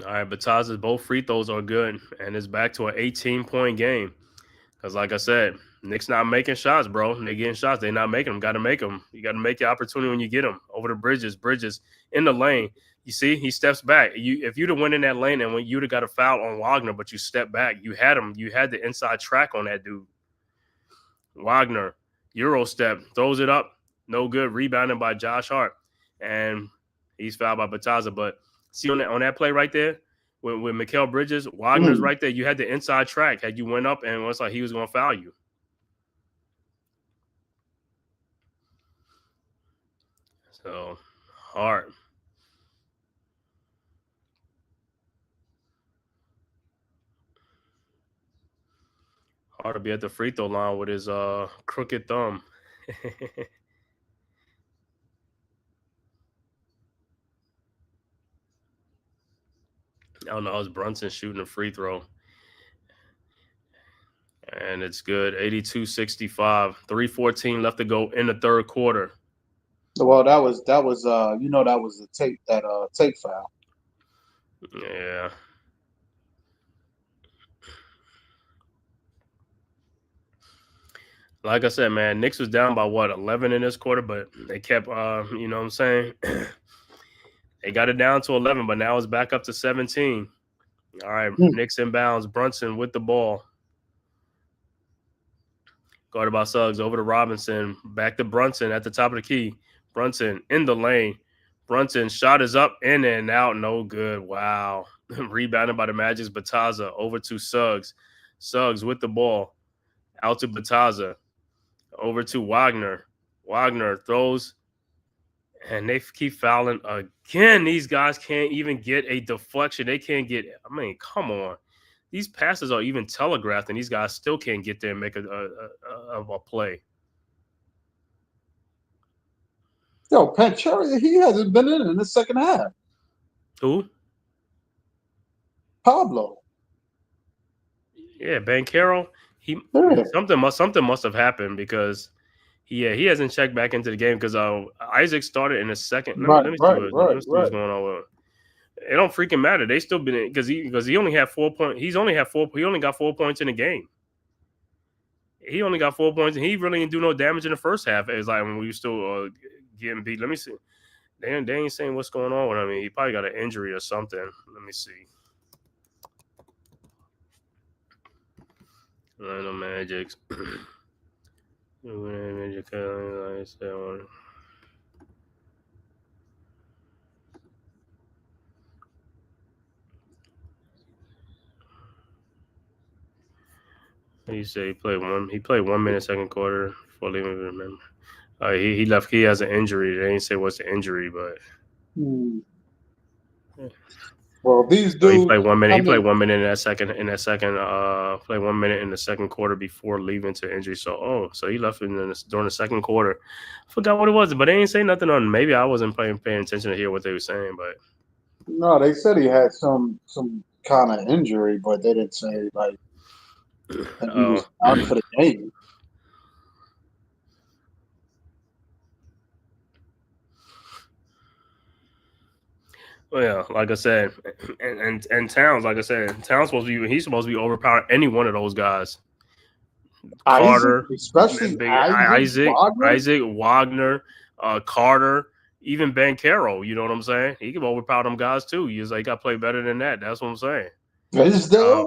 All right, Bataza's both free throws are good, and it's back to an 18-point game. Because like I said, Knicks not making shots, bro. They getting shots. They not making them. Got to make them. You got to make your opportunity when you get them. Over the Bridges in the lane. You see, he steps back. If you'd have went in that lane and when you'd have got a foul on Wagner, but you step back, you had him. You had the inside track on that dude. Wagner, Euro step, throws it up. No good. Rebounded by Josh Hart. And he's fouled by Bataza. But see on that play right there, with Mikal Bridges, Wagner's right there. You had the inside track. Had you went up and it was like he was going to foul you. So, Hart. Hard to be at the free throw line with his crooked thumb. I don't know. It was Brunson shooting a free throw. And it's good. 82-65. 3:14 left to go in the third quarter. Well, that was that was the tape foul. Yeah. Like I said, man, Knicks was down by 11 in this quarter, but they kept you know what I'm saying? They got it down to 11, but now it's back up to 17. All right, Knicks inbounds. Brunson with the ball. Guarded by Suggs over to Robinson. Back to Brunson at the top of the key. Brunson in the lane. Brunson shot is up, in and out. No good. Wow. Rebounded by the Magic's Bataza over to Suggs. Suggs with the ball. Out to Bataza. Over to Wagner. Wagner throws, and they keep fouling again. These guys can't even get a deflection. They can't get, I mean, come on. These passes are even telegraphed, and these guys still can't get there and make a play. Yo, Pancheri, he hasn't been in the second half. Who? Pablo. Yeah, Banchero. Something must have happened because he hasn't checked back into the game because Isaac started in the second. Let me see what's going on with him. It don't freaking matter. They still been because he only had 4 points. He only got 4 points in the game. He only got 4 points, and he really didn't do no damage in the first half. It's like when we were still getting beat. Let me see. They ain't saying what's going on with him. I mean, he probably got an injury or something. Let me see. Orlando Magics. He said he played 1 minute second quarter before leaving. Remember, he left. He has an injury. They didn't say what's the injury, but well, these dudes. So he played 1 minute. He played 1 minute in that second. Played 1 minute in the second quarter before leaving to injury. So he left during the second quarter. I forgot what it was, but they didn't say nothing on. Maybe I wasn't paying attention to hear what they were saying, but no, they said he had some kind of injury, but they didn't say like that he was out for the game. Well, yeah, like I said, and Towns, like I said, Towns he's supposed to be overpowering any one of those guys. Carter, Isaac, especially Isaac, Wagner, Carter, even Banchero. You know what I'm saying? He can overpower them guys too. He got to play better than that. That's what I'm saying. Is there?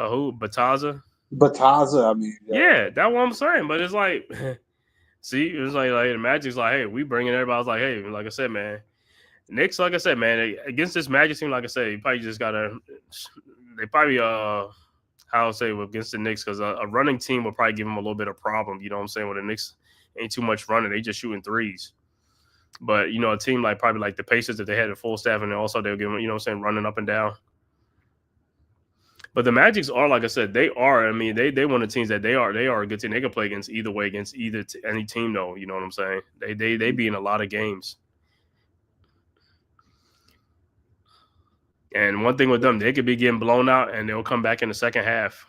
Who? Bataza? I mean, yeah, that's what I'm saying. But it's like, see, it was like the Magic's like, hey, we bringing everybody. I was like, hey, like I said, man. Knicks, like I said, man, against this Magic team, like I said, you probably just gotta. They probably how I'll say against the Knicks because a running team will probably give them a little bit of problem. You know what I'm saying? When the Knicks ain't too much running, they just shooting threes. But a team probably like the Pacers, if they had a full staff, and also they'll give them, running up and down. But the Magics are, like I said, they are. I mean, they one of the teams that they are a good team. They can play against either way, against any team, though. You know what I'm saying? They be in a lot of games. And one thing with them, they could be getting blown out, and they'll come back in the second half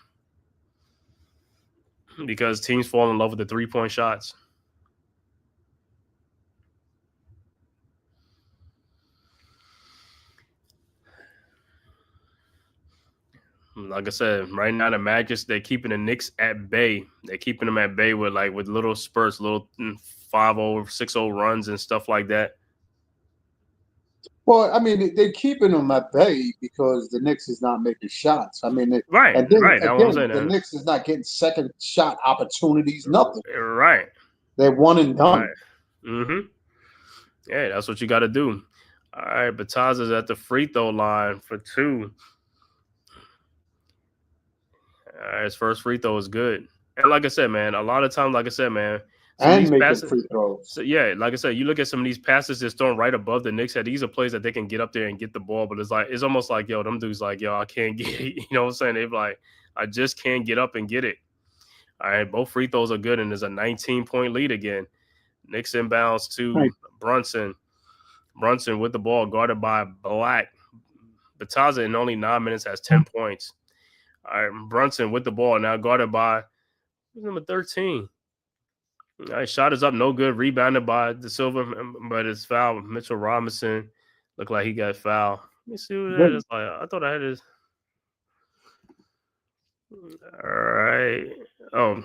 because teams fall in love with the 3-point shots. Like I said, right now the Magic, they're keeping the Knicks at bay. They're keeping them at bay with little spurts, little 5-0, 6-0 runs and stuff like that. Well, I mean, they're keeping them at bay because the Knicks is not making shots. I mean, Right, and then right. That's what I'm again, the saying. Knicks is not getting second shot opportunities. Nothing. Right, They're one and done. right. Mm-hmm. Yeah, that's what you got to do. All right, Bataza's at the free throw line for 2. All right, his first free throw is good. And like I said, man, a lot of times, like I said, man, some of And these making passes. free throws. So yeah, like I said, you look at some of these passes that's thrown right above the Knicks head. These are plays that they can get up there and get the ball, but it's almost like, yo, them dudes like, yo, I can't get it. You know what I'm saying? They're like, I just can't get up and get it. All right, both free throws are good, and there's a 19-point lead again. Knicks inbounds to Right. Brunson. Brunson with the ball, guarded by Black. Bataza in only 9 minutes has 10 points. All right, Brunson with the ball, now guarded by number 13. All right, shot is up, no good. Rebounded by De Silva, but it's foul. Mitchell Robinson looked like he got fouled. Let me see what that is. Like, I thought I had his. All right. Oh,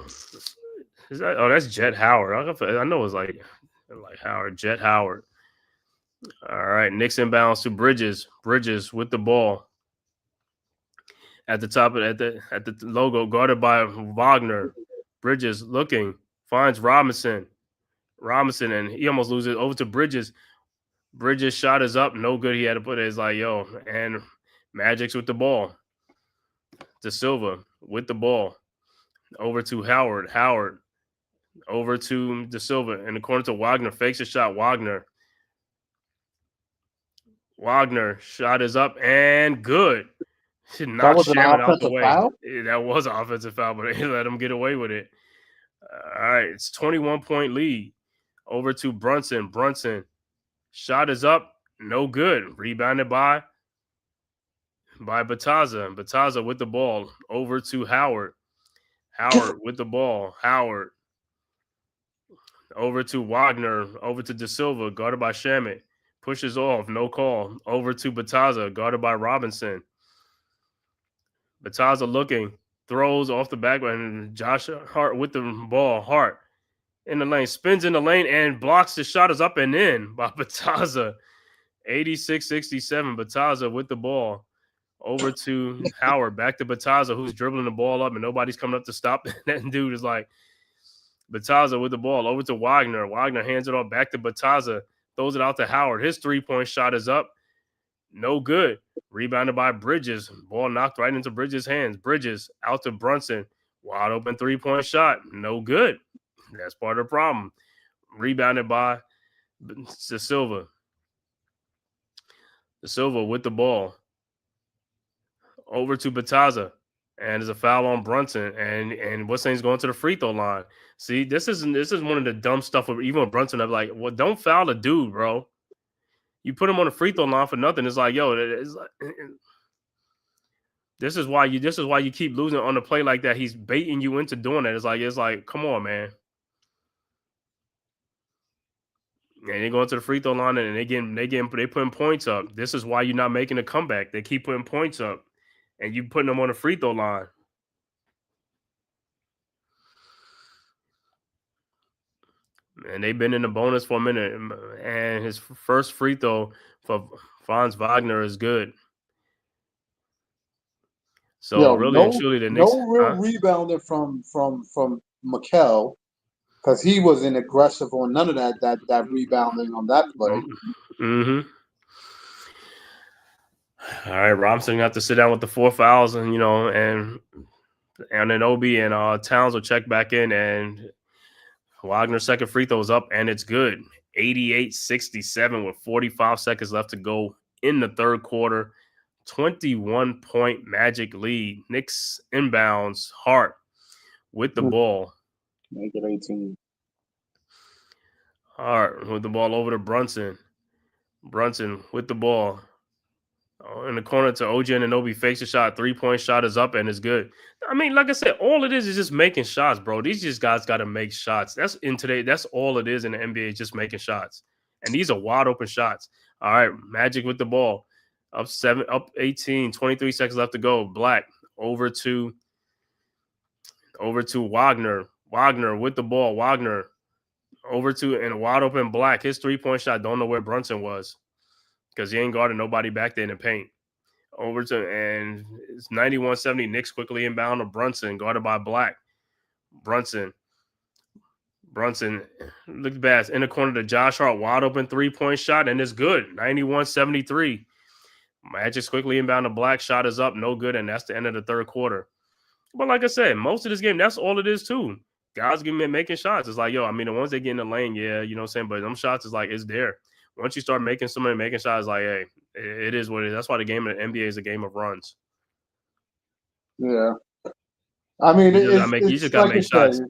is that? Oh, that's Jet Howard. I know it's like Howard, Jet Howard. All right, Knicks inbounds to Bridges. Bridges with the ball at the top of at the logo, guarded by Wagner. Bridges looking, finds Robinson. Robinson, and he almost loses over to Bridges. Bridges' shot is up, no good. He had to put it. It's like, yo, and Magic's with the ball. De Silva with the ball. Over to Howard. Howard over to De Silva in the corner to Wagner. Fakes a shot. Wagner shot is up and good. That was an Shaman out the offensive way. foul? That was an offensive foul, but they let him get away with it. All right, it's 21-point lead. Over to Brunson. Brunson shot is up, no good. Rebounded by Bataza. Bataza with the ball. Over to Howard. Howard with the ball. Howard over to Wagner. Over to De Silva, guarded by Shamit. Pushes off, no call. Over to Bataza, guarded by Robinson. Bataza looking, throws off the back, and Josh Hart with the ball. Hart in the lane, spins in the lane, and blocks. The shot is up and in by Bataza. 86-67. Bataza with the ball. Over to Howard, back to Bataza, who's dribbling the ball up, and nobody's coming up to stop. That dude is like, Bataza with the ball. Over to Wagner. Wagner hands it off back to Bataza. Throws it out to Howard. His three-point shot is up. No good. Rebounded by Bridges. Ball knocked right into Bridges' hands. Bridges out to Brunson. Wide open three-point shot. No good. That's part of the problem. Rebounded by De Silva. De Silva with the ball. Over to Bataza. And there's a foul on Brunson. And what's saying going to the free throw line. See, this is one of the dumb stuff with even with Brunson. I'm like, well, don't foul the dude, bro. You put him on the free throw line for nothing. It's like, yo, this is why you keep losing on a play like that. He's baiting you into doing that. It's like, come on, man. And they go into the free throw line and they putting points up. This is why you're not making a comeback. They keep putting points up, and you putting them on the free throw line. And they've been in the bonus for a minute. And his first free throw for Franz Wagner is good. So really and truly, the Knicks, no real rebounder from Mikel, because he wasn't aggressive on none of that rebounding on that play. Mm-hmm. All right, Robinson got to sit down with the 4 fouls, and then Obi and Towns will check back in, and Wagner's second free throw is up, and it's good. 88-67 with 45 seconds left to go in the third quarter. 21-point Magic lead. Knicks inbounds. Hart with the ball. Make it 18. Hart with the ball over to Brunson. Brunson with the ball. In the corner to OG Anunoby, fakes a shot. 3-point shot is up and it's good. I mean, like I said, all it is just making shots, bro. These guys got to make shots. That's all it is in the NBA, just making shots. And these are wide open shots. All right, Magic with the ball. Up 18, 23 seconds left to go. Black over to Wagner. Wagner with the ball. Wagner over to and a wide open Black. His 3-point shot. Don't know where Brunson was because he ain't guarding nobody back there in the paint. Over to and it's 91-70. Knicks quickly inbound to Brunson, guarded by Black. Brunson, look bad in the corner to Josh Hart, wide open 3-point shot, and it's good. 91-73. Magic's quickly inbound to Black. Shot is up, no good, and that's the end of the third quarter. But like I said, most of this game, that's all it is too. Guys making shots. It's like, yo, I mean, the ones that get in the lane, yeah, you know what I'm saying? But them shots is like, it's there. Once you start making shots, like, hey, it is what it is. That's why the game of the NBA is a game of runs. Yeah. I mean, you just got to make shots.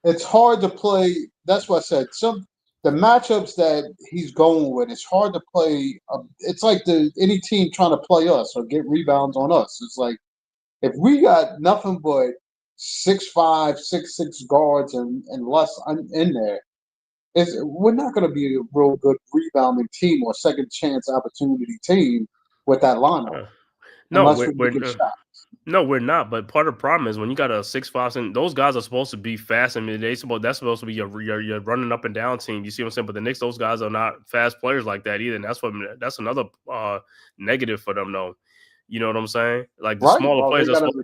It's hard to play. That's what I said. The matchups that he's going with, it's hard to play. It's like any team trying to play us or get rebounds on us. It's like if we got nothing but 6'5", 6'6" guards and less in there, we're not going to be a real good rebounding team or second chance opportunity team with that lineup. No, we're not. But part of the problem is when you got a 6'5", and those guys are supposed to be fast. I mean, that's supposed to be your running up and down team. You see what I'm saying? But the Knicks, those guys are not fast players like that either. And that's another negative for them, though. You know what I'm saying? Like the smaller players are supposed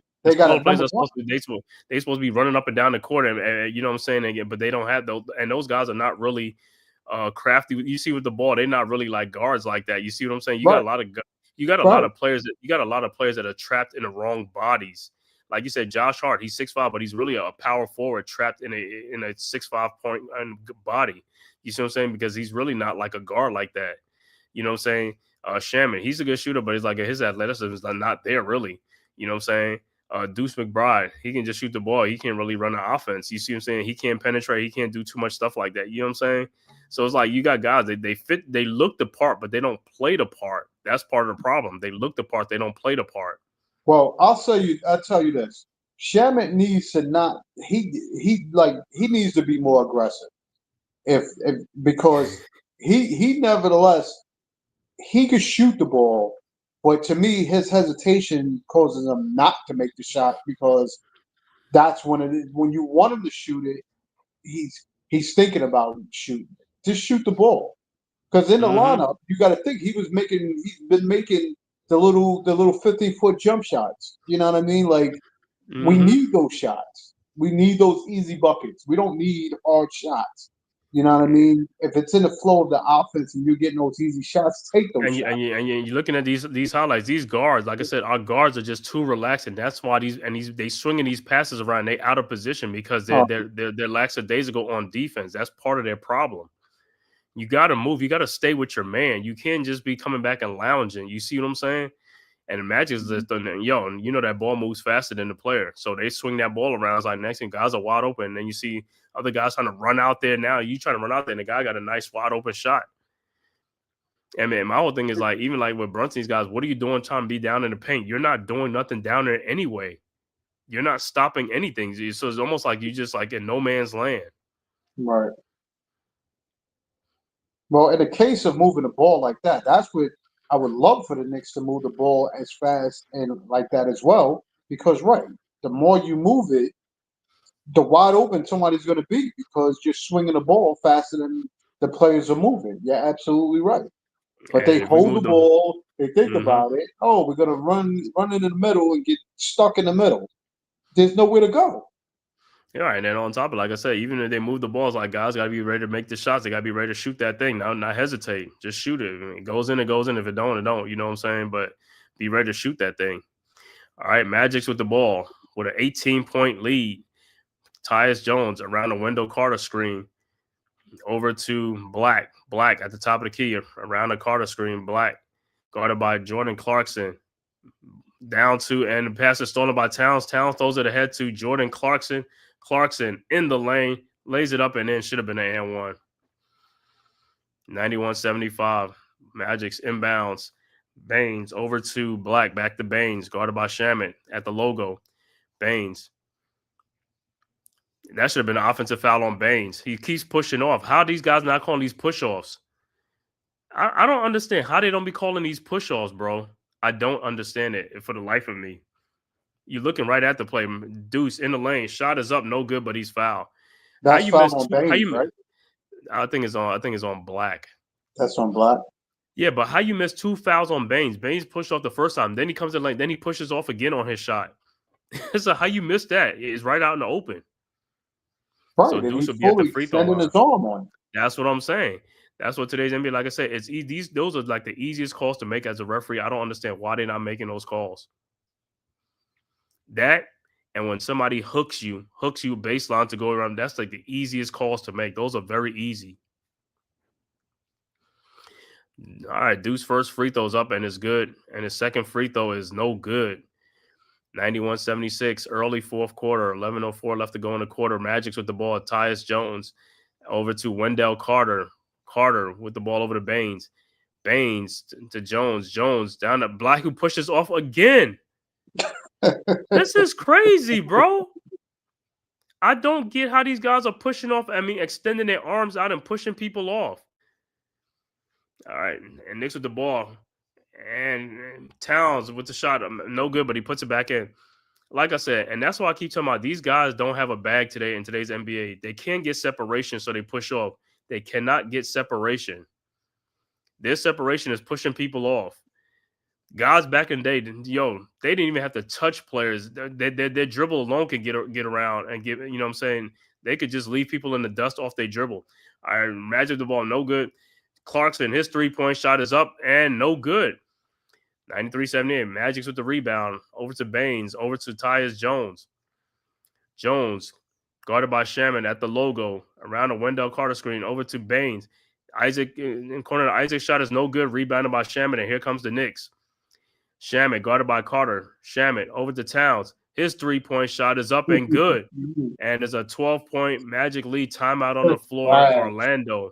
to be running up and down the court, and you know what I'm saying. Again, but they don't have those, and those guys are not really crafty. You see with the ball, they're not really like guards like that. You see what I'm saying? You got a lot of players that are trapped in the wrong bodies. Like you said, Josh Hart, he's 6'5", but he's really a power forward trapped in a 6'5" point body. You see what I'm saying? Because he's really not like a guard like that. You know what I'm saying? Shaman, he's a good shooter, but it's like his athleticism is not there really. You know what I'm saying? Deuce McBride, he can just shoot the ball. He can't really run the offense. You see what I'm saying? He can't penetrate. He can't do too much stuff like that. You know what I'm saying? So it's like you got guys, they look the part, but they don't play the part. That's part of the problem. They look the part, they don't play the part. Well, I'll tell you this. Shaman needs to not he needs to be more aggressive. Because he nevertheless he could shoot the ball, but to me his hesitation causes him not to make the shot because that's when you want him to shoot it, he's thinking about shooting it. Just shoot the ball. Because in the lineup, you got to think he's been making the little 50-foot jump shots. You know what I mean? Like we need those shots. We need those easy buckets. We don't need hard shots. You know what I mean? If it's in the flow of the offense and you're getting those easy shots, take those shots. And you're looking at these highlights. These guards, like I said, our guards are just too relaxed, and that's why they swinging these passes around. They out of position because they're lackadaisical on defense. That's part of their problem. You got to move. You got to stay with your man. You can't just be coming back and lounging. You see what I'm saying? And the Magic is just you know that ball moves faster than the player. So they swing that ball around. It's like next thing guys are wide open. And then you see other guys trying to run out there now. You trying to run out there and the guy got a nice wide open shot. And man, my whole thing is like, even like with Brunson's guys, what are you doing trying to be down in the paint? You're not doing nothing down there anyway. You're not stopping anything. So it's almost like you just like in no man's land. Right. Well, in the case of moving the ball like that, that's what I would love for the Knicks to move the ball as fast and like that as well. Because, the more you move it, the wide open somebody's going to be because you're swinging the ball faster than the players are moving. You're absolutely right. But they hold the ball. They think about it. Oh, we're going to run into the middle and get stuck in the middle. There's nowhere to go. Yeah, and then on top of it, like I said, even if they move the balls, like guys got to be ready to make the shots. They got to be ready to shoot that thing. Not hesitate. Just shoot it. I mean, it goes in, it goes in. If it don't, it don't. You know what I'm saying? But be ready to shoot that thing. All right, Magic's with the ball with an 18-point lead. Tyus Jones around the Wendell Carter screen. Over to Black. Black at the top of the key around the Carter screen. Black guarded by Jordan Clarkson. Down to, and the pass is stolen by Towns. Towns throws it ahead to Jordan Clarkson. Clarkson in the lane, lays it up, and then should have been an and one. 91-75. Magic's inbounds. Baines over to Black. Back to Baines. Guarded by Shaman at the logo. Baines. That should have been an offensive foul on Baines. He keeps pushing off. How are these guys not calling these push-offs? I don't understand how they don't be calling these push-offs, bro. I don't understand it for the life of me. You're looking right at the play. Deuce in the lane. Shot is up, no good, but he's fouled. How That's you foul miss on two? How Baines, you? right? I think it's on Black. That's on Black. Yeah, but how you miss 2 fouls on Baines? Baines pushed off the first time. Then he comes in lane. Then he pushes off again on his shot. So how you miss that? It's right out in the open. Right, So and Deuce he's will be at the fully free throw extending line. his arm on. That's what I'm saying. That's what today's NBA. Like I said, those are like the easiest calls to make as a referee. I don't understand why they're not making those calls. That and when somebody hooks you baseline to go around, that's like the easiest calls to make. Those are very easy. All right, Deuce first free throw's up and it's good. And his second free throw is no good. 91-76, early fourth quarter, 11:04 left to go in the quarter. Magic's with the ball. Tyus Jones over to Wendell Carter. Carter with the ball over to Baines. Baines to Jones. Jones down to Black, who pushes off again. This is crazy, bro. I don't get how these guys are pushing off. I mean, extending their arms out and pushing people off. All right, and Knicks with the ball. And Towns with the shot. No good, but he puts it back in. Like I said, and that's why I keep talking about these guys don't have a bag today in today's NBA. They can't get separation, so they push off. They cannot get separation. Their separation is pushing people off. Guys back in the day, they didn't even have to touch players. Their dribble alone could get around and get, you know what I'm saying? They could just leave people in the dust off their dribble. I imagine the ball, no good. Clarkson, his three-point shot is up and no good. 93-78. Magic's with the rebound. Over to Baines. Over to Tyus Jones. Jones, guarded by Shaman at the logo. Around a Wendell Carter screen. Over to Baines. Isaac in corner. Isaac's shot is no good. Rebounded by Shaman. And here comes the Knicks. Shaman, guarded by Carter. Shaman over to Towns. His three-point shot is up and good. And there's a 12-point Magic lead timeout on the floor. Orlando.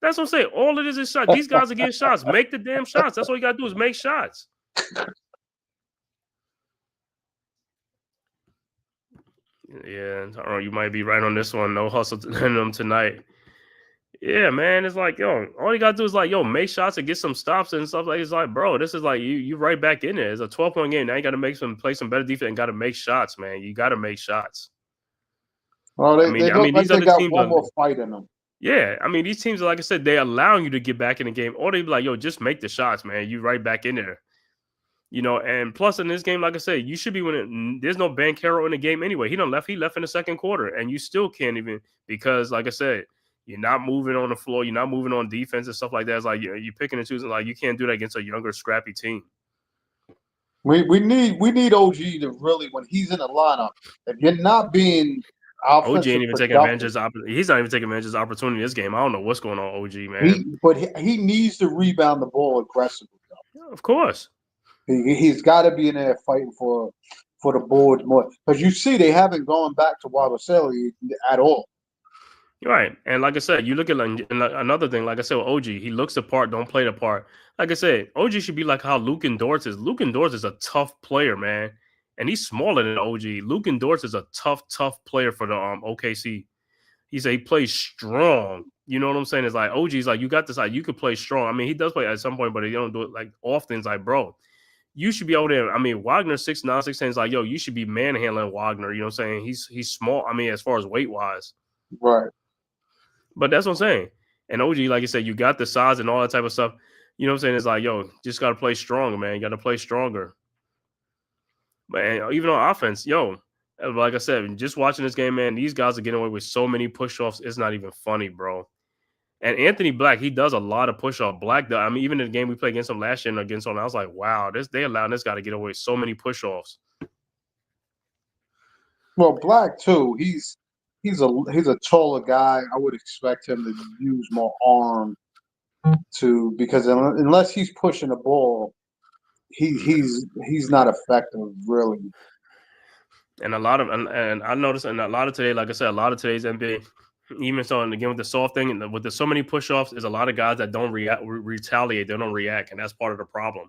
That's what I'm saying. All it is shots. These guys are getting shots. Make the damn shots. That's all you got to do is make shots. Yeah, you might be right on this one. No hustle to them tonight. Yeah, man. It's like, all you got to do is like, make shots and get some stops and stuff. Like, it's like, bro, this is like you right back in there. It's a 12-point game. Now you got to play some better defense and got to make shots, man. You got to make shots. Well, they look like they got one more fight in them. Yeah, I mean, these teams, like I said, they're allowing you to get back in the game. Or they be like, just make the shots, man. You right back in there. And plus in this game, like I said, you should be winning. There's no Banchero in the game anyway. He left in the second quarter, and you still can't even, because, like I said, you're not moving on the floor. You're not moving on defense and stuff like that. It's like you're picking and choosing. Like, you can't do that against a younger, scrappy team. We need OG to really, when he's in the lineup, if you're not being OG ain't even taking advantage of he's not even taking advantage of the opportunity in this game. I don't know what's going on, OG, man. He needs to rebound the ball aggressively, though. Yeah, of course. He's got to be in there fighting for the boards more. Because you see, they haven't gone back to Wabaseli at all. Right. And like I said, you look at another thing, like I said with OG, he looks the part, don't play the part. Like I said, OG should be like how Luke Dort is. Luke Dort is a tough player, man. And he's smaller than OG. Luke Dort is a tough player for the OKC. He plays strong. You know what I'm saying? It's like OG's like, you got this, like, you could play strong. I mean, he does play at some point, but he don't do it like often. It's like, bro, you should be over there. I mean, Wagner 6'9", 6'10" is like, you should be manhandling Wagner. You know what I'm saying? He's small. I mean, as far as weight wise. Right. But that's what I'm saying. And OG, like you said, you got the size and all that type of stuff. You know what I'm saying? It's like, just got to play stronger, man. You got to play stronger. But even on offense, like I said, just watching this game, man, these guys are getting away with so many push-offs. It's not even funny, bro. And Anthony Black, he does a lot of push-off. Black, I mean, even in the game we played against him last year and against him, I was like, wow, they allowed this guy to get away with so many push-offs. Well, Black too. He's a taller guy. I would expect him to use more arm because unless he's pushing the ball, he's not effective really. And I noticed, and a lot of today, like I said, a lot of today's NBA, even so, and again with the soft thing, and with so many push-offs, there's a lot of guys that don't retaliate. They don't react, and that's part of the problem.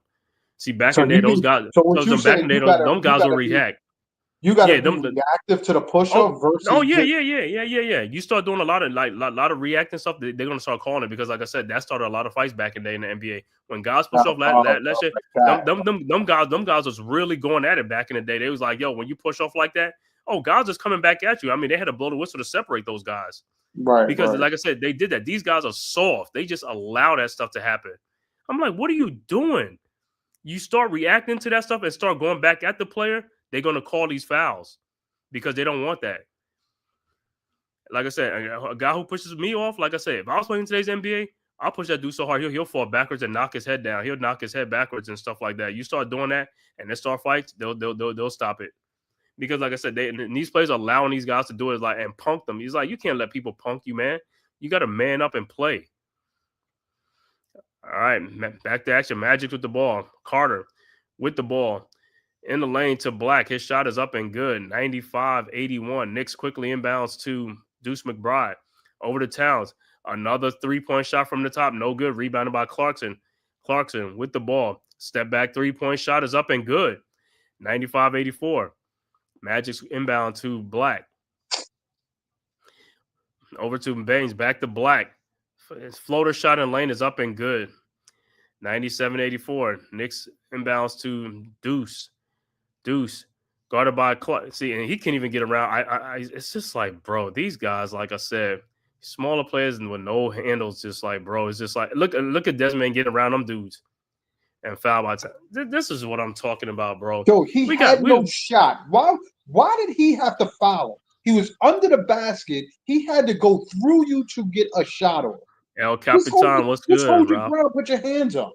See, back in the day, those guys, them guys will react. You got Yeah, to be them. reactive to the push-up Oh, versus yeah, just yeah. You start doing a lot of lot of reacting stuff. They're gonna start calling it because, like I said, that started a lot of fights back in the day in the NBA. When guys push off, that shit, like that. them guys was really going at it back in the day. They was like, yo, when you push off like that, oh, guys is coming back at you. I mean, they had to blow the whistle to separate those guys Right, because, right. like I said, they did that. These guys are soft. They just allow that stuff to happen. I'm like, what are you doing? You start reacting to that stuff and start going back at the player, they're gonna call these fouls because they don't want that. Like I said, a guy who pushes me off, like I said, if I was playing today's NBA, I'll push that dude so hard he'll fall backwards and knock his head down. He'll knock his head backwards and stuff like that. You start doing that, and they start fights, they'll stop it because, like I said, these players are allowing these guys to do it and punk them. He's like, you can't let people punk you, man. You got to man up and play. All right, back to action. Magic with the ball. Carter with the ball. In the lane to Black. His shot is up and good. 95-81. Knicks quickly inbounds to Deuce McBride. Over to Towns. Another three-point shot from the top. No good. Rebounded by Clarkson. Clarkson with the ball. Step back three-point shot is up and good. 95-84. Magic's inbound to Black. Over to Baines. Back to Black. His floater shot in lane is up and good. 97-84. Knicks inbounds to Deuce. Guarded by Clark. See, and he can't even get around. It's just like, bro, these guys, like I said, smaller players and with no handles, just like, bro, it's just like, look at Desmond getting around them dudes and foul by time. This is what I'm talking about, bro. Yo, he had no shot. Why did he have to foul? He was under the basket. He had to go through you to get a shot on. El Capitan, what's good, just hold your Rob? ground, put your hands up.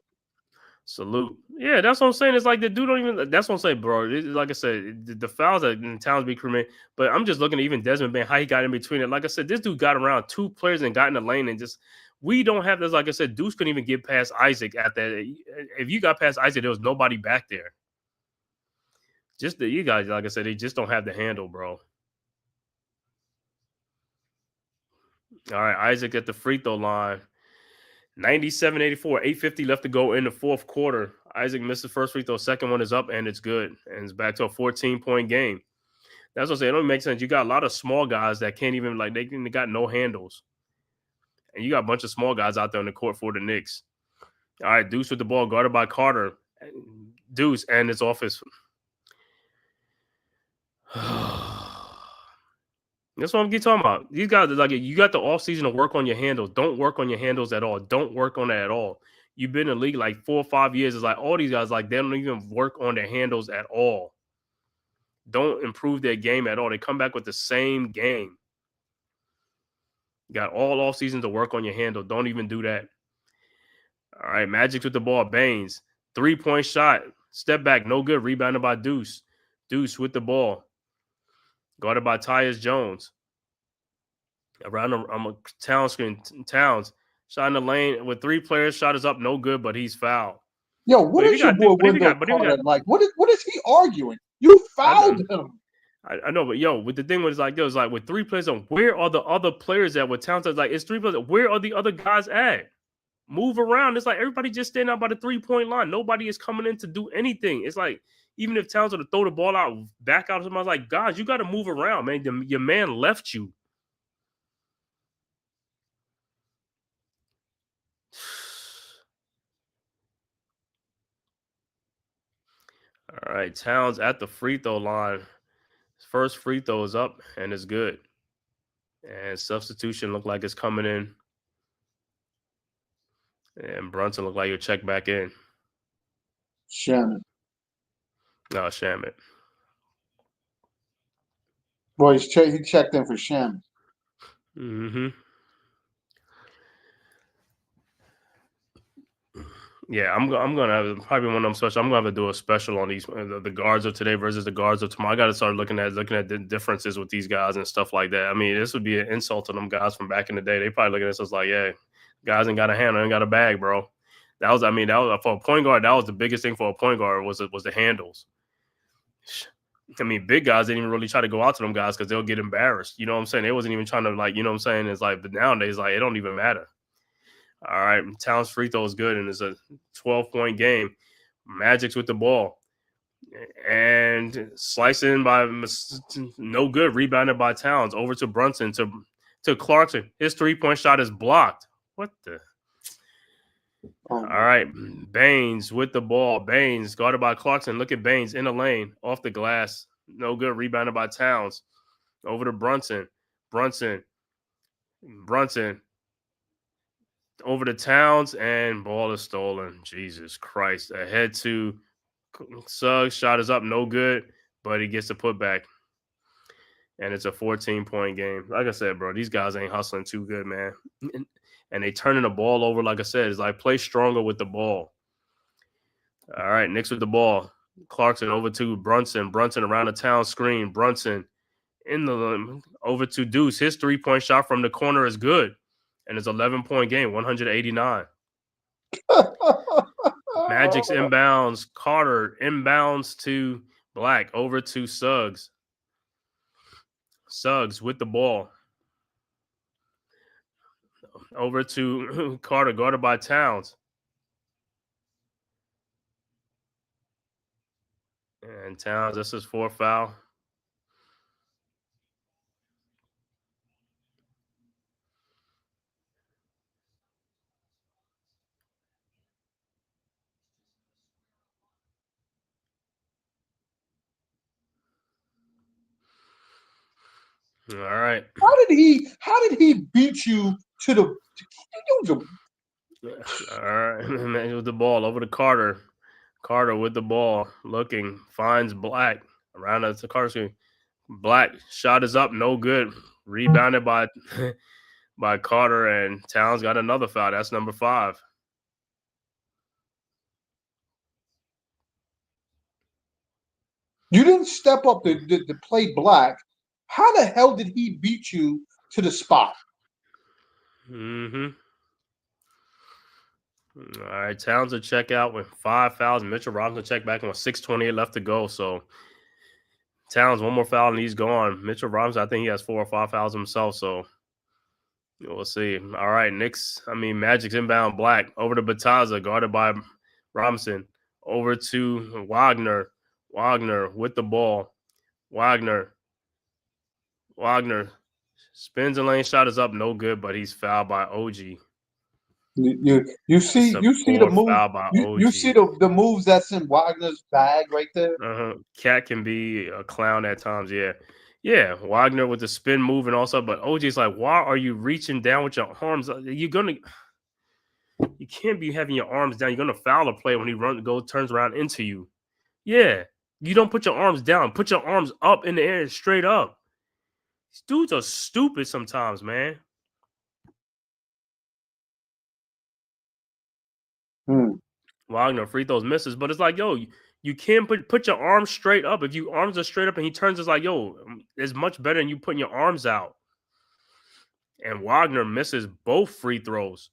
Salute. Yeah, that's what I'm saying. It's like the dude don't even. That's what I'm saying, bro. Like I said, the fouls that in Towns be crewmate. But I'm just looking at even Desmond Bain, how he got in between it. Like I said, this dude got around two players and got in the lane and just. We don't have this. Like I said, Deuce couldn't even get past Isaac at that. If you got past Isaac, there was nobody back there. Just you guys, like I said, they just don't have the handle, bro. All right, Isaac at the free throw line. 97-84, 8:50 left to go in the fourth quarter. Isaac missed the first free throw. Second one is up, and it's good. And it's back to a 14-point game. That's what I'm saying. It don't make sense. You got a lot of small guys that can't even, like, they got no handles. And you got a bunch of small guys out there on the court for the Knicks. All right, Deuce with the ball, guarded by Carter. Deuce and his office. That's what I'm talking about. These guys, like, you got the offseason to work on your handles. Don't work on your handles at all. Don't work on that at all. You've been in the league like 4 or 5 years. It's like all these guys, like, they don't even work on their handles at all. Don't improve their game at all. They come back with the same game. You got all offseason to work on your handle. Don't even do that. All right, Magic's with the ball. Baines. 3-point shot. Step back. No good. Rebounded by Deuce. Deuce with the ball. Guarded by Tyus Jones. Around a Towns screen. Towns. Shot in the lane with 3 players. Shot is up. No good, but he's fouled. Yo, what is your boy Wendell Carter like? What is he arguing? You fouled him. I know, but yo, with the thing was like, was like with 3 players on, where are the other players at? With Towns, like, it's 3 players. Where are the other guys at? Move around. It's like everybody just standing out by the 3-point line. Nobody is coming in to do anything. It's like, even if Towns were to throw the ball out, back out, somebody's like, guys, you got to move around, man. Your man left you. All right, Towns at the free throw line. His first free throw is up and it's good. And substitution look like it's coming in. And Brunson looked like he'll check back in. Shamit. No, Shamit. Well, he checked in for Shamit. Mm-hmm. Yeah, I'm gonna have probably one of them special. I'm gonna have to do a special on these the guards of today versus the guards of tomorrow. I got to start looking at the differences with these guys and stuff like that. I mean, this would be an insult to them guys from back in the day. They probably look at this as like, yeah, guys ain't got a handle, ain't got a bag, bro. That was for a point guard. That was the biggest thing for a point guard was the handles. I mean, big guys didn't even really try to go out to them guys because they'll get embarrassed. You know what I'm saying? They wasn't even trying to, like, you know what I'm saying? It's like, but nowadays, like, it don't even matter. All right, Towns free throw is good, and it's a 12-point game. Magic's with the ball. And sliced in by no good, rebounded by Towns. Over to Brunson to Clarkson. His 3-point shot is blocked. What the? All right, Baines with the ball. Baines guarded by Clarkson. Look at Baines in the lane, off the glass. No good, rebounded by Towns. Over to Brunson. Brunson. Over to Towns, and ball is stolen. Jesus Christ. Ahead to Suggs. Shot is up, no good, but he gets the putback. And it's a 14-point game. Like I said, bro, these guys ain't hustling too good, man. And they turning the ball over, like I said. It's like play stronger with the ball. All right, Knicks with the ball. Clarkson over to Brunson. Brunson around the Town screen. Brunson in the over to Deuce. His 3-point shot from the corner is good. And it's 11-point game, 189. Magic's inbounds. Carter inbounds to Black. Over to Suggs. Suggs with the ball. Over to Carter, guarded by Towns. And Towns, this is 4th foul. All right. How did he beat you to the? All right. With the ball over to Carter. Carter with the ball, looking, finds Black around the Carter screen. Black shot is up, no good. Rebounded by Carter, and Towns got another foul. That's number 5. You didn't step up to play Black. How the hell did he beat you to the spot? Mm-hmm. All right, Towns will check out with 5 fouls. Mitchell Robinson check back in with 6:28 left to go. So Towns, one more foul and he's gone. Mitchell Robinson, I think he has 4 or 5 fouls himself. So we'll see. All right, Magic's inbound. Black over to Bataza, guarded by Robinson. Over to Wagner. Wagner with the ball. Wagner spins the lane, shot is up, no good, but he's fouled by OG. You see the move. You see the moves that's in Wagner's bag right there. Cat can be a clown at times. Yeah. Wagner with the spin move and also, but OG's like, why are you reaching down with your arms? You can't be having your arms down. You're gonna foul a play when he turns around into you. Yeah, you don't put your arms down. Put your arms up in the air, straight up. These dudes are stupid sometimes, man. Wagner free throws misses, but it's like, yo, you can't put your arms straight up. If your arms are straight up and he turns, it's like, yo, it's much better than you putting your arms out. And Wagner misses both free throws.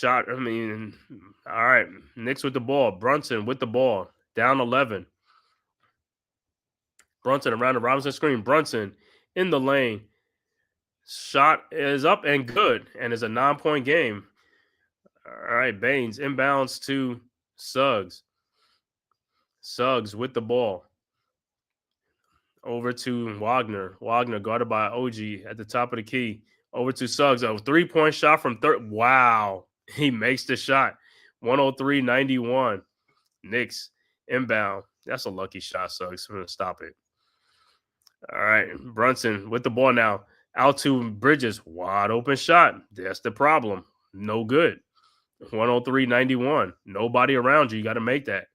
All right, Knicks with the ball. Brunson with the ball. Down 11. Brunson around the Robinson screen. Brunson in the lane. Shot is up and good, and it's a 9-point game. All right, Baines inbounds to Suggs. Suggs with the ball. Over to Wagner. Wagner guarded by OG at the top of the key. Over to Suggs. A 3-point shot from third. Wow. He makes the shot. 103-91. Knicks inbound. That's a lucky shot, Suggs. I'm going to stop it. All right. Brunson with the ball now. Out to Bridges. Wide open shot. That's the problem. No good. 103-91. Nobody around you. You got to make that.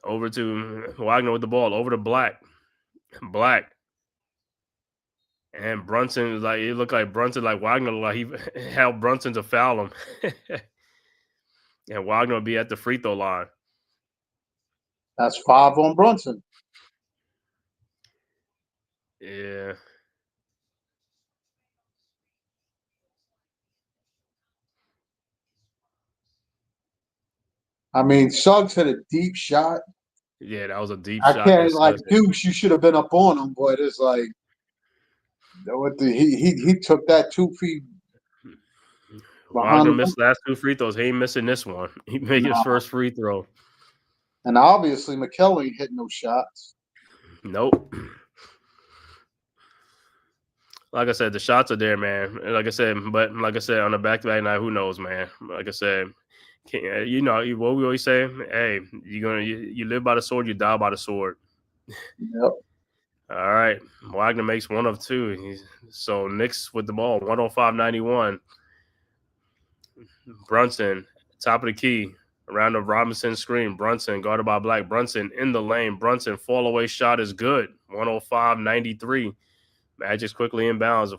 Over to Wagner with the ball. Over to Black. And Brunson, it looked like Brunson, like Wagner, like he held Brunson to foul him. And Wagner will be at the free throw line. That's 5 on Brunson. Yeah. Suggs hit a deep shot. Yeah, that was a deep shot. I can't, Deuce, you should have been up on him, but it's like, he took that 2 feet. Wagner behind missed last 2 free throws. He ain't missing this one. He made his first free throw. and obviously McKell ain't hitting no shots. Nope. Like I said, the shots are there, man. Like I said, on the back-to-back night, who knows, man? Like I said, you know what we always say? Hey, you live by the sword, you die by the sword. Yep. All right, Wagner makes 1 of 2. So Knicks with the ball, 105-91. Brunson, top of the key, around the Robinson screen. Brunson guarded by Black. Brunson in the lane. Brunson fall away shot is good. 105-93. Magic's quickly inbounds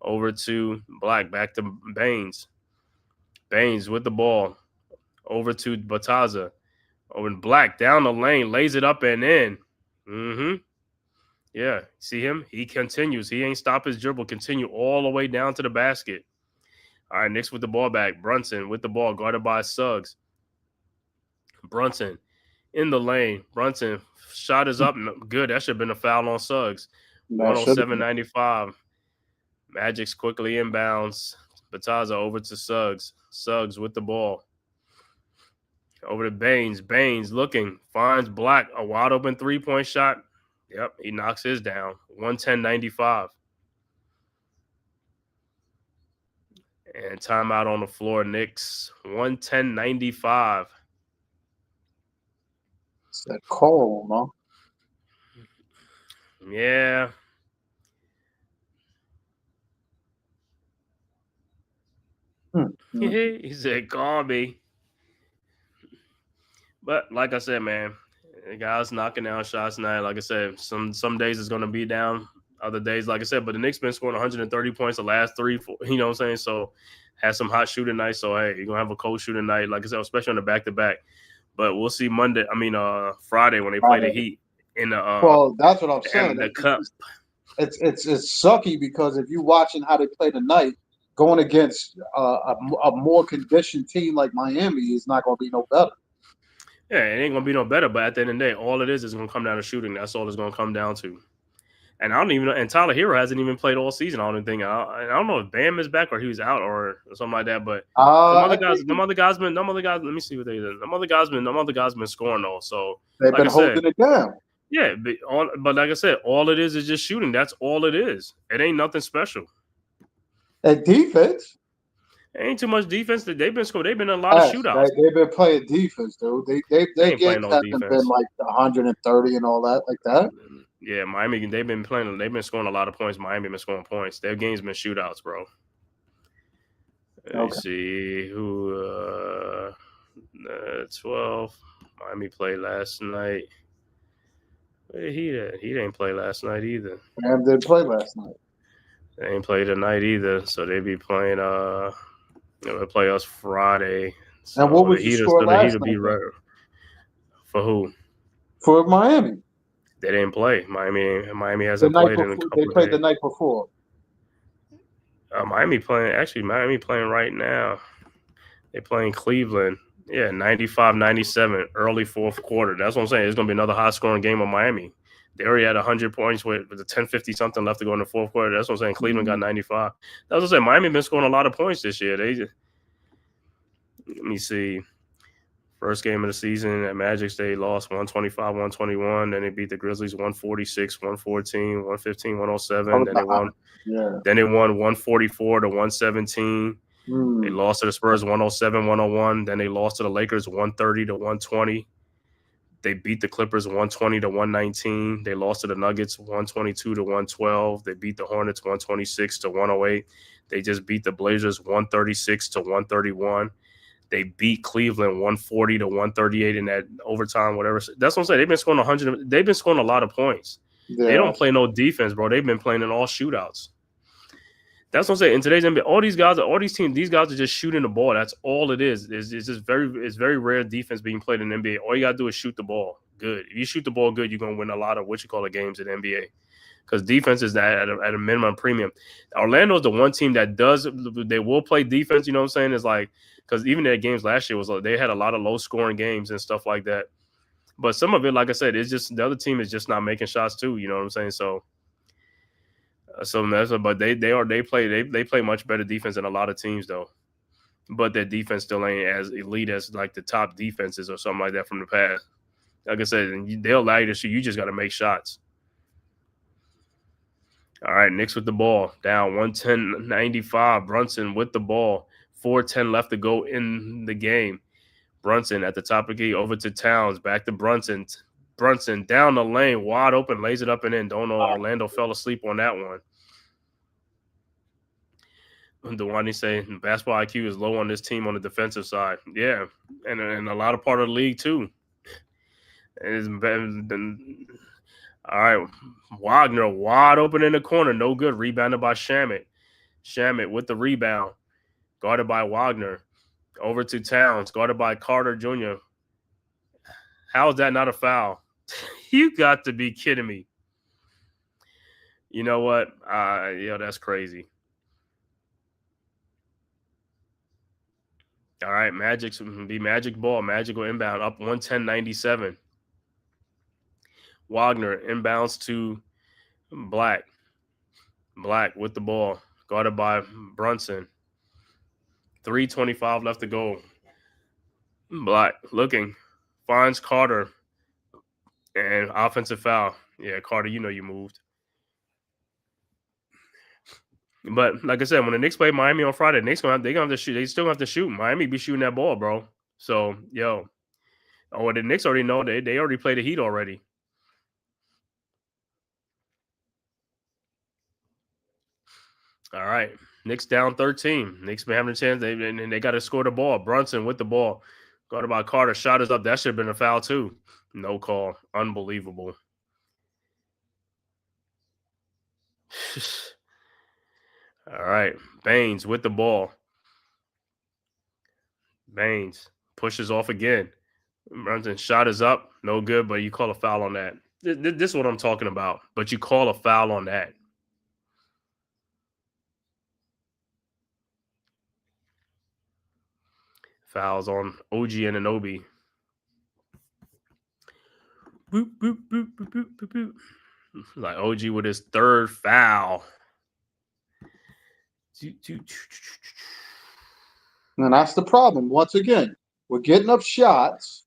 over to Black. Back to Baines. Baines with the ball over to Bataza. Over to Black down the lane, lays it up and in. Yeah, see him? He continues. He ain't stop his dribble. Continue all the way down to the basket. All right, Knicks with the ball back. Brunson with the ball, guarded by Suggs. Brunson in the lane. Brunson shot is up. Good. That should have been a foul on Suggs. 107-95. Magic's quickly inbounds. Bataza over to Suggs. Suggs with the ball. Over to Baines. Baines looking. Finds Black. A wide open 3-point shot. Yep, he knocks his down. 110-95. And timeout on the floor. Knicks 110-95. It's that call, no? Yeah. He said, call me. But like I said, man, the guys knocking down shots tonight. Like I said, some days it's going to be down. Other days, like I said, but the Knicks been scoring 130 points the last 3, 4, you know what I'm saying? So had some hot shooting nights. So, hey, you're going to have a cold shooting night, like I said, especially on the back-to-back. But we'll see Friday when they play the Heat in the well, that's what I'm saying. The cup. It's sucky because if you're watching how they play tonight, going against a more conditioned team like Miami is not going to be no better. Yeah, it ain't going to be no better. But at the end of the day, all it is going to come down to shooting. That's all it's going to come down to. And I don't even know. And Tyler Hero hasn't even played all season. I don't think. I don't know if Bam is back or he was out or something like that. But them other guys. Let me see what they did. Them other guys been scoring though. So they've been holding it down. Yeah, but like I said, all it is just shooting. That's all it is. It ain't nothing special. And defense. It ain't too much defense. They've been scoring. They've been in a lot of shootouts. They've been playing defense, dude. They games haven't been like 130 and all that like that. Yeah, Miami. They've been scoring a lot of points. Miami been scoring points. Their games been shootouts, bro. Let's see who. 12. Miami played last night. Where he at? He didn't play last night either. Bam didn't play last night. They ain't played tonight either, so they be playing. They play us Friday. So and what was the score last night? Right. For who? For Miami. They didn't play. Miami hasn't played in a couple They played days. the night before. Miami playing right now. They playing Cleveland. Yeah, 95-97, early fourth quarter. That's what I'm saying. It's going to be another high-scoring game of Miami. They already had 100 points with the 10:50-something left to go in the fourth quarter. That's what I'm saying. Cleveland got 95. That's what I'm saying. Miami been scoring a lot of points this year. Let me see. First game of the season at Magic, they lost 125-121. Then they beat the Grizzlies 146-114, 115-107. Then they won. Yeah. Then they won 144-117. They lost to the Spurs 107-101. Then they lost to the Lakers 130-120. They beat the Clippers 120-119. They lost to the Nuggets 122-112. They beat the Hornets 126-108. They just beat the Blazers 136-131. They beat Cleveland 140-138 in that overtime, whatever. That's what I'm saying. They've been scoring 100. They've been scoring a lot of points. Yeah. They don't play no defense, bro. They've been playing in all shootouts. That's what I'm saying. In today's NBA, all these teams, these guys are just shooting the ball. That's all it is. It's just very rare defense being played in the NBA. All you gotta do is shoot the ball good. If you shoot the ball good, you're gonna win a lot of games in the NBA. Because defense is at a minimum premium. Orlando's the one team that they will play defense. You know what I'm saying? It's like, because even their games last year they had a lot of low scoring games and stuff like that. But some of it, like I said, it's just the other team is just not making shots too. You know what I'm saying? So but they play much better defense than a lot of teams though. but their defense still ain't as elite as like the top defenses or something like that from the past. Like I said, they'll allow you to shoot. You just got to make shots. All right, Knicks with the ball. Down 110-95. Brunson with the ball. 4:10 left to go in the game. Brunson at the top of the key over to Towns. Back to Brunson. Brunson down the lane, wide open, lays it up and in. Don't know. Orlando fell asleep on that one. Dewani say basketball IQ is low on this team on the defensive side. Yeah, and a lot of part of the league too. All right, Wagner wide open in the corner, no good. Rebounded by Shamet. Shamet with the rebound, guarded by Wagner. Over to Towns, guarded by Carter Jr. How is that not a foul? You got to be kidding me. You know what? That's crazy. All right, Magic's be Magic ball. Magic will inbound up 110-97. Wagner inbounds to Black. Black with the ball, guarded by Brunson. 3:25 left to go. Black looking, finds Carter, and offensive foul. Yeah, Carter, you know you moved. But like I said, when the Knicks play Miami on Friday, they gonna have to shoot. They still have to shoot. Miami be shooting that ball, bro. So the Knicks already know they already played the Heat already. All right, Knicks down 13. Knicks been having a chance. They got to score the ball. Brunson with the ball, guarded by Carter. Shot is up. That should have been a foul too. No call. Unbelievable. All right, Baines with the ball. Baines pushes off again. Brunson shot is up. No good, but you call a foul on that. This is what I'm talking about. But you call a foul on that. Fouls on OG and Anunoby. Boop, boop, boop, boop, boop, boop, boop. Like OG with his third foul. And that's the problem. Once again, we're getting up shots,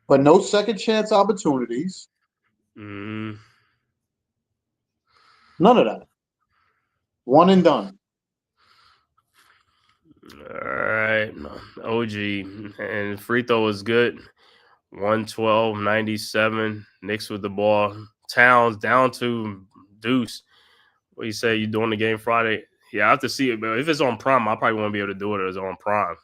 but no second chance opportunities. Mm. None of that. One and done. All right. OG and free throw is good. 112-97. Knicks with the ball. Towns down to Deuce. What do you say? You doing the game Friday? Yeah, I have to see it, but if it's on Prime, I probably won't be able to do it if it's on Prime.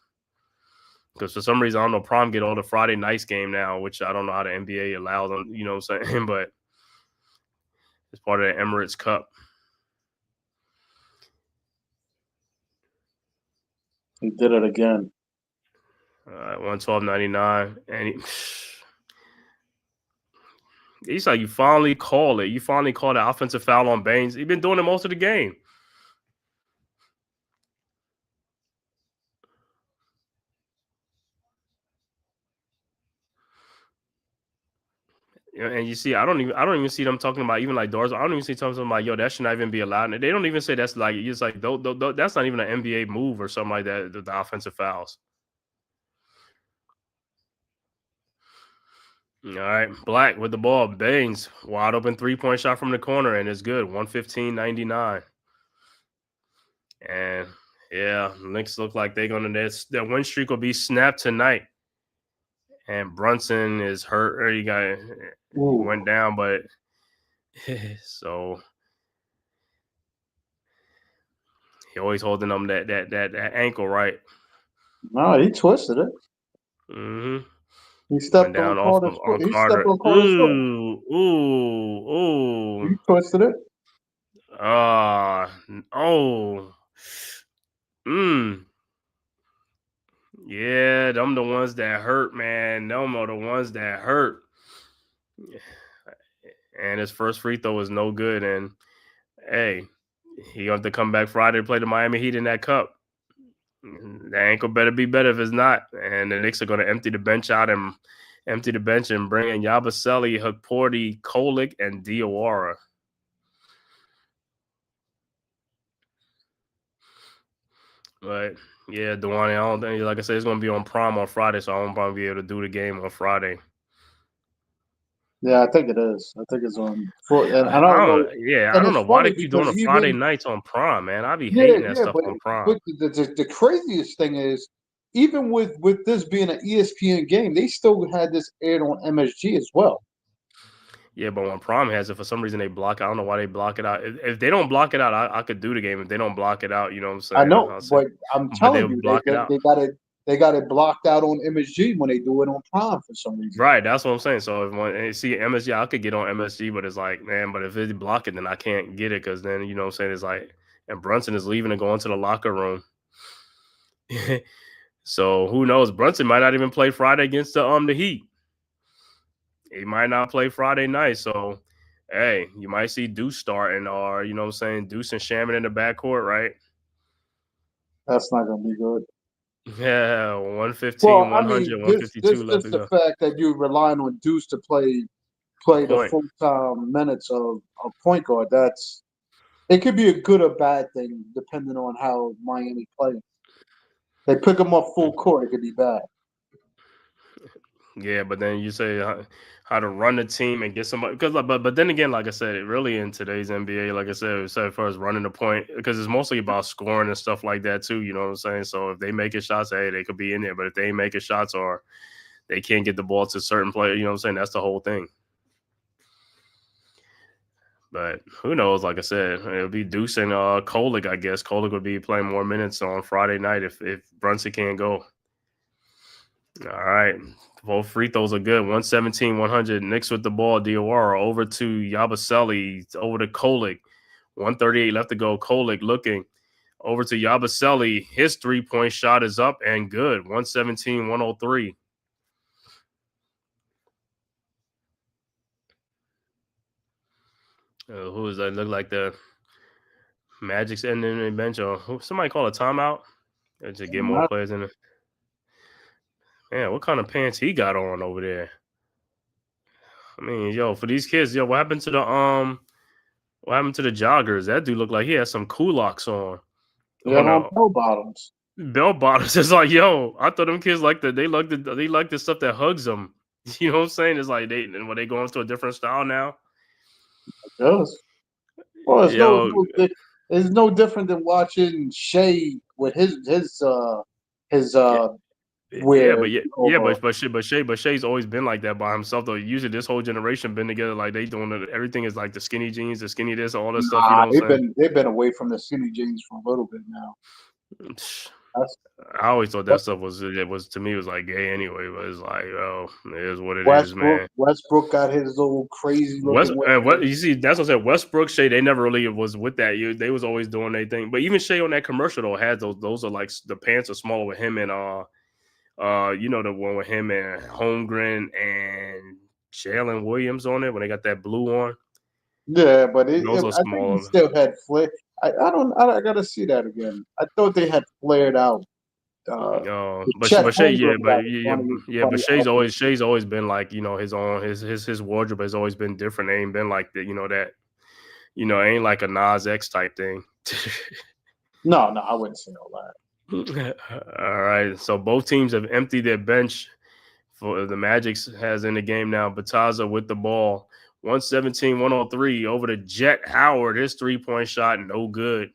Because for some reason, I don't know, Prime get all the Friday nights game now, which I don't know how the NBA allows them, you know what I'm saying? But it's part of the Emirates Cup. He did it again. 112-99. And he's like, you finally call it. You finally call the offensive foul on Baines. He's been doing it most of the game. And you see, I don't even see them talking about even like doors. I don't even see them talking about, yo, that should not even be allowed. And they don't even say that's like, it's like, that's not even an NBA move or something like that, the offensive fouls. All right, Black with the ball. Baines, wide open 3-point shot from the corner, and it's good. 115-99. And yeah, Knicks look like they're gonna their win streak will be snapped tonight. And Brunson is hurt, or he went down, but so he always holding them that ankle, right? No, he twisted it. Mm-hmm. He stepped on Carter's foot. He stepped on Carter's foot. Ooh. He twisted it. Yeah, them the ones that hurt, man. Them are the ones that hurt. And his first free throw was no good. And hey, he got to come back Friday to play the Miami Heat in that cup. The ankle better be better if it's not. And the Knicks are going to empty the bench and bring in Yabusele, Haporti, Kolick, and Diawara. But Yeah, Dwayne. I don't think, like I said, it's going to be on Prime on Friday, so I won't probably be able to do the game on Friday. Yeah, I think it is. I think it's on. And I I don't know. don't. Yeah, I And don't it's know why funny they keep doing because the Friday even nights on Prime, man. I be yeah, hating that yeah, stuff but on Prime. the craziest thing is even with this being an ESPN game, they still had this aired on MSG as well. Yeah, but when Prime has it, for some reason they block. I don't know why they block it out. If they don't block it out, I could do the game. If they don't block it out, you know what I'm I saying? know, I'll say, but I'm but telling they'll you, block it out. they got it blocked out on MSG when they do it on Prime for some reason. Right, that's what I'm saying. So if one see MSG, I could get on MSG, but it's like, man, but if they block it, then I can't get it because then you know what I'm saying it's like, and Brunson is leaving and going to the locker room. So who knows? Brunson might not even play Friday against the Heat. He might not play Friday night. So hey, you might see Deuce starting, or you know what I'm saying, Deuce and Shaman in the backcourt, right? That's not going to be good. Yeah, 115, Well, I 100, mean, this 152 left just to the go. fact that you're relying on Deuce to The play the point. full time minutes of point guard. That's it could be a good or bad thing depending on how Miami plays. They pick him up full court, it could be bad. Yeah, but then you say how to run the team and get somebody because, but then again, like I said, it really in today's NBA, like I said, as far as running the point, because it's mostly about scoring and stuff like that too. You know what I'm saying? So if they making shots, hey, they could be in there. But if they ain't making shots or they can't get the ball to certain players, you know what I'm saying? That's the whole thing. But who knows? Like I said, it'll be Deuce and Kolick. I guess Kolick would be playing more minutes on Friday night if Brunson can't go. All right. Both free throws are good. 117, 100. Knicks with the ball. Diawara over to Yabusele. Over to Kolick. 138 left to go. Kolick looking over to Yabusele. His 3-point shot is up and good. 117, 103. Who is that? Look like the Magic's ending the bench. Or somebody call a timeout to get more players in it. Man, what kind of pants he got on over there? I mean, yo, for these kids, yo, what happened to the joggers? That dude looked like he had some kulaks on. They have on bell bottoms. Bell bottoms. It's like, yo, I thought them kids like they like the stuff that hugs them. You know what I'm saying? It's like when they going to a different style now. Yes. Well, Yo, it's no different than watching Shea with his yeah, wear over. but Shay's always been like that by himself though. Usually this whole generation been together like they doing everything is like the skinny jeans, the skinny this, all this stuff. You know what I'm saying? They've been away from the skinny jeans for a little bit now. That's I always thought that stuff was to me it was like gay anyway, but it's like, oh, it is what it is, man. Westbrook got his little crazy looking What you see, that's what I said. Westbrook, Shea, they never really was with that. They was always doing their thing. But even Shea on that commercial though had those are like the pants are smaller with him and you know the one with him and Holmgren and Jalen Williams on it when they got that blue on. Yeah, but Those are I think he smaller. still had flare. I gotta see that again. I thought they had flared out. But Chet Shea, Holmgren got funny Shea's outfit. always been like, you know, his own his wardrobe has always been different. It ain't been like that, ain't like a Nas X type thing. No, I wouldn't say all that. All right. So both teams have emptied their bench for the Magic's has in the game now. Bataza with the ball. 117-103 over to Jet Howard. His 3-point shot, no good.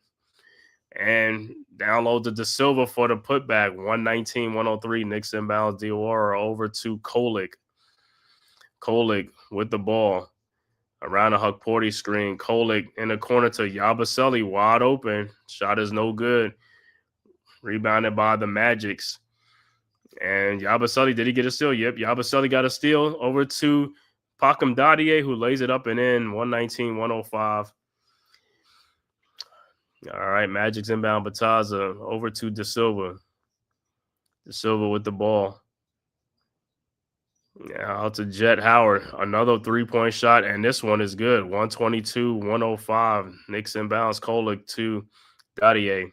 And download to De Silva for the putback. 119-103. Knicks inbounds Diawara over to Kolick. Kolick with the ball. Around a Hukporti screen. Kolick in the corner to Yabusele. Wide open. Shot is no good. Rebounded by the Magics. And Yabusele, did he get a steal? Yep. Yabusele got a steal over to Pakam Dadier, who lays it up and in. 119-105. All right, Magic's inbound Bataza over to De Silva. De Silva with the ball. Yeah, out to Jet Howard. Another 3-point shot, and this one is good. 122-105. Knicks inbounds. Kolick to Dadier.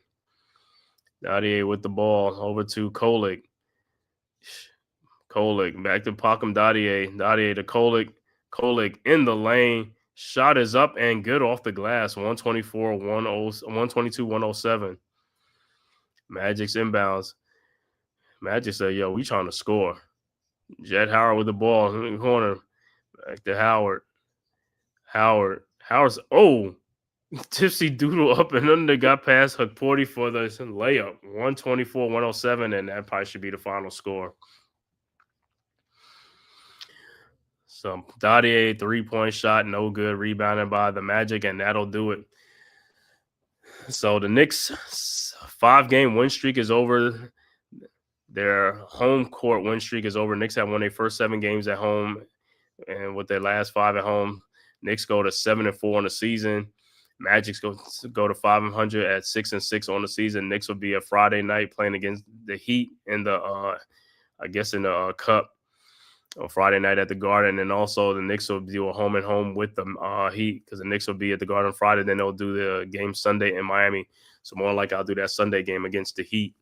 Dadier with the ball over to Kolick. Kolick back to Pakam Dadier. Dadier to Kolick. Kolick in the lane. Shot is up and good off the glass. 122-107. Magic's inbounds. Magic said, yo, we trying to score. Jet Howard with the ball in the corner. Back to Howard. Howard's, tipsy doodle up and under, got past Hukporti for the layup. 124-107, and that probably should be the final score. So Dadier, 3-point shot, no good. Rebounded by the Magic, and that'll do it. So the Knicks' 5-game win streak is over. Their home court win streak is over. Knicks have won their first 7 games at home, and with their last 5 at home, Knicks go to 7-4 on the season. Magic's go to 500 at 6-6 on the season. Knicks will be a Friday night playing against the Heat in the, in the Cup on Friday night at the Garden, and also the Knicks will do a home and home with the Heat because the Knicks will be at the Garden Friday. Then they'll do the game Sunday in Miami. So more like I'll do that Sunday game against the Heat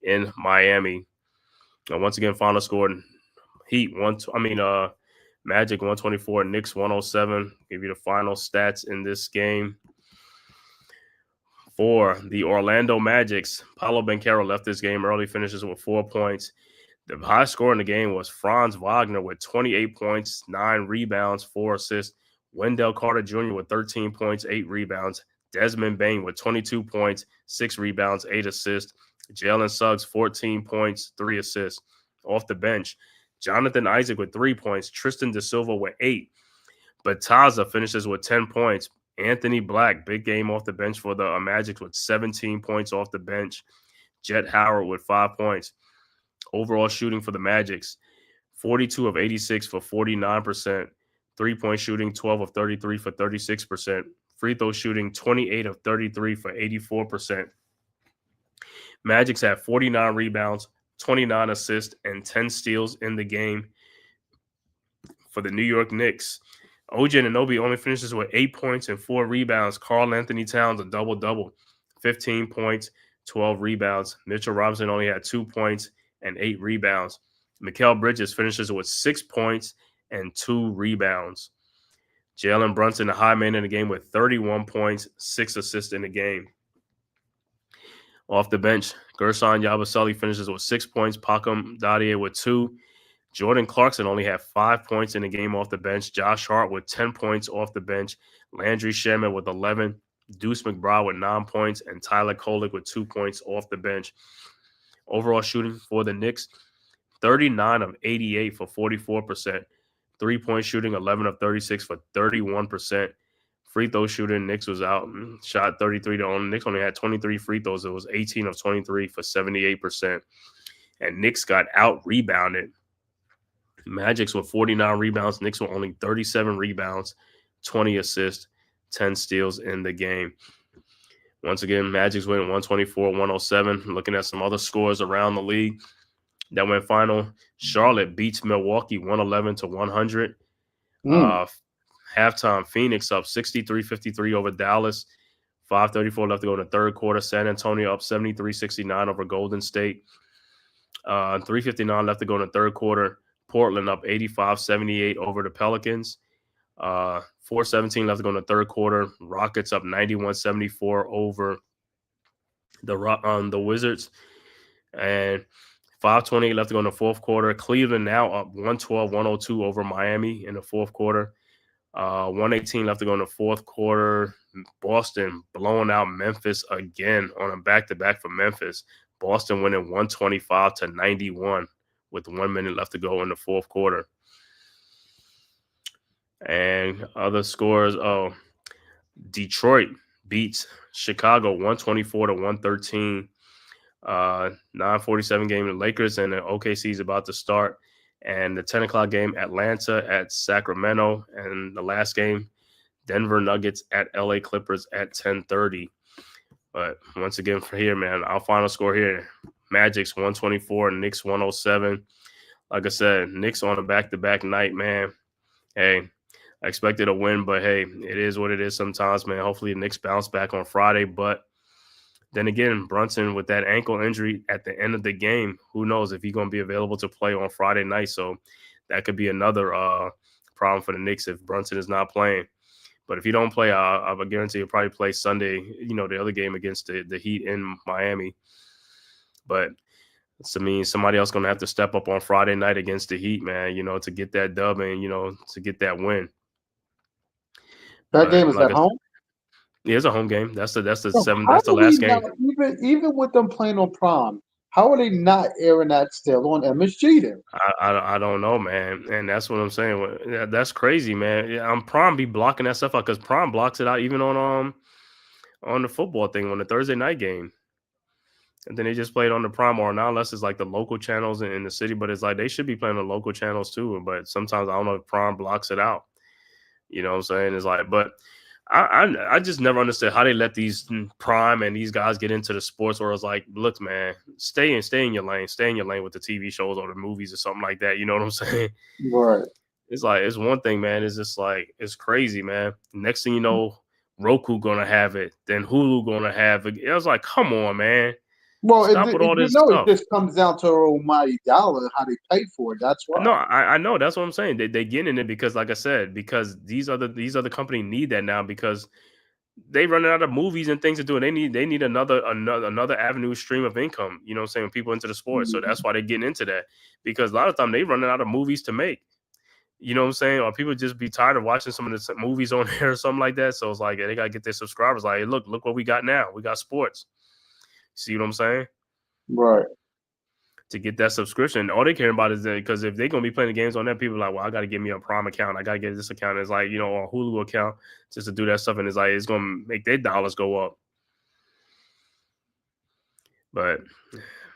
in Miami. And once again, final score: Magic 124, Knicks 107. Give you the final stats in this game. For the Orlando Magics, Paolo Banchero left this game early, finishes with 4 points. The high score in the game was Franz Wagner with 28 points, 9 rebounds, 4 assists. Wendell Carter Jr. with 13 points, 8 rebounds. Desmond Bain with 22 points, 6 rebounds, 8 assists. Jalen Suggs, 14 points, 3 assists. Off the bench, Jonathan Isaac with 3 points, Tristan Da Silva with 8. Bataza finishes with 10 points. Anthony Black, big game off the bench for the Magic with 17 points off the bench. Jet Howard with 5 points. Overall shooting for the Magics, 42 of 86 for 49%. 3-point shooting, 12 of 33 for 36%. Free throw shooting, 28 of 33 for 84%. Magics had 49 rebounds, 29 assists, and 10 steals in the game. For the New York Knicks, OG Anunoby only finishes with 8 points and 4 rebounds. Karl Anthony Towns, a double-double, 15 points, 12 rebounds. Mitchell Robinson only had 2 points and 8 rebounds. Mikal Bridges finishes with 6 points and 2 rebounds. Jalen Brunson, the high man in the game, with 31 points, 6 assists in the game. Off the bench, Gerson Yabusele finishes with 6 points. Pacom Dadier with 2. Jordan Clarkson only had 5 points in the game off the bench. Josh Hart with 10 points off the bench. Landry Shaman with 11. Deuce McBride with 9 points. And Tyler Kolek with 2 points off the bench. Overall shooting for the Knicks, 39 of 88 for 44%. 3-point shooting, 11 of 36 for 31%. Free throw shooting, Knicks was out, shot 33 to only. Knicks only had 23 free throws. It was 18 of 23 for 78%. And Knicks got out-rebounded. Magics with 49 rebounds. Knicks with only 37 rebounds, 20 assists, 10 steals in the game. Once again, Magic's winning 124-107. Looking at some other scores around the league that went final. Charlotte beats Milwaukee 111-100. Halftime, Phoenix up 63-53 over Dallas. 5:34 left to go in the third quarter. San Antonio up 73-69 over Golden State. 3:59 left to go in the third quarter. Portland up 85-78 over the Pelicans. 4:17 left to go in the third quarter. Rockets up 91-74 over the Wizards. And 5:28 left to go in the fourth quarter. Cleveland now up 112-102 over Miami in the fourth quarter. 1:18 left to go in the fourth quarter. Boston blowing out Memphis again on a back-to-back for Memphis. Boston winning 125-91 with 1 minute left to go in the fourth quarter. And other scores, Detroit beats Chicago 124-113. 9:47 game. The Lakers and the OKC is about to start. And the 10 o'clock game, Atlanta at Sacramento. And the last game, Denver Nuggets at LA Clippers at 10:30. But once again, for here, man, our final score here, Magic's 124, Knicks 107. Like I said, Knicks on a back-to-back night, man. Hey, I expected a win, but hey, it is what it is sometimes, man. Hopefully the Knicks bounce back on Friday. But then again, Brunson with that ankle injury at the end of the game, who knows if he's going to be available to play on Friday night. So that could be another problem for the Knicks if Brunson is not playing. But if he don't play, I guarantee he'll probably play Sunday, the other game against the Heat in Miami. But I mean, somebody else gonna have to step up on Friday night against the Heat, man. To get that dub and to get that win. That But game is like at I home. Yeah, it's a home game. That's the So seven. how That's the do we last not game. even with them playing on prom? How are they not airing that still on MSG then? I don't know, man, and that's what I'm saying. That's crazy, man. Yeah, Prom be blocking that stuff out because Prom blocks it out even on the football thing on the Thursday night game, and then they just play it on the Prime or not unless it's like the local channels in the city. But it's like they should be playing on local channels too. But sometimes I don't know if Prime blocks it out. You know what I'm saying? It's like, but I just never understood how they let these Prime and these guys get into the sports where it's like, look, man, stay in your lane with the TV shows or the movies or something like that. You know what I'm saying? Right. It's like it's one thing, man. It's just like it's crazy, man. Next thing you know, Roku gonna have it, then Hulu gonna have it. I was like, come on, man, Well, stop with all this it stuff. just comes down to almighty dollar, how they pay for it. That's why. No, I know that's what I'm saying. They get in it because, like I said, because these other company need that now because they running out of movies and things to do. And they need another avenue stream of income. You know what I'm saying? When people into the sport, so that's why they're getting into that because a lot of time they running out of movies to make. You know what I'm saying? Or people just be tired of watching some of the movies on there or something like that. So it's like they gotta get their subscribers. Like, hey, look what we got now. We got sports. See what I'm saying? Right. To get that subscription, all they care about is that because if they're gonna be playing the games on that, people are like, well, I gotta get me a Prime account. I gotta get this account. It's like, or a Hulu account just to do that stuff. And it's like it's gonna make their dollars go up. But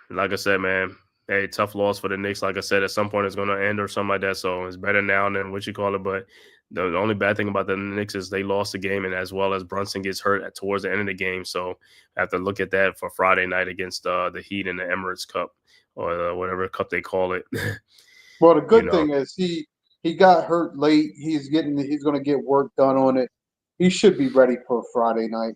like I said, man, hey, tough loss for the Knicks. Like I said, at some point it's gonna end or something like that. So it's better now than what you call it. But the only bad thing about the Knicks is they lost the game, and as well as Brunson gets hurt towards the end of the game. So I have to look at that for Friday night against the Heat in the Emirates Cup or whatever cup they call it. Well, the you good know, thing is he got hurt late. He's going to get work done on it. He should be ready for Friday night.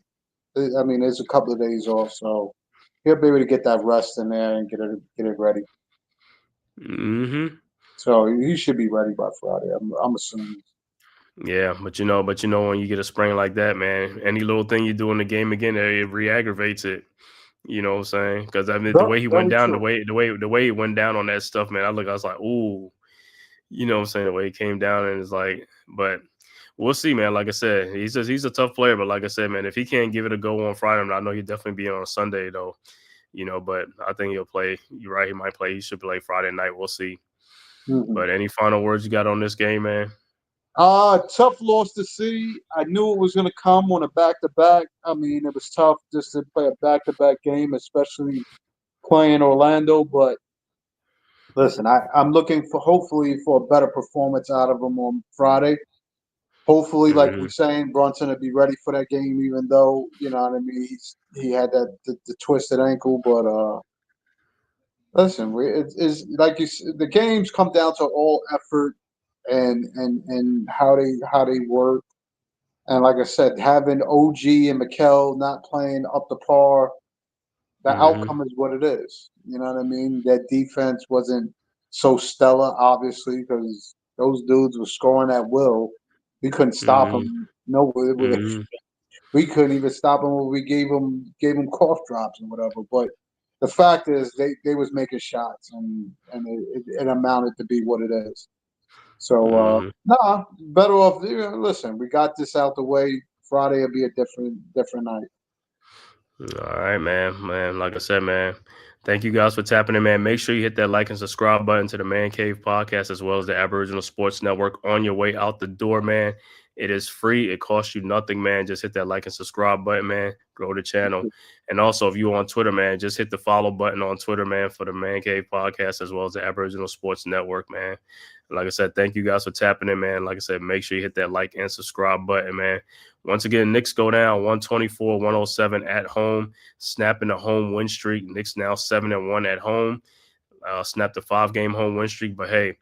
I mean, there's a couple of days off, so he'll be able to get that rest in there and get it ready. mm-hmm. So he should be ready by Friday. I'm assuming. Yeah, but when you get a sprain like that, man, any little thing you do in the game again, it re-aggravates it. You know what I'm saying? Because I mean, the way he went Very down, true. the way he went down on that stuff, man. I was like, ooh, you know what I'm saying? The way he came down and it's like, but we'll see, man. Like I said, he's a tough player, but like I said, man, if he can't give it a go on Friday, I know he'll definitely be on Sunday though. But I think he'll play. You're right, he might play. He should play Friday night. We'll see. Mm-hmm. But any final words you got on this game, man? Tough loss to see. I knew it was going to come on a back-to-back. I mean, it was tough just to play a back-to-back game, especially playing Orlando. But listen, I'm looking for hopefully for a better performance out of him on Friday. Hopefully, like we're Mm-hmm. saying, Brunson will be ready for that game, even though you know what I mean. He had the twisted ankle, but listen, it's like the games come down to all effort and how they work. And like I said, having OG and Mikel not playing up to par, the Mm-hmm. outcome is what it is. You know what I mean? That defense wasn't so stellar, obviously, because those dudes were scoring at will. We couldn't stop Mm-hmm. them. No, Mm-hmm. we couldn't even stop them when we gave them cough drops and whatever. But the fact is, they was making shots, and it amounted to be what it is. So, Mm-hmm. nah, better off. Listen, we got this out the way. Friday will be a different night. All right, man. Like I said, man, thank you guys for tapping in, man. Make sure you hit that like and subscribe button to the Man Cave podcast as well as the Aboriginal Sports Network on your way out the door, man. It is free. It costs you nothing, man. Just hit that like and subscribe button, man. Grow the channel. And also, if you're on Twitter, man, just hit the follow button on Twitter, man, for the Man Cave podcast as well as the Aboriginal Sports Network, man. Like I said, thank you guys for tapping in, man. Like I said, make sure you hit that like and subscribe button, man. Once again, Knicks go down 124-107 at home, snapping the home win streak. Knicks now 7-1 at home, snapped a 5-game home win streak. But hey,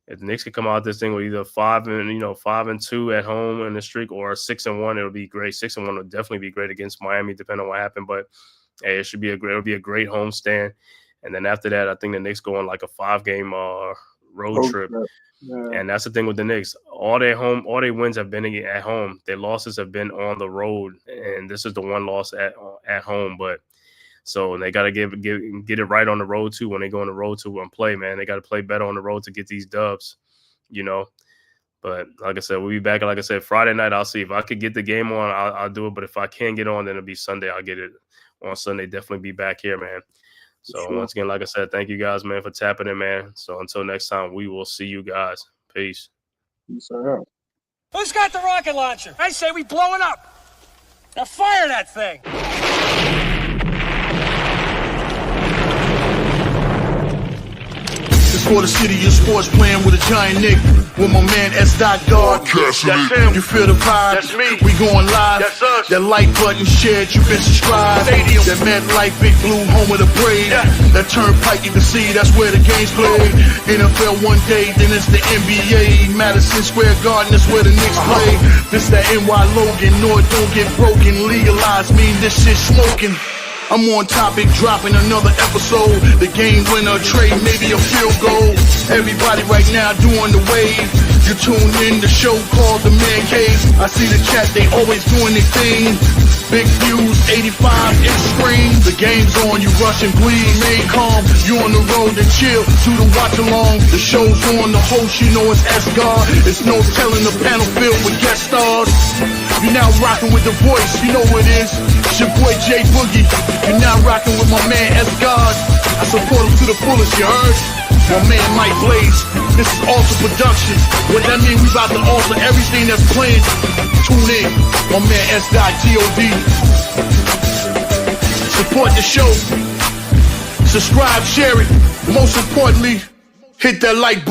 if the Knicks can come out this thing with either 5-2 at home in the streak or 6-1, it'll be great. 6-1 will definitely be great against Miami, depending on what happened. But hey, it'll be a great home stand. And then after that, I think the Knicks go on like a 5-game road trip. Yeah. And that's the thing with the Knicks. All their wins have been at home. Their losses have been on the road, and this is the one loss at home. But So they got to get it right on the road too when they go on the road to and play, man. They got to play better on the road to get these dubs, you know. But like I said, we'll be back. Like I said, Friday night, I'll see if I could get the game on. I'll do it. But if I can't get on, then it'll be Sunday. I'll get it on Sunday. Definitely be back here, man. So once again, like I said, thank you guys, man, for tapping in, man. So until next time, we will see you guys. Peace. Yes, sir. Who's got the rocket launcher? I say we blow it up. Now fire that thing. It's for the city of sports, playing with a giant Nick. With my man S. God. That's him. You feel the vibe? That's me. We going live. That's us. That like button shared, you been subscribed. Stadium. That MetLife, Big Blue, home of the Braves. Yeah. That Turnpike, you can see that's where the game's played. NFL one day, then it's the NBA. Madison Square Garden, that's where the Knicks play. This that NY Logan, North don't get broken. Legalize, mean this shit smoking. I'm on topic, dropping another episode. The game winner, trade, maybe a field goal. Everybody right now doing the wave. You tune in the show called TheMan-Cave. I see the chat, they always doing their thing. Big views, 85-inch screen. The game's on, you rush and bleed. Stay calm, you on the road and chill. Do the watch along. The show's on, the host, you know it's S-God. It's no telling the panel filled with guest stars. You're now rocking with the voice, you know what it is. It's your boy J Boogie. You're now rocking with my man S-God. I support him to the fullest, you heard? My man Mike Blaze. This is Alter Production. What that mean? We about to alter everything that's playing. Tune in. My man S.God. Support the show. Subscribe, share it. Most importantly, hit that like button.